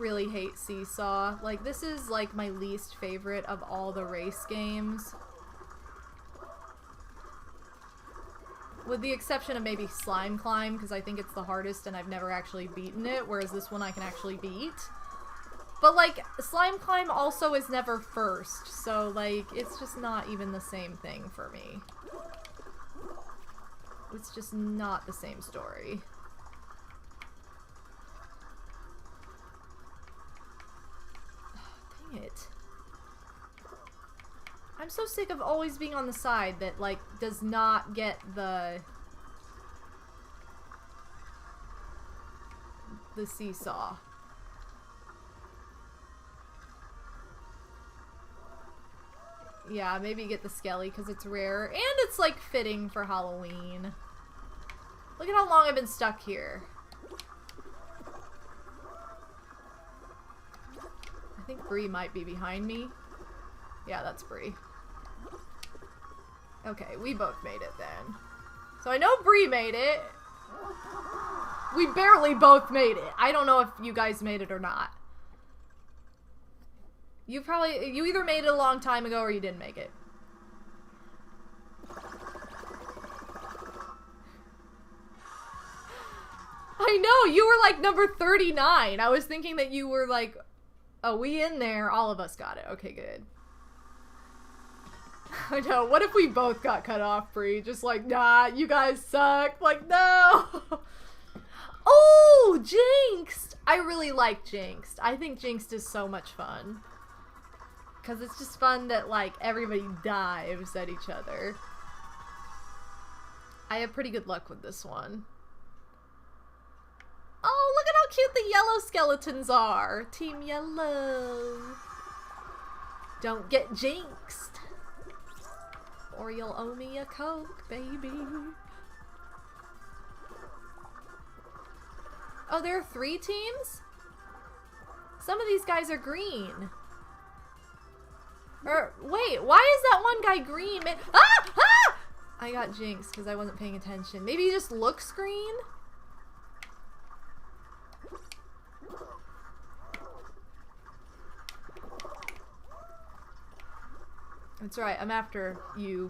really hate Seesaw. Like, this is, like, my least favorite of all the race games. With the exception of maybe Slime Climb, because I think it's the hardest and I've never actually beaten it, whereas this one I can actually beat. But, like, Slime Climb also is never first, so, like, it's just not even the same thing for me. It's just not the same story. Dang it. I'm so sick of always being on the side that, like, does not get the seesaw. Yeah, maybe get the Skelly because it's rare. And it's, like, fitting for Halloween. Look at how long I've been stuck here. I think Bree might be behind me. Yeah, that's Bree. Okay, we both made it then. So I know Bree made it. We barely both made it. I don't know if you guys made it or not. You either made it a long time ago or you didn't make it. I know, you were like number 39. I was thinking that you were like, oh, we in there. All of us got it. Okay, good. I know, what if we both got cut off, Bree? Just like, nah, you guys suck. Like, no. Oh, Jinxed. I really like Jinxed. I think Jinxed is so much fun. Because it's just fun that, like, everybody dives at each other. I have pretty good luck with this one. Oh, look at how cute the yellow skeletons are. Team Yellow. Don't get jinxed. Or you'll owe me a Coke, baby. Oh, there are 3 teams? Some of these guys are green. Or, wait, why is that one guy green? Ah! Ah! I got jinxed because I wasn't paying attention. Maybe he just looks green? That's right, I'm after you,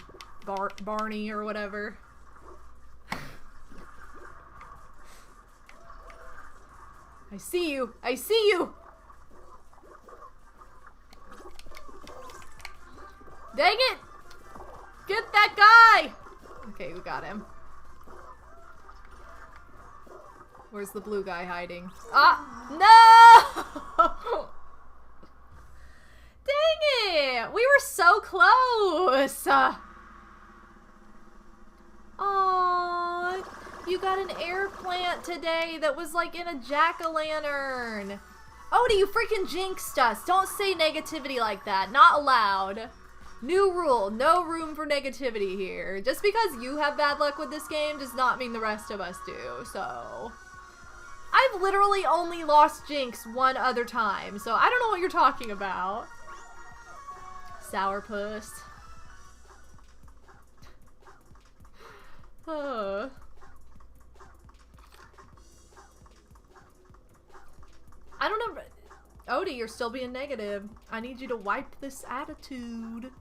Barney or whatever. I see you! I see you! Dang it! Get that guy! Okay, we got him. Where's the blue guy hiding? Ah! No! Dang it! We were so close! Aww, you got an air plant today that was like in a jack-o'-lantern. Odie, you freaking jinxed us. Don't say negativity like that. Not allowed. New rule, no room for negativity here. Just because you have bad luck with this game does not mean the rest of us do, so... I've literally only lost Jinx one other time, so I don't know what you're talking about. Sourpuss. I don't know. Odie, you're still being negative. I need you to wipe this attitude.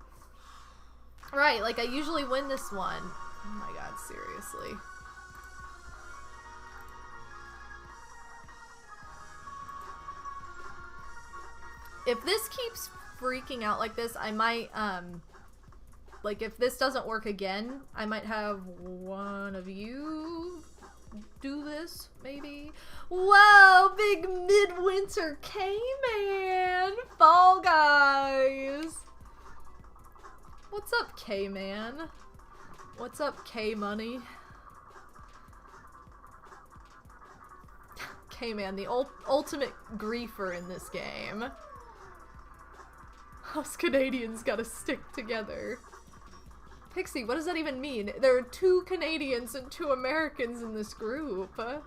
Right, like I usually win this one. Oh my god, seriously. If this keeps freaking out like this, I might, like if this doesn't work again, I might have one of you do this, maybe? Whoa, big midwinter K-Man! Fall Guys! What's up, K-Man? What's up, K-Money? K-Man, the ultimate griefer in this game. Us Canadians gotta stick together. Pixie, what does that even mean? There are 2 Canadians and 2 Americans in this group. How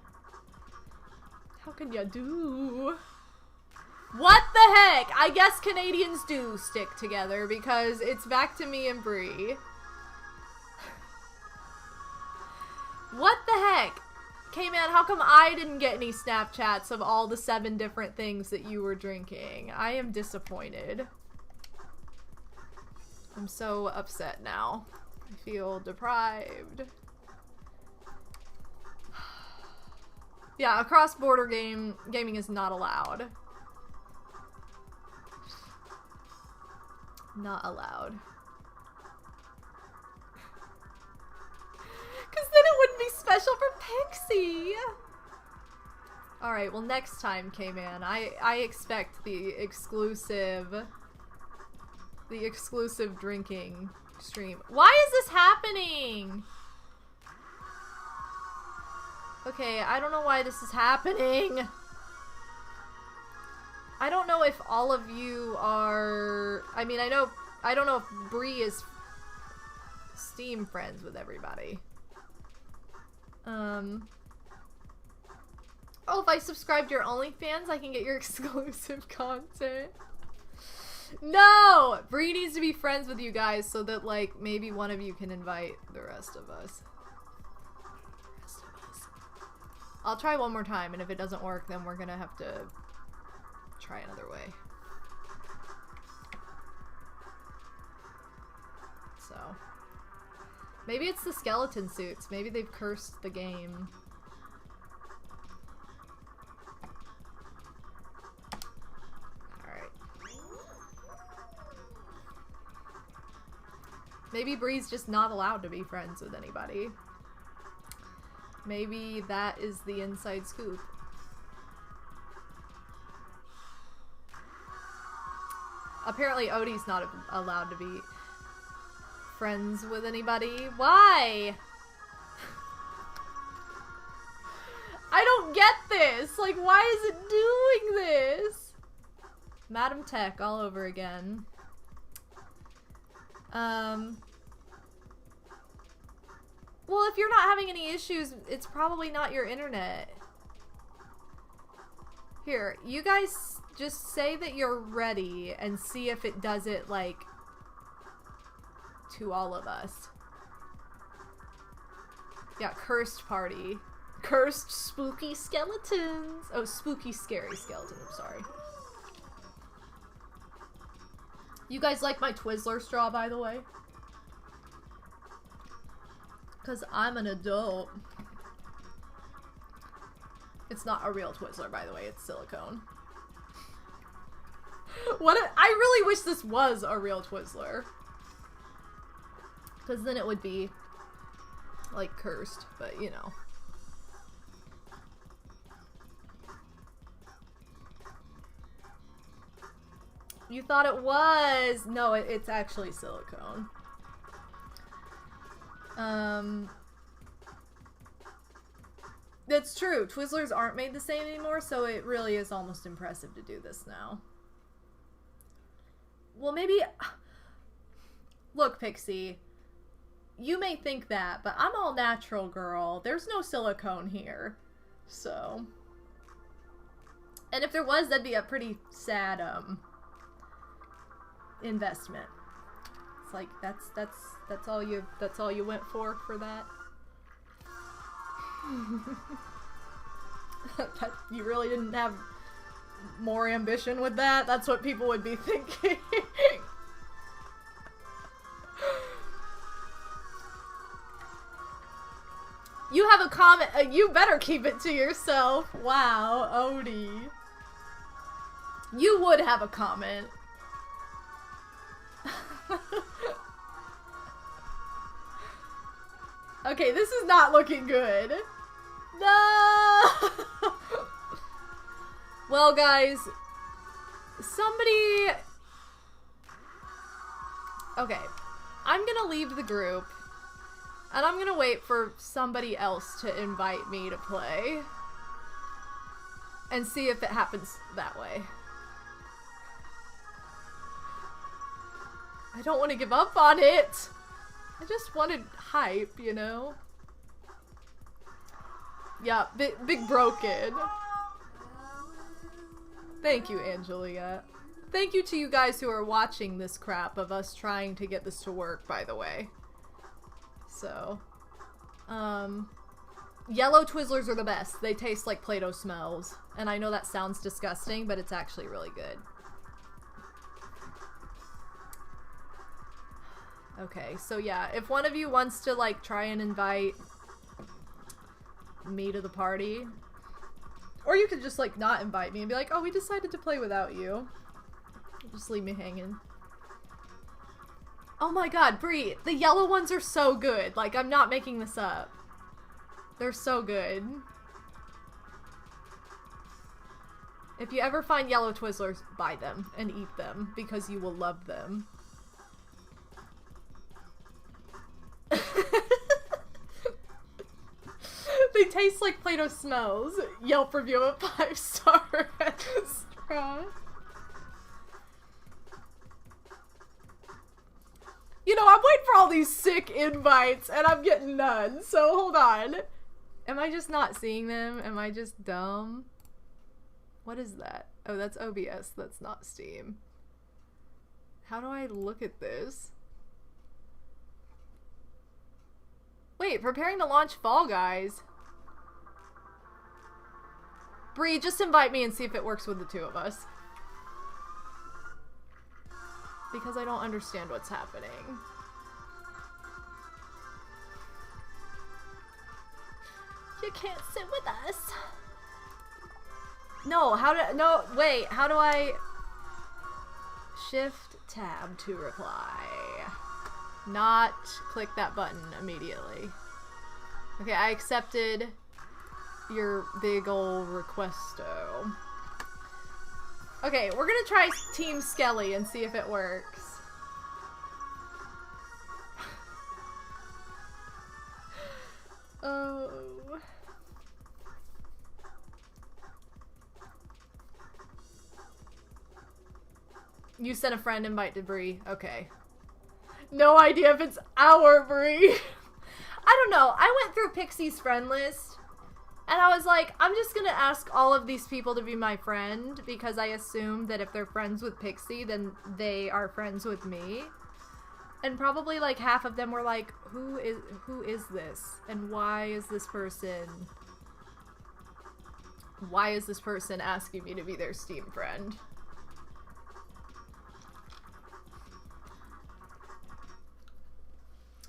can ya do? What the heck? I guess Canadians do stick together because it's back to me and Bree. What the heck? K-Man, how come I didn't get any Snapchats of all the 7 different things that you were drinking? I am disappointed. I'm so upset now. I feel deprived. Yeah, cross-border gaming is not allowed. Not allowed. Because then it wouldn't be special for Pixie! Alright, well next time, K-Man, I expect the exclusive drinking stream. Why is this happening? Okay, I don't know why this is happening. I don't know if all of you are... I mean, I don't know if Bree is Steam friends with everybody. Oh, if I subscribe to your OnlyFans, I can get your exclusive content. No! Bree needs to be friends with you guys so that, like, maybe one of you can invite the rest of us. I'll try one more time, and if it doesn't work, then we're gonna have to try another way. So. Maybe it's the skeleton suits. Maybe they've cursed the game. Alright. Maybe Bree's just not allowed to be friends with anybody. Maybe that is the inside scoop. Apparently Odie's not allowed to be friends with anybody. Why? I don't get this. Like, why is it doing this? Madam Tech all over again. Well, if you're not having any issues, it's probably not your internet. Here, you guys just say that you're ready and see if it does it, like, to all of us. Yeah, cursed party. Cursed spooky skeletons. Oh, spooky scary skeletons, I'm sorry. You guys like my Twizzler straw, by the way? Because I'm an adult. It's not a real Twizzler, by the way. It's silicone. I really wish this was a real Twizzler. Because then it would be, like, cursed. But, you know. You thought it was! No, it's actually silicone. That's true. Twizzlers aren't made the same anymore, so it really is almost impressive to do this now. Well, maybe... Look, Pixie. You may think that, but I'm all natural, girl. There's no silicone here. So... And if there was, that'd be a pretty sad, investment. It's like, that's all you went for that? You really didn't have more ambition with that? That's what people would be thinking. You have a comment. You better keep it to yourself. Wow, Odie. You would have a comment. Okay, this is not looking good. No! Well, guys, somebody... Okay, I'm gonna leave the group, and I'm gonna wait for somebody else to invite me to play, and see if it happens that way. I don't want to give up on it! I just wanted hype, you know? Yeah, big broken. Thank you, Angelia. Thank you to you guys who are watching this crap of us trying to get this to work, by the way. So, Yellow Twizzlers are the best. They taste like Play-Doh smells. And I know that sounds disgusting, but it's actually really good. Okay, so yeah, if one of you wants to, like, try and invite me to the party, or you could just, like, not invite me and be like, oh, we decided to play without you. Just leave me hanging. Oh my god, Brie, the yellow ones are so good. Like, I'm not making this up. They're so good. If you ever find yellow Twizzlers, buy them and eat them because you will love them. They taste like Play-Doh smells. Yelp review of 5-star restaurant. You know, I'm waiting for all these sick invites and I'm getting none, so hold on. Am I just not seeing them? Am I just dumb? What is that? Oh, that's OBS. That's not Steam. How do I look at this? Wait, preparing to launch Fall Guys. Bree, just invite me and see if it works with the two of us. Because I don't understand what's happening. You can't sit with us. No, no, wait, how do I... Shift tab to reply. Not click that button immediately. Okay, I accepted your big ol' requesto. Okay, we're gonna try Team Skelly and see if it works. Oh. You sent a friend invite to Bree. Okay. No idea if it's our Bree. I don't know. I went through Pixie's friend list and I was like, I'm just gonna ask all of these people to be my friend because I assume that if they're friends with Pixie, then they are friends with me. And probably like half of them were like, who is this? And why is this person asking me to be their Steam friend?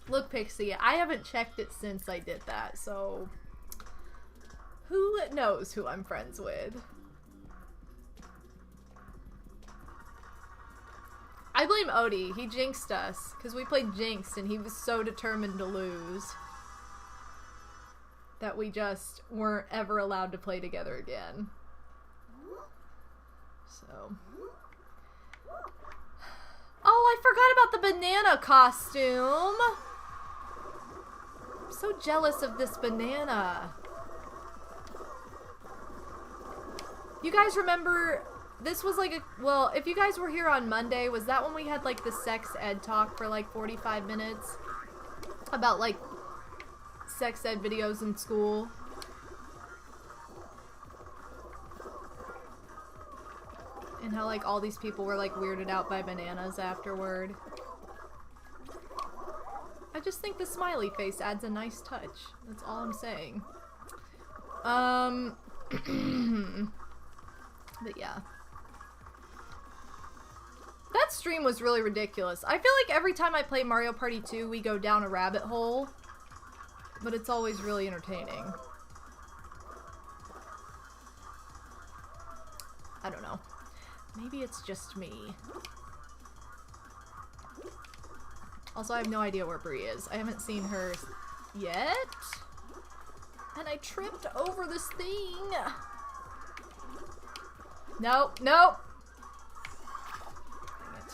Look, Pixie, I haven't checked it since I did that, so who knows who I'm friends with? I blame Odie. He jinxed us because we played Jinxed and he was so determined to lose that we just weren't ever allowed to play together again. So. Oh, I forgot about the banana costume. I'm so jealous of this banana. You guys remember, this was like well, if you guys were here on Monday, was that when we had like the sex ed talk for like 45 minutes? About like sex ed videos in school? And how like all these people were like weirded out by bananas afterward. I just think the smiley face adds a nice touch. That's all I'm saying. But yeah. That stream was really ridiculous. I feel like every time I play Mario Party 2, we go down a rabbit hole. But it's always really entertaining. I don't know. Maybe it's just me. Also, I have no idea where Brie is. I haven't seen her yet. And I tripped over this thing. Nope, nope. Dang it.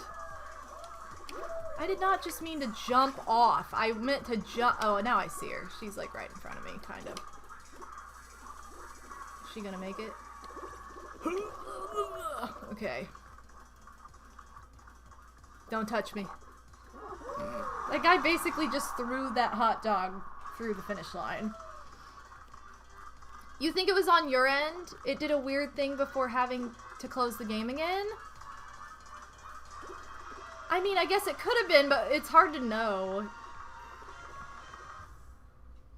I did not just mean to jump off. I meant to jump. Oh, now I see her. She's like right in front of me, kind of. Is she gonna make it? Okay. Don't touch me. That guy basically just threw that hot dog through the finish line. You think it was on your end? It did a weird thing before having to close the game again? I mean, I guess it could have been, but it's hard to know.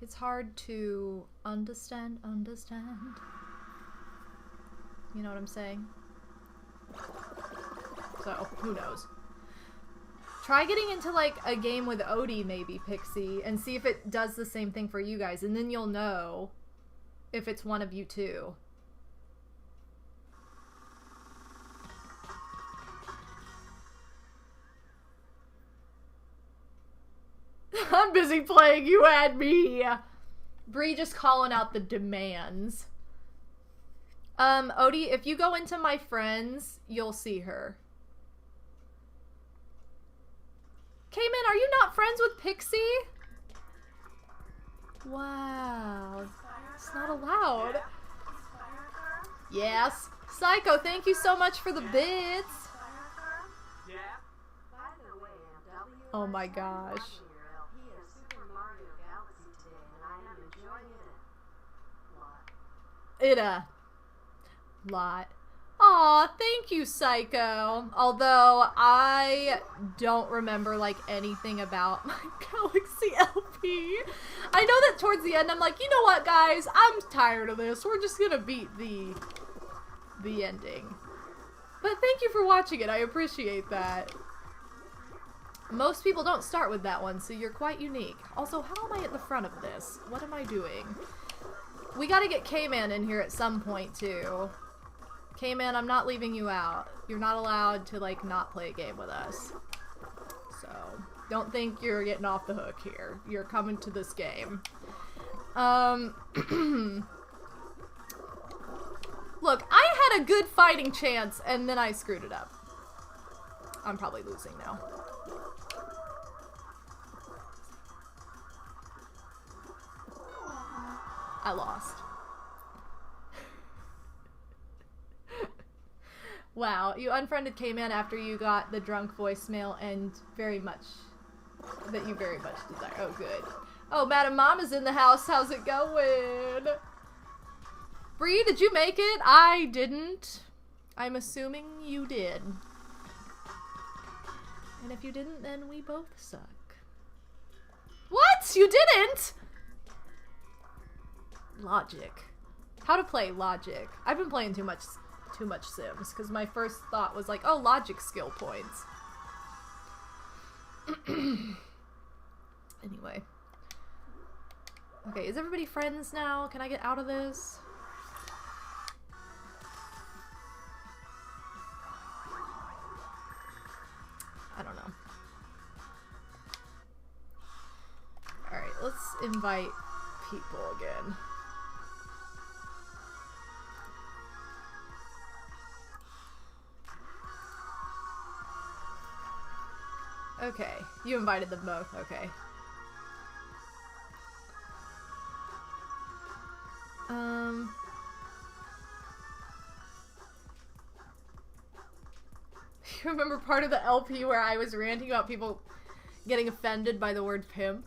It's hard to understand. You know what I'm saying? So, who knows? Try getting into, like, a game with Odie, maybe, Pixie, and see if it does the same thing for you guys, and then you'll know if it's one of you two. I'm busy playing, you had me! Bree just calling out the demands. Odie, if you go into my friends, you'll see her. Cayman, are you not friends with Pixie? Wow. It's not allowed. Yes. Psycho, thank you so much for the bits. Oh my gosh. Lot. Aw, thank you, Psycho. Although, I don't remember, like, anything about my Galaxy LP. I know that towards the end, I'm like, you know what, guys? I'm tired of this. We're just gonna beat the ending. But thank you for watching it. I appreciate that. Most people don't start with that one, so you're quite unique. Also, how am I at the front of this? What am I doing? We gotta get K-Man in here at some point, too. K-Man, I'm not leaving you out. You're not allowed to, like, not play a game with us. So, don't think you're getting off the hook here. You're coming to this game. Look, I had a good fighting chance, and then I screwed it up. I'm probably losing now. I lost. Wow, you unfriended K-Man after you got the drunk voicemail and very much desire. Oh, good. Oh, Madam Mama's in the house. How's it going? Bree, did you make it? I didn't. I'm assuming you did. And if you didn't, then we both suck. What? You didn't? Logic. How to play Logic. I've been playing too much Sims, because my first thought was like, oh, Logic skill points. Anyway. Okay, is everybody friends now? Can I get out of this? I don't know. Alright, let's invite people again. Okay, you invited them both, okay. You remember part of the LP where I was ranting about people getting offended by the word pimp?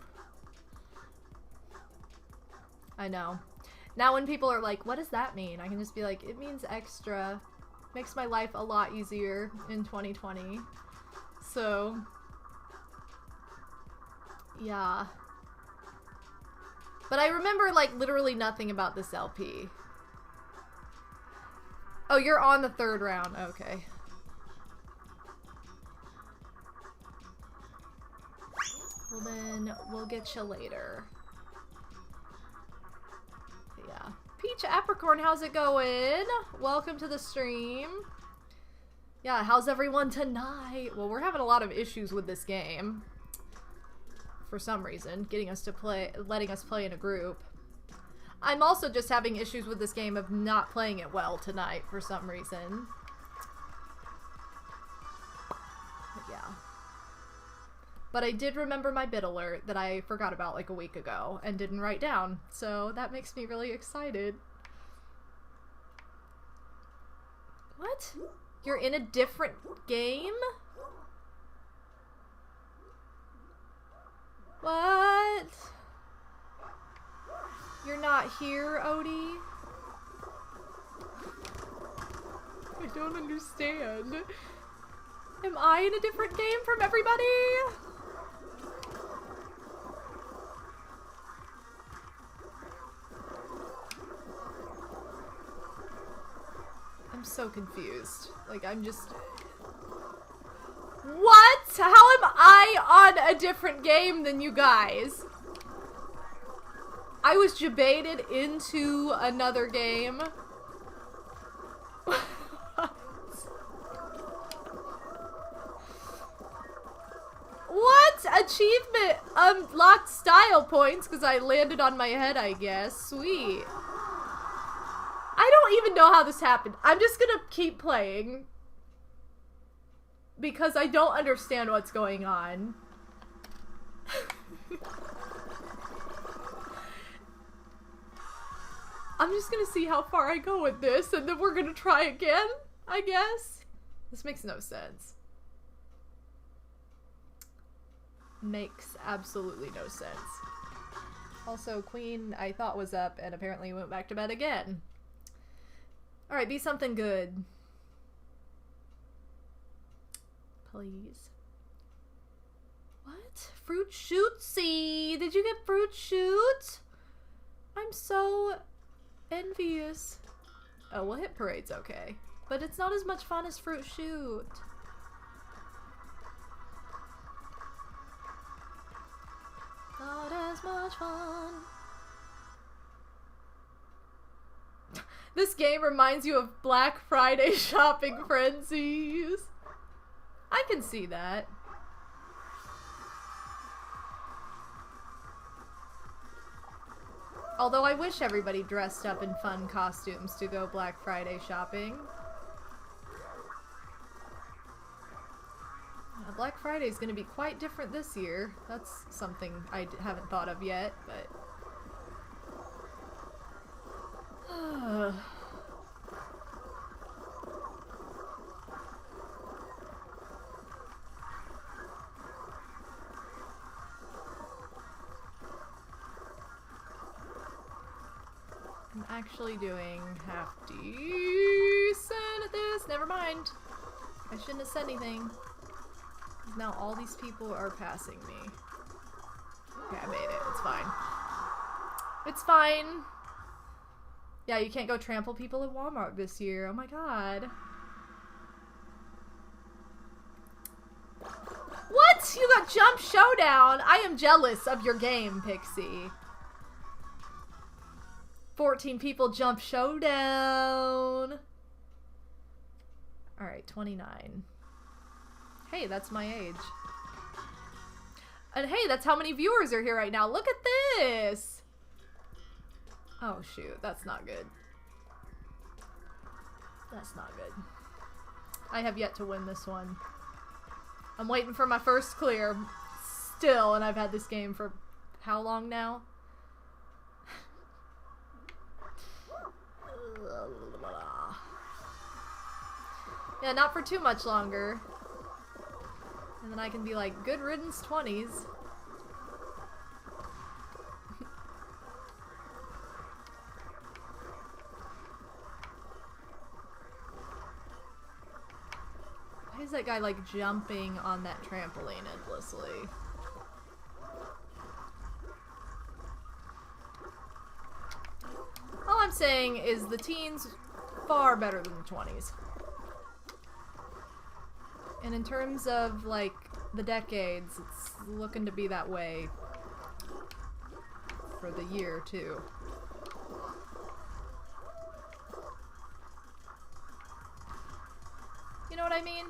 I know. Now when people are like, what does that mean? I can just be like, it means extra. Makes my life a lot easier in 2020. So... yeah. But I remember, like, literally nothing about this LP. Oh, you're on the third round. Okay. Well, then, we'll get you later. Yeah. Peach Apricorn, how's it going? Welcome to the stream. Yeah, how's everyone tonight? Well, we're having a lot of issues with this game. For some reason, getting us to play, letting us play in a group. I'm also just having issues with this game of not playing it well tonight for some reason. But yeah. But I did remember my bit alert that I forgot about like a week ago and didn't write down, so that makes me really excited. What? You're in a different game? What? You're not here, Odie? I don't understand. Am I in a different game from everybody? so confused. Like, I'm just... What? How am I on a different game than you guys? I was jebaited into another game. What? Achievement unlocked style points because I landed on my head, I guess. Sweet. I don't even know how this happened. I'm just gonna keep playing because I don't understand what's going on. I'm just gonna see how far I go with this and then we're gonna try again, I guess. This makes no sense. Makes absolutely no sense. Also, Queen I thought was up and apparently went back to bed again. Alright, be something good. Please. What? Fruit Shootsy! Did you get Fruit Shoot? I'm so envious. Oh, well, Hit Parade's okay. But it's not as much fun as Fruit Shoot. Not as much fun. This game reminds you of Black Friday shopping frenzies. I can see that. Although I wish everybody dressed up in fun costumes to go Black Friday shopping. Black Friday is going to be quite different this year. That's something I haven't thought of yet, but... I'm actually doing half decent at this. Never mind. I shouldn't have said anything. Now all these people are passing me. Okay, I made it. It's fine. It's fine. Yeah, you can't go trample people at Walmart this year. Oh my god. What? You got Jump Showdown? I am jealous of your game, Pixie. 14 people Jump Showdown. Alright, 29. Hey, that's my age. And hey, that's how many viewers are here right now. Look at this! Oh shoot, that's not good. That's not good. I have yet to win this one. I'm waiting for my first clear still, and I've had this game for how long now? Yeah, not for too much longer. And then I can be like, good riddance 20s. Why is that guy like jumping on that trampoline endlessly? All I'm saying is the teens far better than the 20s. And in terms of, like, the decades, it's looking to be that way for the year, too. You know what I mean?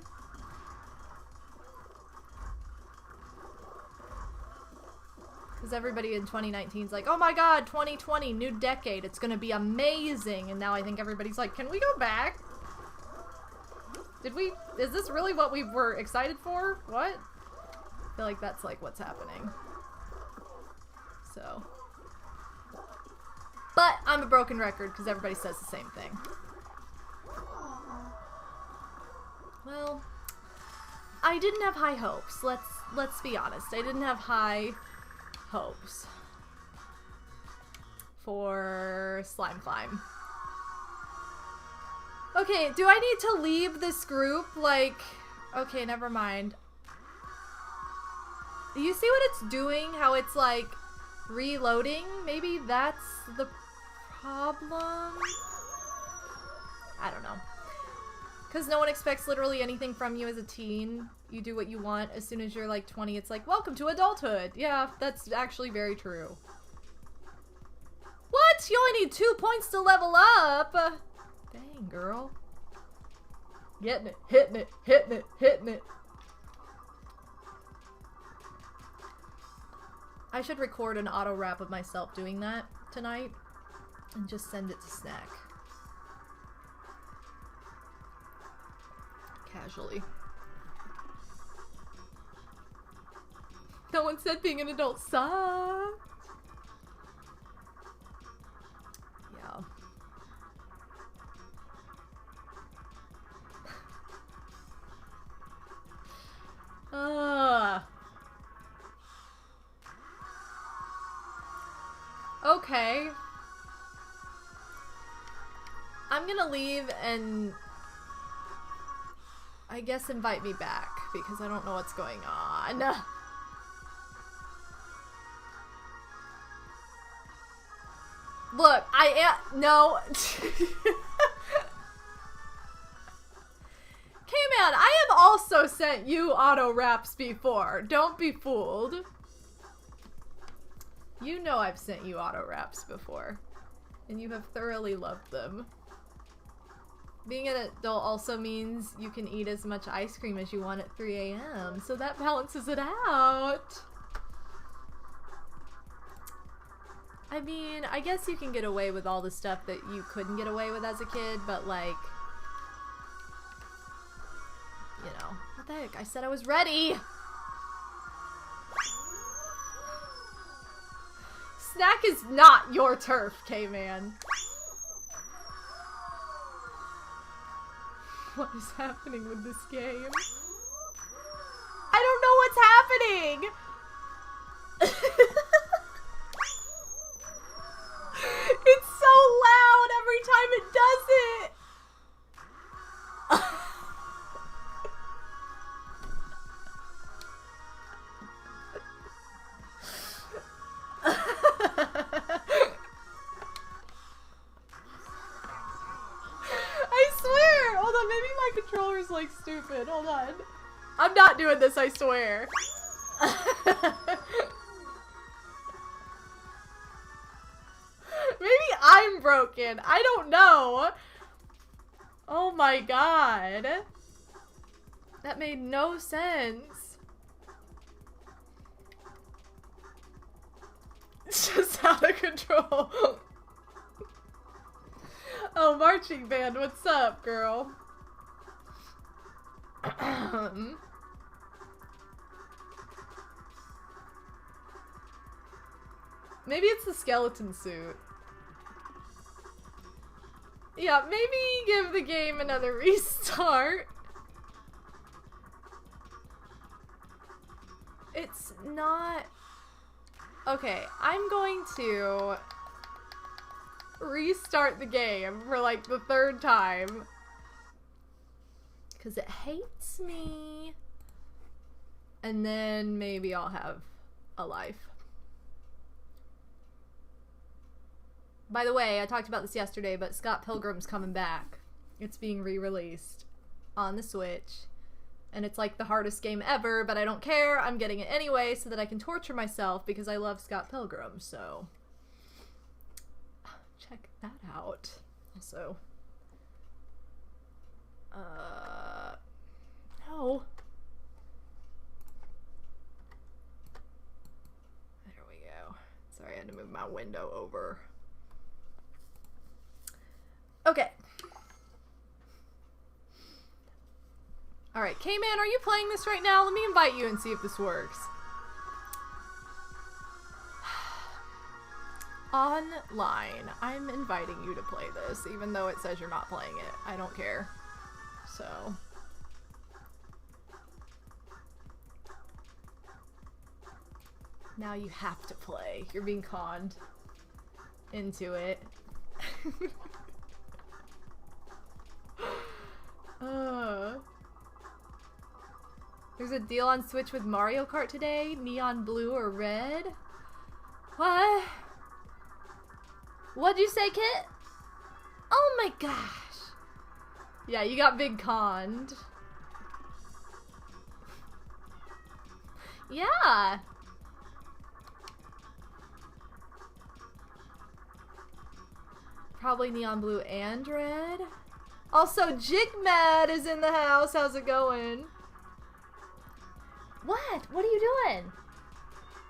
Because everybody in 2019 is like, oh my god, 2020, new decade, it's gonna be amazing. And now I think everybody's like, can we go back? Did we? Is this really what we were excited for? What? I feel like that's like what's happening. So. But I'm a broken record because everybody says the same thing. Well, I didn't have high hopes. Let's be honest. I didn't have high hopes for Slime Climb. Okay, do I need to leave this group? Like, okay, never mind. Do you see what it's doing? How it's like reloading? Maybe that's the problem? I don't know. Because no one expects literally anything from you as a teen. You do what you want. As soon as you're like 20, it's like, welcome to adulthood. Yeah, that's actually very true. What? You only need 2 points to level up? Dang, girl. Getting it, hitting it, hitting it, hitting it. I should record an auto rap of myself doing that tonight and just send it to Snack. Casually. No one said being an adult sucked. Yeah. Okay. I'm gonna leave and I guess invite me back because I don't know what's going on. Look, no. K-Man, I have also sent you auto raps before. Don't be fooled. You know I've sent you auto raps before. And you have thoroughly loved them. Being an adult also means you can eat as much ice cream as you want at 3 a.m. So that balances it out. I mean, I guess you can get away with all the stuff that you couldn't get away with as a kid, but like, you know, what the heck? I said I was ready! Snack is not your turf, K-Man. What is happening with this game? I don't know what's happening! It's so loud every time it does it! I swear! Hold on, maybe my controller's like stupid. Hold on. I'm not doing this, I swear. Maybe I'm broken. I don't know. Oh my god. That made no sense. It's just out of control. Oh, marching band, what's up, girl? Maybe it's the skeleton suit. Yeah, maybe give the game another restart. It's not... Okay, I'm going to restart the game for like the 3rd time. Because it hates me. And then maybe I'll have a life. By the way, I talked about this yesterday, but Scott Pilgrim's coming back. It's being re-released on the Switch. And it's like the hardest game ever, but I don't care. I'm getting it anyway so that I can torture myself because I love Scott Pilgrim, so... check that out. Also... no. There we go. Sorry, I had to move my window over. Okay. Alright, K-Man, are you playing this right now? Let me invite you and see if this works. Online. I'm inviting you to play this, even though it says you're not playing it. I don't care. So... now you have to play. You're being conned into it. There's a deal on Switch with Mario Kart today. Neon blue or red. What? What'd you say, Kit? Oh my gosh. Yeah, you got big conned. Yeah. Probably neon blue and red. Also, Jigmad is in the house. How's it going? What? What are you doing?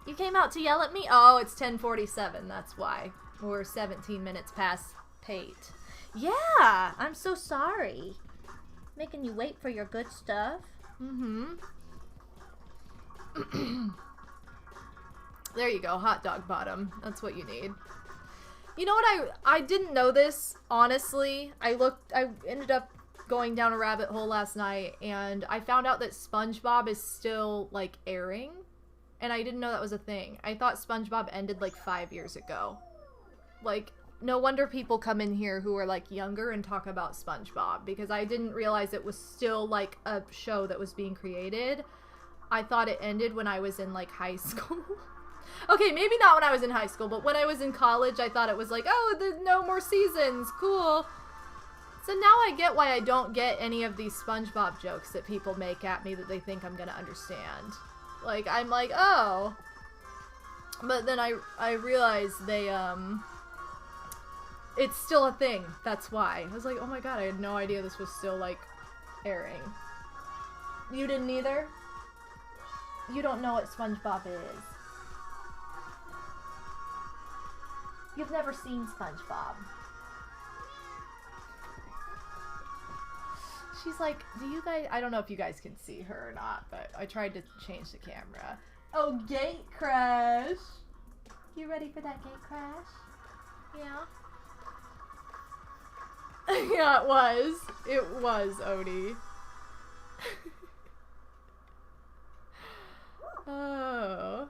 You came out to yell at me? Oh, it's 10:47. That's why. We're 17 minutes past Pate. Yeah, I'm so sorry. Making you wait for your good stuff. Mm-hmm. There you go, hot dog bottom. That's what you need. You know what, I didn't know this, honestly. I ended up going down a rabbit hole last night, and I found out that SpongeBob is still, like, airing. And I didn't know that was a thing. I thought SpongeBob ended, like, 5 years ago. Like, no wonder people come in here who are, like, younger and talk about SpongeBob, because I didn't realize it was still, like, a show that was being created. I thought it ended when I was in, like, high school. Okay, maybe not when I was in high school, but when I was in college, I thought it was like, oh, there's no more seasons. Cool. So now I get why I don't get any of these SpongeBob jokes that people make at me that they think I'm gonna understand. Like, I'm like, oh. But then I realized they, it's still a thing. That's why. I was like, oh my god, I had no idea this was still, like, airing. You didn't either? You don't know what SpongeBob is. You've never seen SpongeBob. She's like, do you guys... I don't know if you guys can see her or not, but I tried to change the camera. Oh, gate crash! You ready for that gate crash? Yeah? Yeah, it was. It was, Odie. Oh...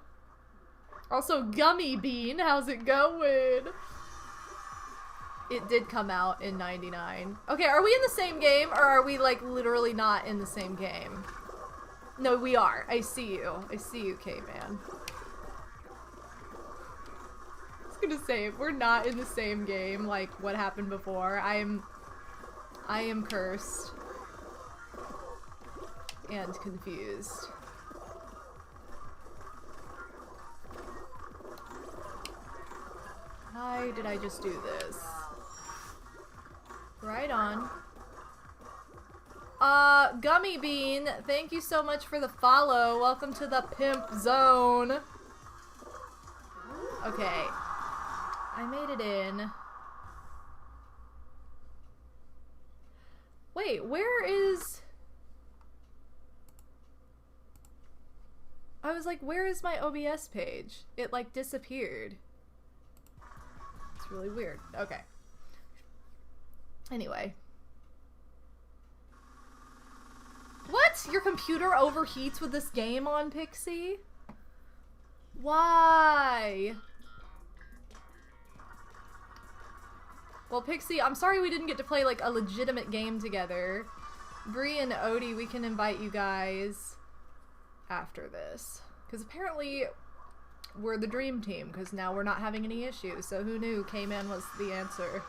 Also, Gummy Bean, how's it going? It did come out in 99. Okay, are we in the same game, or are we, like, literally not in the same game? No, we are. I see you. I see you, K-Man. I was gonna say, if we're not in the same game, like what happened before, I am cursed. And confused. Why did I just do this? Right on. Gummy Bean, thank you so much for the follow. Welcome to the pimp zone. Okay. I made it in. Wait, where is... I was like, where is my OBS page? It, like, disappeared. It's really weird. Okay. Anyway. What? Your computer overheats with this game on, Pixie? Why? Well, Pixie, I'm sorry we didn't get to play, like, a legitimate game together. Bree and Odie, we can invite you guys after this. Because apparently... we're the dream team, because now we're not having any issues, so who knew K-Man was the answer.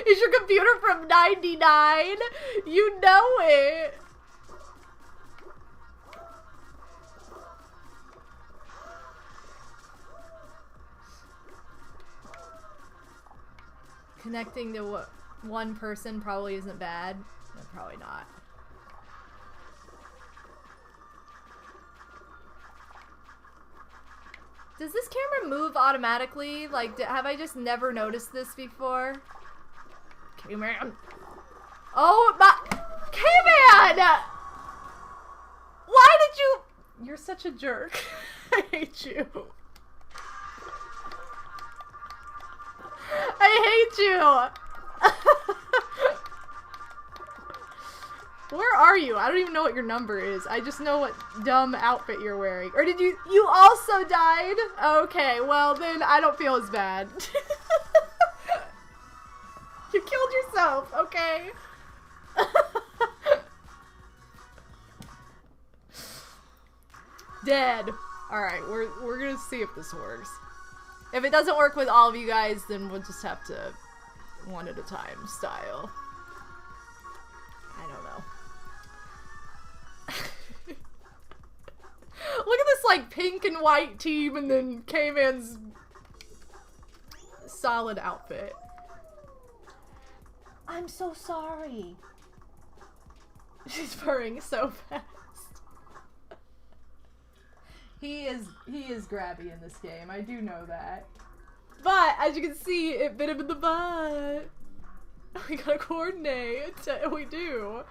Is your computer from 99? You know it! Connecting to one person probably isn't bad. No, probably not. Does this camera move automatically? Like, have I just never noticed this before? K-Man. Oh, my... K-Man! Why did you... You're such a jerk. I hate you. I hate you. Where are you? I don't even know what your number is. I just know what dumb outfit you're wearing. Or did you also died? Okay, well then I don't feel as bad. You killed yourself, okay? Dead. Alright, we're gonna see if this works. If it doesn't work with all of you guys, then we'll just have to one at a time style. I don't know. Look at this, like, pink and white team and then K-Man's solid outfit. I'm so sorry. She's purring so fast. He is grabby in this game. I do know that. But, as you can see, it bit him in the butt. We gotta coordinate. We do.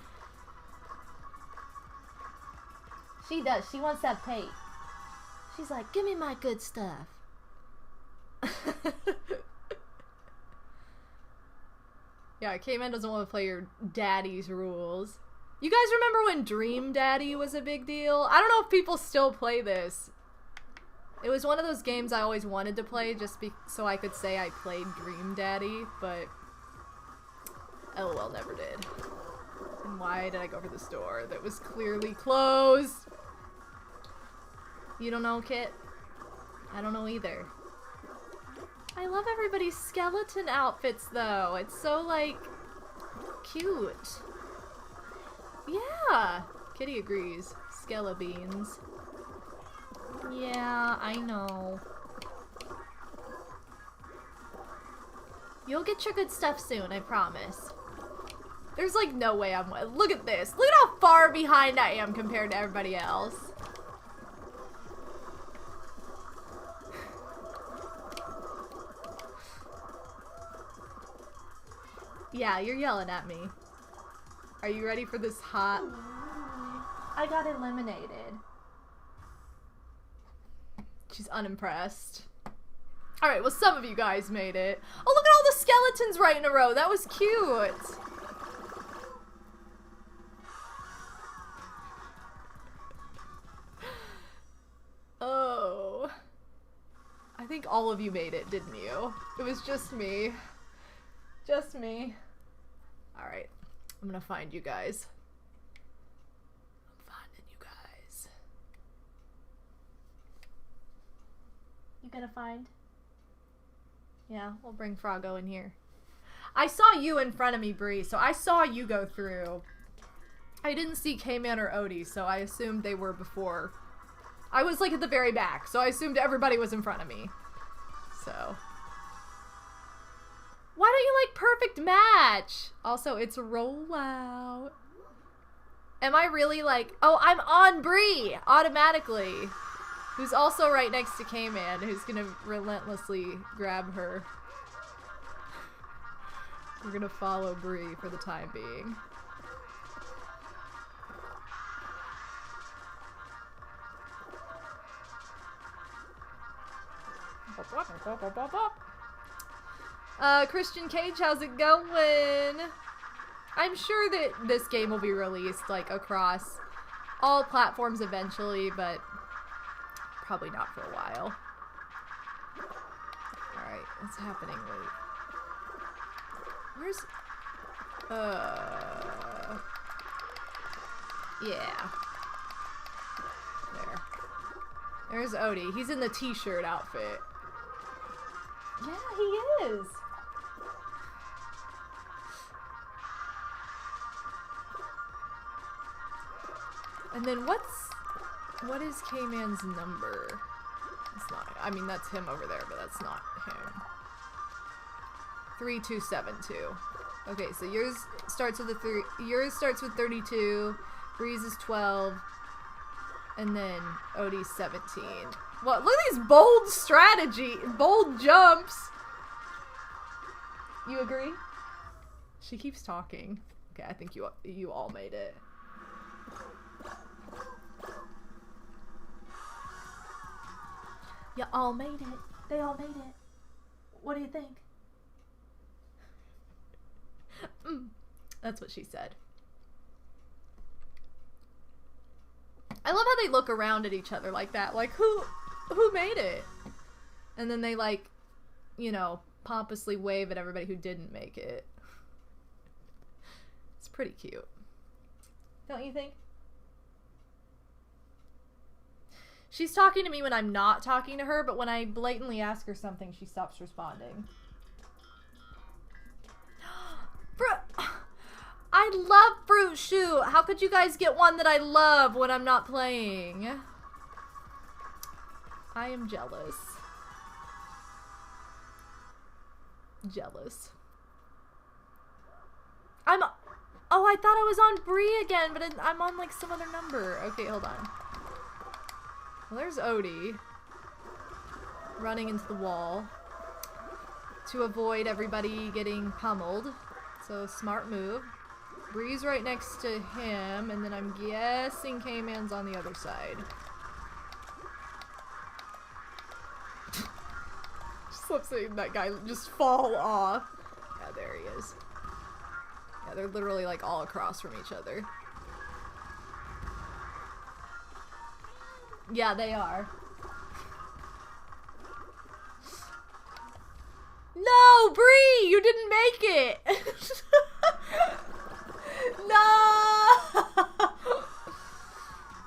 She does. She wants that pay. She's like, give me my good stuff. Yeah, K-Man doesn't want to play your daddy's rules. You guys remember when Dream Daddy was a big deal? I don't know if people still play this. It was one of those games I always wanted to play just so I could say I played Dream Daddy, but LOL, never did. And why did I go for the store that was clearly closed? You don't know, Kit? I don't know either. I love everybody's skeleton outfits, though. It's so, like, cute. Yeah. Kitty agrees. Skelebeans. Yeah, I know. You'll get your good stuff soon, I promise. There's, like, no way I'm... Look at this. Look at how far behind I am compared to everybody else. Yeah, you're yelling at me. Are you ready for this hot... I got eliminated. She's unimpressed. Alright, well, some of you guys made it. Oh, look at all the skeletons right in a row. That was cute. Oh. I think all of you made it, didn't you? It was just me. Just me. Alright. I'm gonna find you guys. I'm finding you guys. You gonna find? Yeah, we'll bring Froggo in here. I saw you in front of me, Bree, so I saw you go through. I didn't see K-Man or Odie, so I assumed they were before. I was, like, at the very back, so I assumed everybody was in front of me. So... Why don't you like perfect match? Also, it's a rollout. Am I really like... Oh, I'm on Bree automatically. Who's also right next to K-Man, who's gonna relentlessly grab her. We're gonna follow Bree for the time being. Christian Cage, how's it going? I'm sure that this game will be released, like, across all platforms eventually, but probably not for a while. Alright, what's happening? Wait. Where's... Yeah. There. There's Odie. He's in the t-shirt outfit. Yeah, he is. And then what is K-Man's number? It's not, I mean, that's him over there, but that's not him. 3272. Okay, so yours starts with yours starts with 32, Breeze is 12, and then Odie's 17. What? Look at these bold jumps. You agree? She keeps talking. Okay, I think you all made it. You all made it. They all made it. What do you think? That's what she said. I love how they look around at each other like that. Like, who made it? And then they, like, you know, pompously wave at everybody who didn't make it. It's pretty cute. Don't you think? She's talking to me when I'm not talking to her, but when I blatantly ask her something, she stops responding. I love Fruit Shoot. How could you guys get one that I love when I'm not playing? I am jealous. Jealous. Oh, I thought I was on Bree again, but I'm on like some other number. Okay, hold on. Well, there's Odie running into the wall to avoid everybody getting pummeled. So, smart move. Bree's right next to him, and then I'm guessing K-Man's on the other side. Just love seeing that guy just fall off. Yeah, there he is. Yeah, they're literally like all across from each other. Yeah, they are. No, Bree, you didn't make it. No.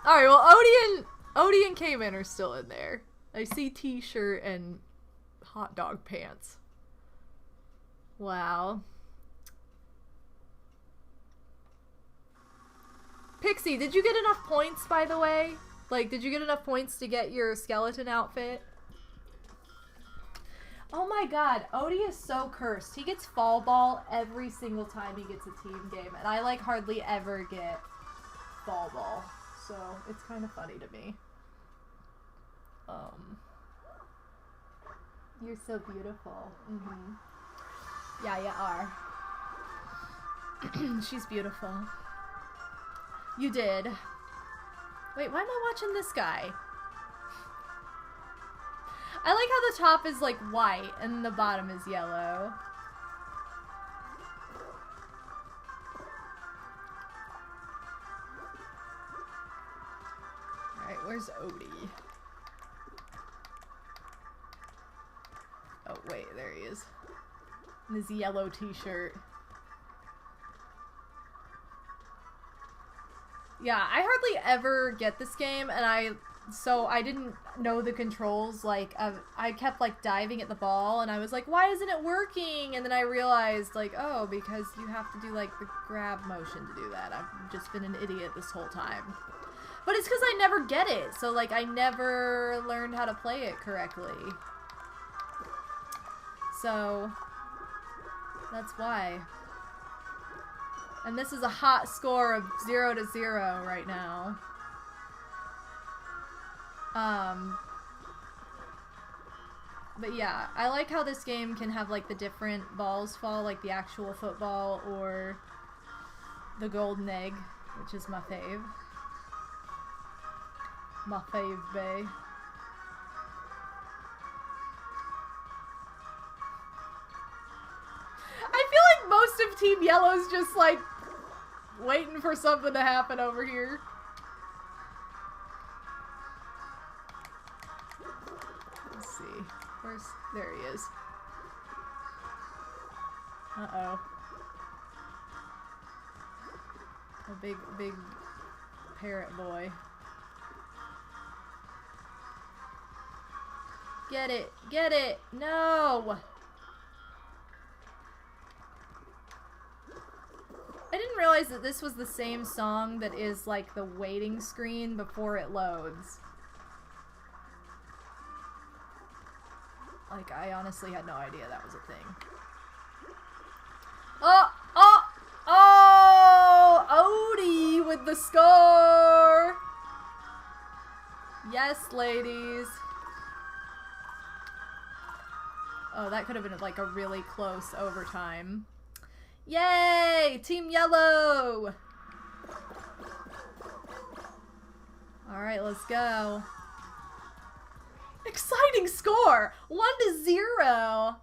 All right, well, Odie and K-Man are still in there. I see t-shirt and hot dog pants. Wow. Pixie, did you get enough points, by the way? Like, did you get enough points to get your skeleton outfit? Oh my god, Odie is so cursed. He gets fall ball every single time he gets a team game, and I, like, hardly ever get fall ball. So, it's kind of funny to me. You're so beautiful. Mm-hmm. Yeah, you are. She's beautiful. You did. Wait, why am I watching this guy? I like how the top is like white and the bottom is yellow. Alright, where's Odie? Oh, wait, there he is. In his yellow t-shirt. Yeah, I hardly ever get this game, and so I didn't know the controls. Like, I kept, like, diving at the ball, and I was like, why isn't it working? And then I realized, like, oh, because you have to do, like, the grab motion to do that. I've just been an idiot this whole time. But it's because I never get it, so, like, I never learned how to play it correctly. So, that's why. And this is a hot score of 0-0 right now. But yeah, I like how this game can have like the different balls fall, like the actual football or the golden egg, which is my fave. My fave, bae. I feel like most of Team Yellow's just like waiting for something to happen over here. Let's see. There he is. Uh-oh. A big parrot boy. Get it! Get it! No! I didn't realize that this was the same song that is like the waiting screen before it loads. Like, I honestly had no idea that was a thing. Oh! Oh! Oh! Odie with the score! Yes, ladies. Oh, that could have been like a really close overtime. Yay! Team Yellow! Alright, let's go. Exciting score! 1-0!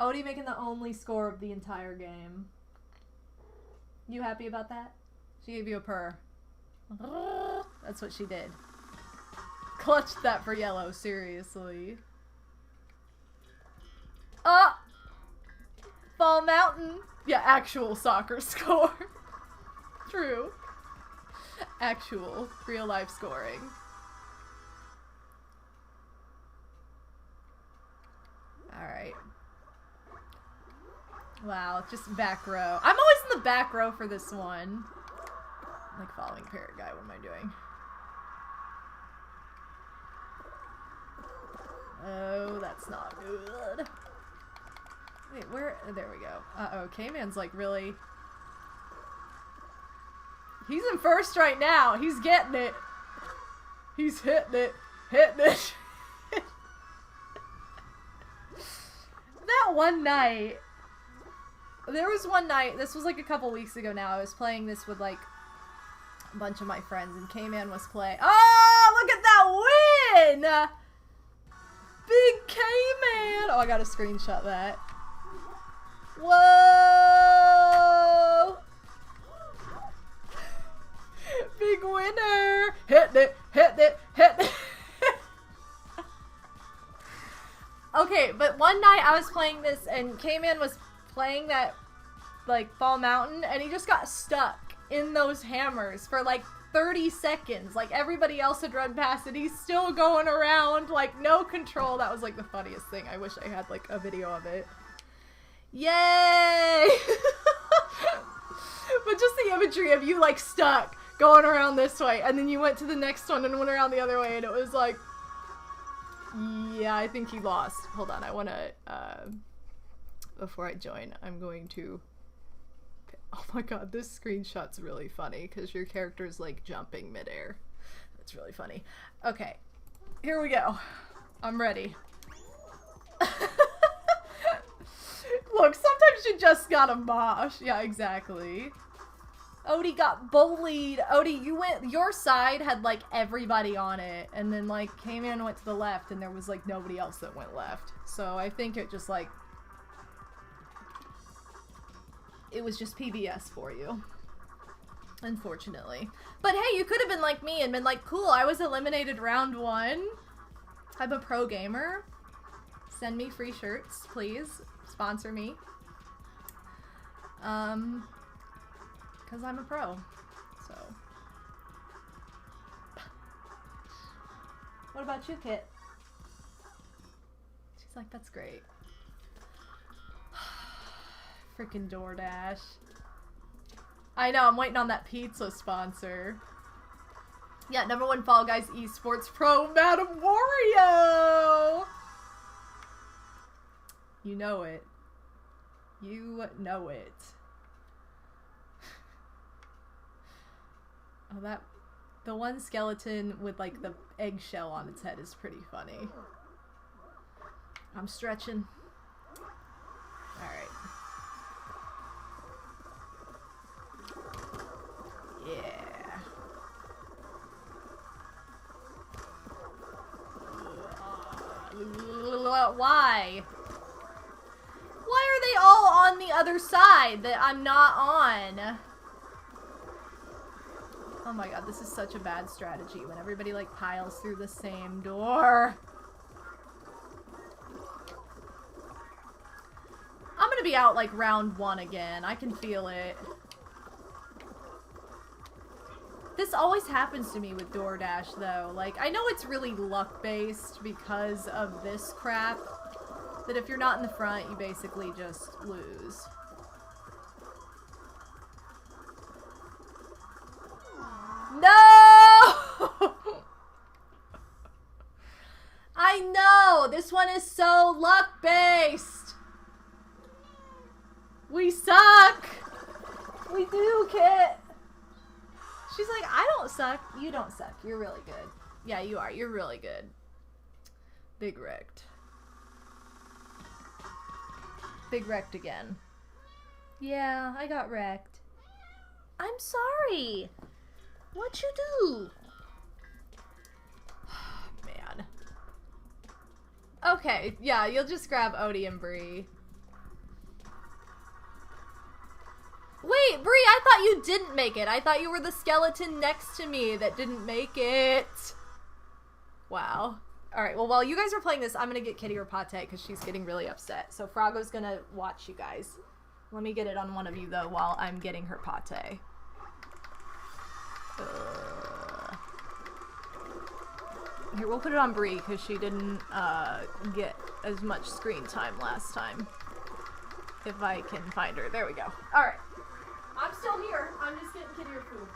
Odie making the only score of the entire game. You happy about that? She gave you a purr. That's what she did. Clutched that for Yellow, seriously. Oh! Fall Mountain! Yeah, actual soccer score. True. Actual, real life scoring. Alright. Wow, just back row. I'm always in the back row for this one. I'm like following parrot guy. What am I doing? Oh, that's not good. Wait, where? There we go. Uh-oh, K-Man's like really... He's in first right now. He's getting it. He's hitting it. Hitting it. That one night... There was one night, this was like a couple weeks ago now, I was playing this with like a bunch of my friends and K-Man was playing. Oh, look at that win! Big K-Man! Oh, I gotta screenshot that. Whoa! Big winner! Hitting it, hitting it, hitting it. Okay, but one night I was playing this and K-Man was playing that like Ball Mountain and he just got stuck in those hammers for like 30 seconds. Like everybody else had run past it. He's still going around like no control. That was like the funniest thing. I wish I had like a video of it. Yay! But just the imagery of you like stuck going around this way and then you went to the next one and went around the other way and it was like, yeah, I think he lost. Hold on, I want to before I join, I'm going to... Oh my god, this screenshot's really funny because your character's like jumping midair. That's really funny. Okay, here we go. I'm ready. Look, sometimes you just gotta mosh. Yeah, exactly. Odie got bullied. Odie, you went... Your side had like everybody on it and then like K-Man went to the left and there was like nobody else that went left. So I think it just like... It was just PBS for you. Unfortunately. But hey, you could have been like me and been like, cool, I was eliminated round 1. I'm a pro gamer. Send me free shirts, please. Sponsor me. Because I'm a pro. So. What about you, Kit? She's like, that's great. Freaking DoorDash. I know, I'm waiting on that pizza sponsor. Yeah, #1 Fall Guys Esports Pro, MadameWario! You know it. You know it. Oh, that... The one skeleton with, like, the eggshell on its head is pretty funny. I'm stretching. Alright. Yeah. Why? Why are they all on the other side that I'm not on? Oh my god, this is such a bad strategy when everybody like piles through the same door. I'm gonna be out like round 1 again. I can feel it. This always happens to me with DoorDash, though. Like, I know it's really luck-based because of this crap, that if you're not in the front, you basically just lose. No! I know! This one is so luck-based! We suck! We do, Kit! She's like, I don't suck. You don't suck. You're really good. Yeah, you are. You're really good. Big wrecked. Big wrecked again. Yeah, I got wrecked. I'm sorry. What'd you do? Man. Okay, yeah, you'll just grab Odie and Bree. Wait, Bree, I thought you didn't make it. I thought you were the skeleton next to me that didn't make it. Wow. Alright, well, while you guys are playing this, I'm gonna get Kitty her pate because she's getting really upset. So Froggo's gonna watch you guys. Let me get it on one of you, though, while I'm getting her pate. Here, we'll put it on Bree because she didn't get as much screen time last time. If I can find her. There we go. Alright. I'm still here. I'm just getting Kitty her food.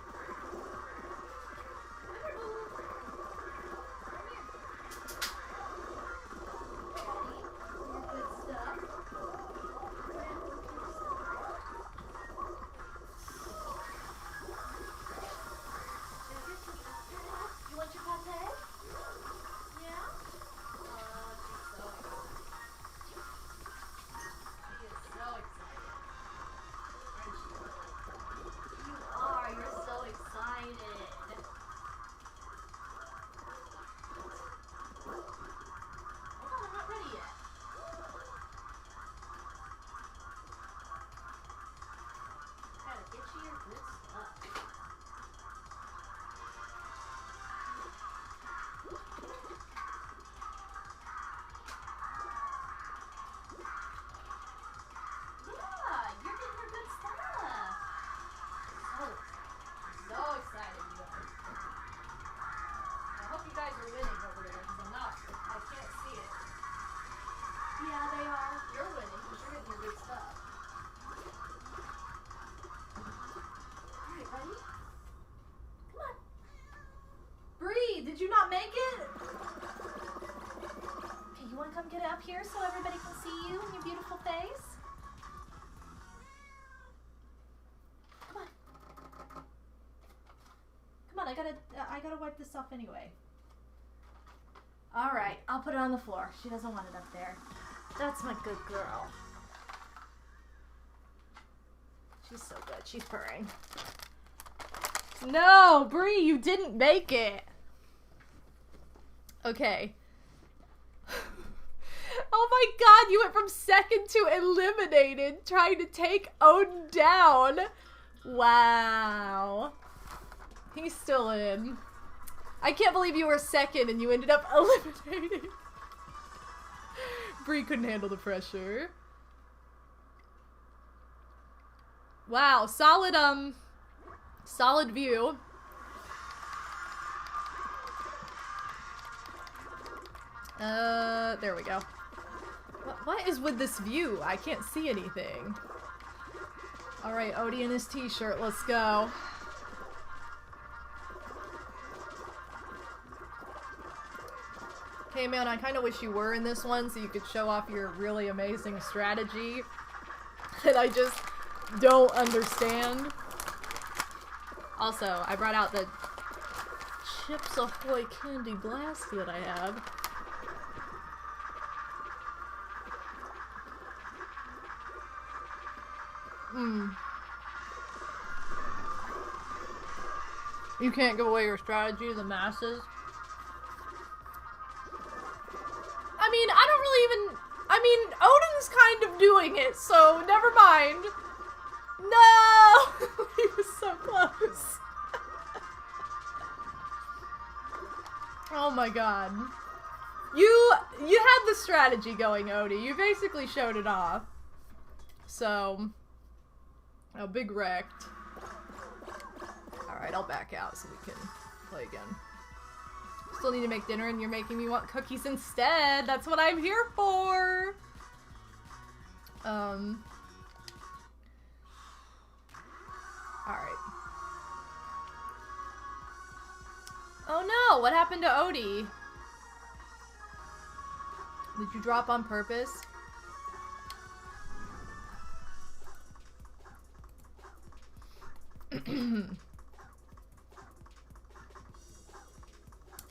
Did you not make it? Okay, you want to come get it up here so everybody can see you and your beautiful face? Come on. Come on, I gotta wipe this off anyway. All right, I'll put it on the floor. She doesn't want it up there. That's my good girl. She's so good. She's purring. No, Bree, you didn't make it. Okay. Oh my god, you went from second to eliminated trying to take Odin down. Wow. He's still in. I can't believe you were second and you ended up eliminated. Bree couldn't handle the pressure. Wow, solid view. There we go. What is with this view? I can't see anything. Alright, Odie in his t-shirt, let's go. Okay, man, I kind of wish you were in this one so you could show off your really amazing strategy that I just don't understand. Also, I brought out the Chips Ahoy Candy Blast that I have. You can't give away your strategy to the masses. I mean, I don't really even... I mean, Odin's kind of doing it, so never mind. No! He was so close. Oh my god. You had the strategy going, Odie. You basically showed it off. So... Oh, big wrecked. Alright, I'll back out so we can play again. Still need to make dinner and you're making me want cookies instead. That's what I'm here for. Alright. Oh no, what happened to Odie? Did you drop on purpose?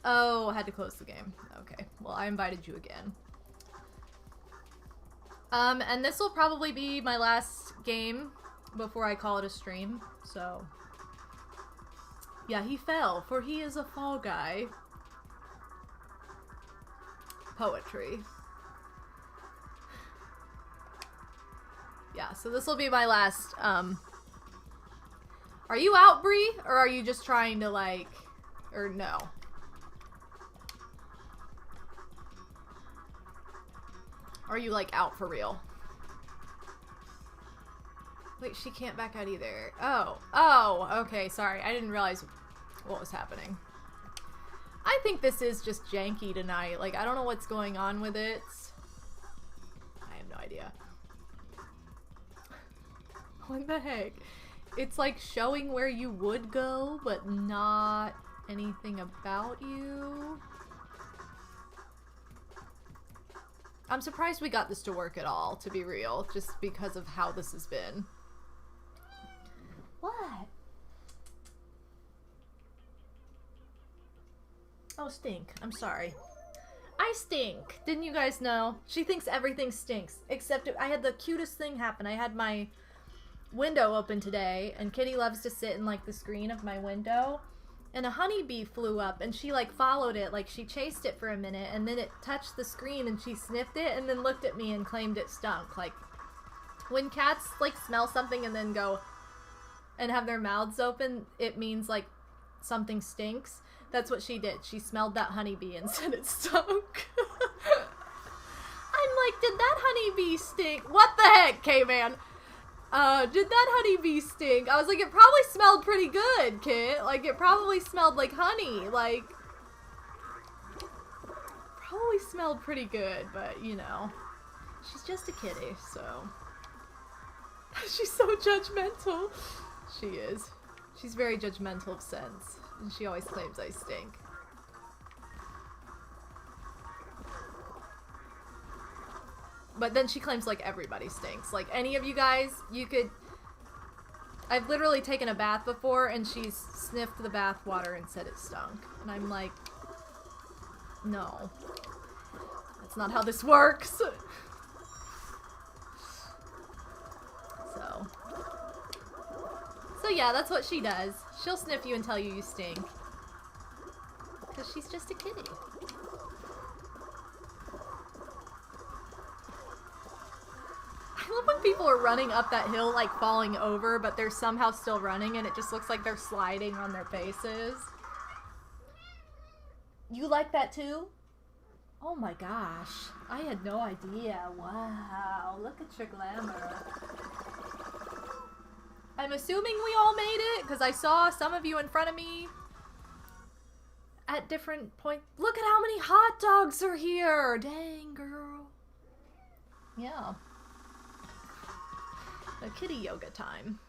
Oh, I had to close the game. Okay, well, I invited you again. And this will probably be my last game before I call it a stream, so... Yeah, he fell, for he is a fall guy. Poetry. Yeah, so this will be my last, Are you out, Bree? Or are you just trying to, like... Or no? Are you, like, out for real? Wait, she can't back out either. Oh. Oh, okay, sorry. I didn't realize what was happening. I think this is just janky tonight. Like, I don't know what's going on with it. I have no idea. What the heck? it's like showing where you would go, but not anything about you. I'm surprised we got this to work at all, to be real, just because of how this has been. What? Oh, stink. I'm sorry. I stink. Didn't you guys know? She thinks everything stinks. Except I had the cutest thing happen. I had my window open today, and Kitty loves to sit in like the screen of my window, and a honeybee flew up, and she like followed it, like she chased it for a minute, and then it touched the screen, and she sniffed it, and then looked at me and claimed it stunk. Like, when cats like smell something and then go and have their mouths open, it means like something stinks. That's what she did. She smelled that honeybee and said it stunk. I'm like, did that honeybee stink? What the heck, K-Man? Did that honeybee stink? I was like, it probably smelled pretty good, Kit. Like, it probably smelled like honey. Like, probably smelled pretty good, but, you know, she's just a kitty, so. She's so judgmental. She is. She's very judgmental of scents, and she always claims I stink. But then she claims like everybody stinks. Like any of you guys, you could... I've literally taken a bath before and she's sniffed the bath water and said it stunk. And I'm like, no. That's not how this works. So yeah, that's what she does. She'll sniff you and tell you you stink. Because she's just a kitty. I love when people are running up that hill, like falling over, but they're somehow still running, and it just looks like they're sliding on their faces. You like that too? Oh my gosh. I had no idea. Wow. Look at your glamour. I'm assuming we all made it, because I saw some of you in front of me at different points. Look at how many hot dogs are here! Dang, girl. Yeah. A kitty yoga time.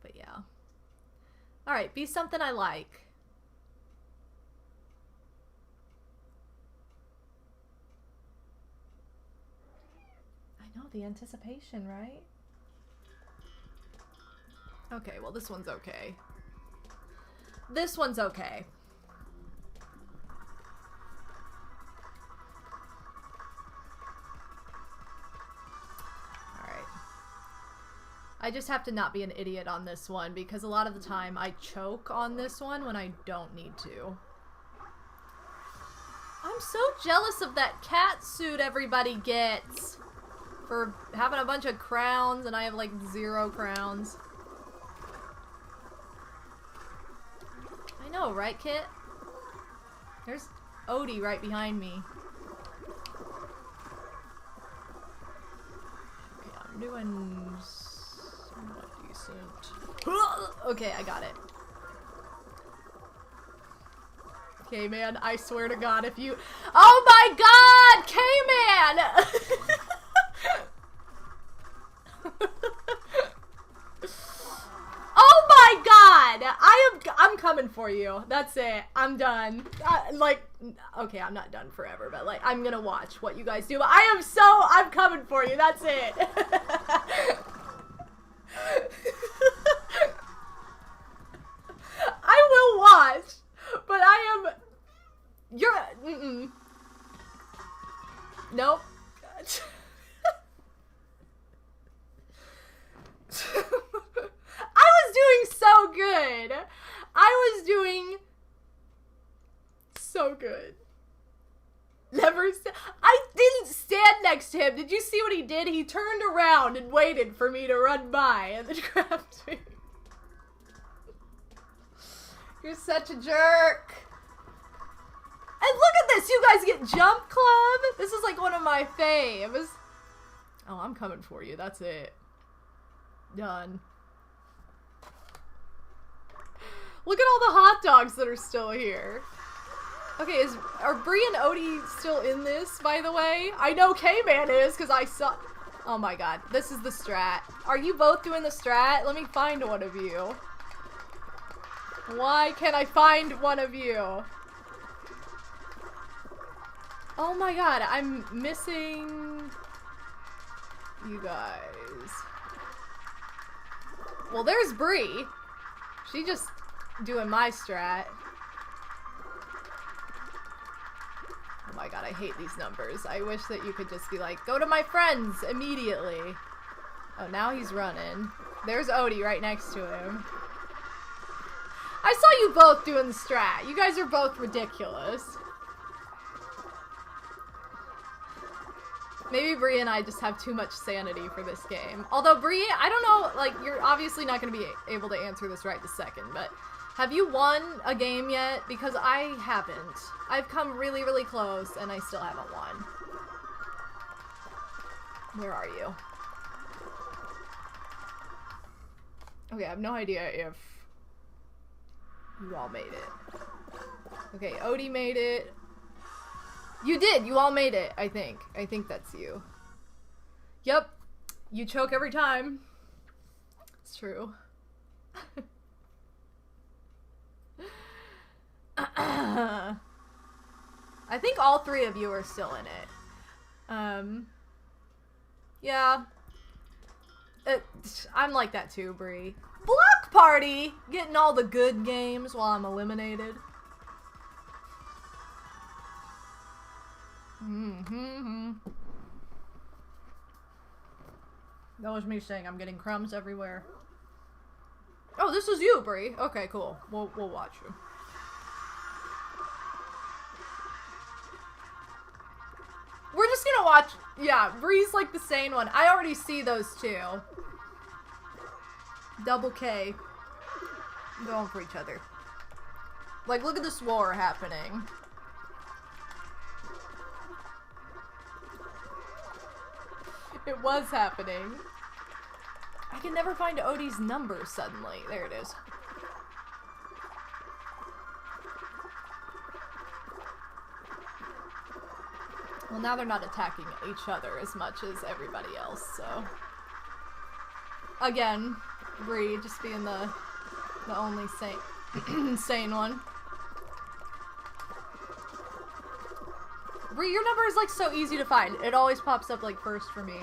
But yeah. Alright, be something I like. I know, the anticipation, right? Okay, well this one's okay. This one's okay. Alright. I just have to not be an idiot on this one, because a lot of the time I choke on this one when I don't need to. I'm so jealous of that cat suit everybody gets for having a bunch of crowns, and I have like 0 crowns. I know, right, Kit? There's Odie right behind me. Okay, I'm doing somewhat decent. Okay, I got it. Okay, man, I swear to God, if you... Oh my God! K-Man! Oh my God! I'm coming for you. That's it. I'm done. Like, okay, I'm not done forever, but like, I'm gonna watch what you guys do. But I'm coming for you. That's it. I will watch, but Nope. I was doing so good. I was doing so good. I didn't stand next to him. Did you see what he did? He turned around and waited for me to run by and then grabbed me. You're such a jerk. And look at this. You guys get Jump Club. This is like one of my faves. Oh, I'm coming for you. That's it. Done. Look at all the hot dogs that are still here. Okay, are Bree and Odie still in this, by the way? I know K-Man is, because I saw... Oh my god, this is the strat. Are you both doing the strat? Let me find one of you. Why can't I find one of you? Oh my god, I'm missing you guys. Well, there's Bree. She just doing my strat. Oh my god, I hate these numbers. I wish that you could just be like, go to my friends immediately. Oh, now he's running. There's Odie right next to him. I saw you both doing the strat. You guys are both ridiculous. Maybe Bree and I just have too much sanity for this game. Although, Bree, I don't know, like, you're obviously not going to be able to answer this right this second, but have you won a game yet? Because I haven't. I've come really, really close, and I still haven't won. Where are you? Okay, I have no idea if you all made it. Okay, Odie made it. You did! You all made it, I think. I think that's you. Yep. You choke every time. It's true. I think all three of you are still in it. Yeah. I'm like that too, Bree. Block Party! Getting all the good games while I'm eliminated. That was me saying I'm getting crumbs everywhere. Oh, this is you, Bree. Okay, cool. We'll watch you. We're just gonna watch. Yeah, Bree's like the sane one. I already see those two. Double K. Going for each other. Like, look at this war happening. It was happening. I can never find Odie's number suddenly. There it is. Well, now they're not attacking each other as much as everybody else, so. Again, Bree just being the only sane one. Bree, your number is like so easy to find. It always pops up like first for me.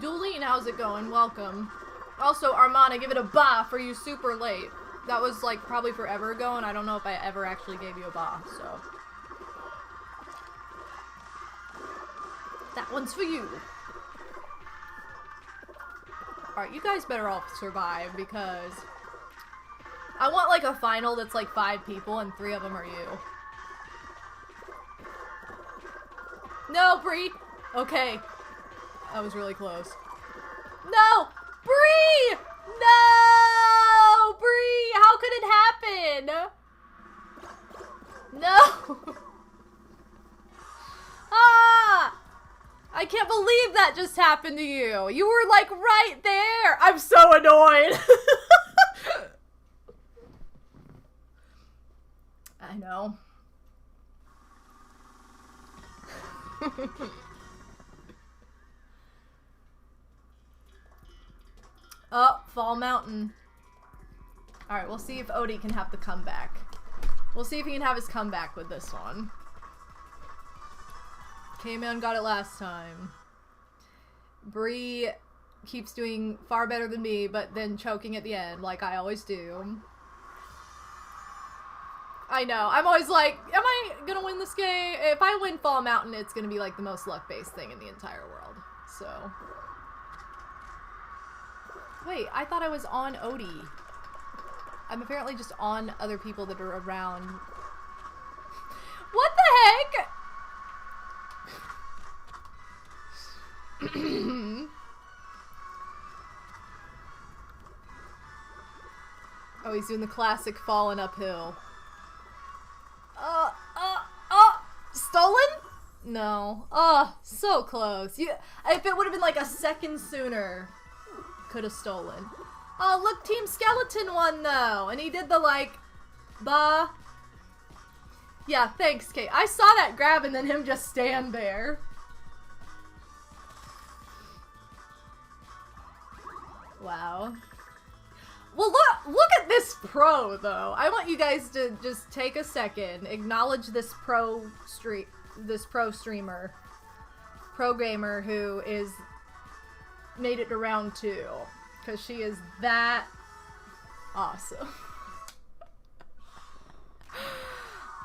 Jolene, how's it going? Welcome. Also, Armana, give it a ba for you super late. That was like probably forever ago, and I don't know if I ever actually gave you a ba, so. That one's for you. Alright, you guys better all survive, because I want like a final that's like 5 people, and 3 of them are you. No, Bree! Okay. That was really close. No! Bree! No! Bree! How could it happen? No! Ah! I can't believe that just happened to you. You were like right there. I'm so annoyed. I know. Oh, Fall Mountain. Alright, we'll see if Odie can have the comeback. We'll see if he can have his comeback with this one. K-Man got it last time. Bree keeps doing far better than me, but then choking at the end, like I always do. I know. I'm always like, am I gonna win this game? If I win Fall Mountain, it's gonna be like the most luck-based thing in the entire world. So... Wait, I thought I was on Odie. I'm apparently just on other people that are around. What the heck? Oh, he's doing the classic falling uphill. Stolen? No. Oh, so close. If it would have been like a second sooner, could have stolen. Oh, look, Team Skeleton won though, and he did the like, bah. Yeah, thanks, Kate. I saw that grab and then him just stand there. Wow. Well, look at this pro though. I want you guys to just take a second, acknowledge this pro streamer, pro gamer who is made it to round 2, because she is that awesome.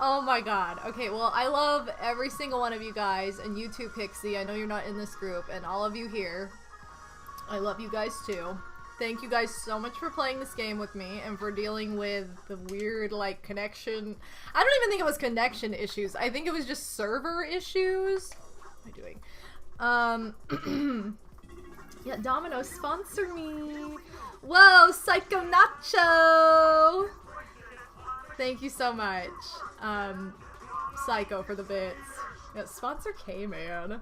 Oh my god. Okay, well, I love every single one of you guys, and you too, Pixie. I know you're not in this group, and all of you here. I love you guys too. Thank you guys so much for playing this game with me, and for dealing with the weird, like, connection. I don't even think it was connection issues. I think it was just server issues. What am I doing? Yeah, Domino, sponsor me. Whoa, Psycho Nacho! Thank you so much, Psycho, for the bits. Yeah, sponsor K-Man.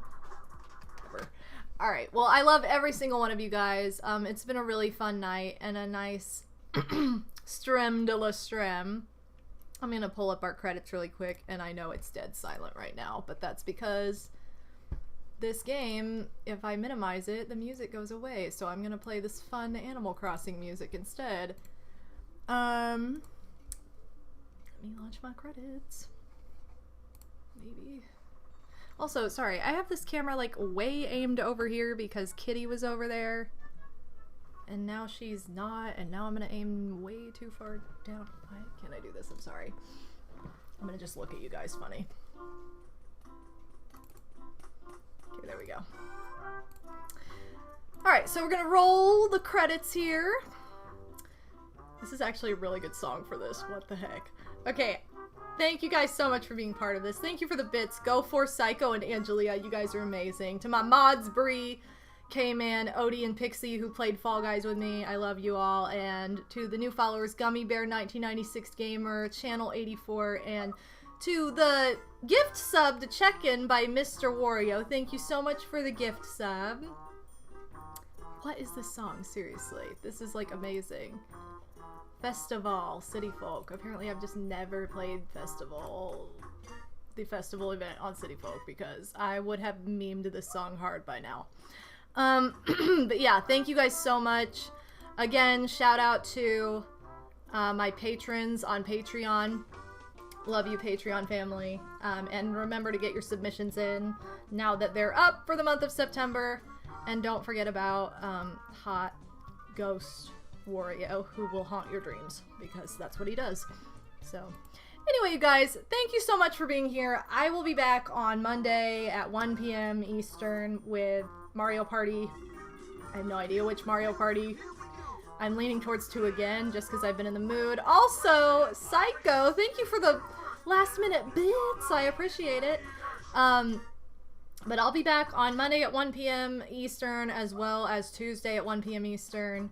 Alright, well, I love every single one of you guys. It's been a really fun night, and a nice strem de la strem. I'm gonna pull up our credits really quick, and I know it's dead silent right now, but that's because this game, if I minimize it, the music goes away, so I'm gonna play this fun Animal Crossing music instead. Let me launch my credits. Maybe. Also, sorry, I have this camera like way aimed over here because Kitty was over there. And now she's not, and now I'm gonna aim way too far down. Why can't I do this? I'm sorry. I'm gonna just look at you guys funny. Okay, there we go. Alright, so we're gonna roll the credits here. This is actually a really good song for this. What the heck? Okay, thank you guys so much for being part of this. Thank you for the bits. Go for Psycho and Angelia. You guys are amazing. To my mods, Bree, K-Man, Odie, and Pixie, who played Fall Guys with me. I love you all. And to the new followers, Gummy Bear 1996 Gamer, Channel 84, and to the gift sub to check-in by Mr. Wario. Thank you so much for the gift sub. What is this song? Seriously. This is like amazing. Festival, City Folk. Apparently I've just never played the festival event on City Folk, because I would have memed this song hard by now. But yeah, thank you guys so much. Again, shout out to my patrons on Patreon. Love you, Patreon family. And remember to get your submissions in now that they're up for the month of September. And don't forget about Hot Ghost Wario, who will haunt your dreams, because that's what he does. So anyway, you guys, thank you so much for being here. I will be back on Monday at 1 p.m. Eastern with Mario Party. I have no idea which Mario Party. I'm leaning towards 2 again, just because I've been in the mood. Also, Psycho, thank you for the last minute bits. I appreciate it. But I'll be back on Monday at 1 p.m. Eastern, as well as Tuesday at 1 p.m. Eastern,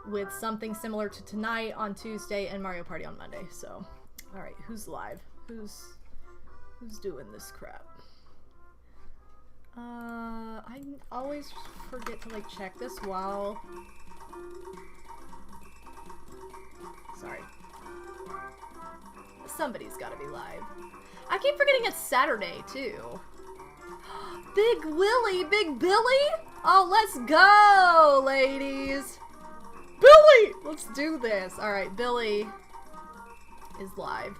with something similar to tonight on Tuesday and Mario Party on Monday. So, alright, who's live? Who's doing this crap? I always forget to, like, check this while... Sorry. Somebody's gotta be live. I keep forgetting it's Saturday, too. Big Willie! Big Billy? Oh, let's go, ladies! Billy! Let's do this. Alright, Billy is live.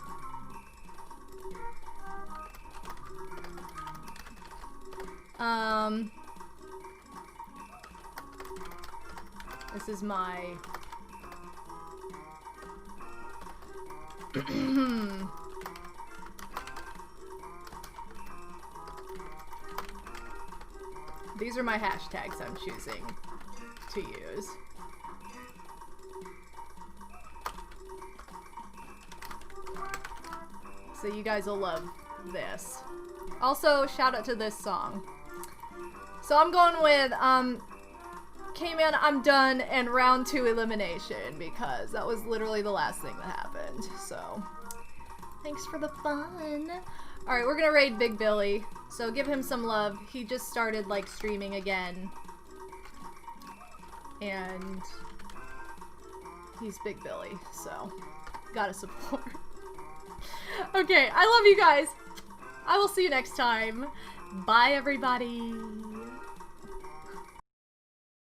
This is my... These are my hashtags I'm choosing to use. So you guys will love this. Also, shout out to this song. So I'm going with, K-Man, I'm done, and round 2 elimination, because that was literally the last thing that happened. So, thanks for the fun. Alright, we're gonna raid Big Billy. So give him some love. He just started like streaming again. And he's Big Billy, so gotta support. Okay, I love you guys. I will see you next time. Bye, everybody.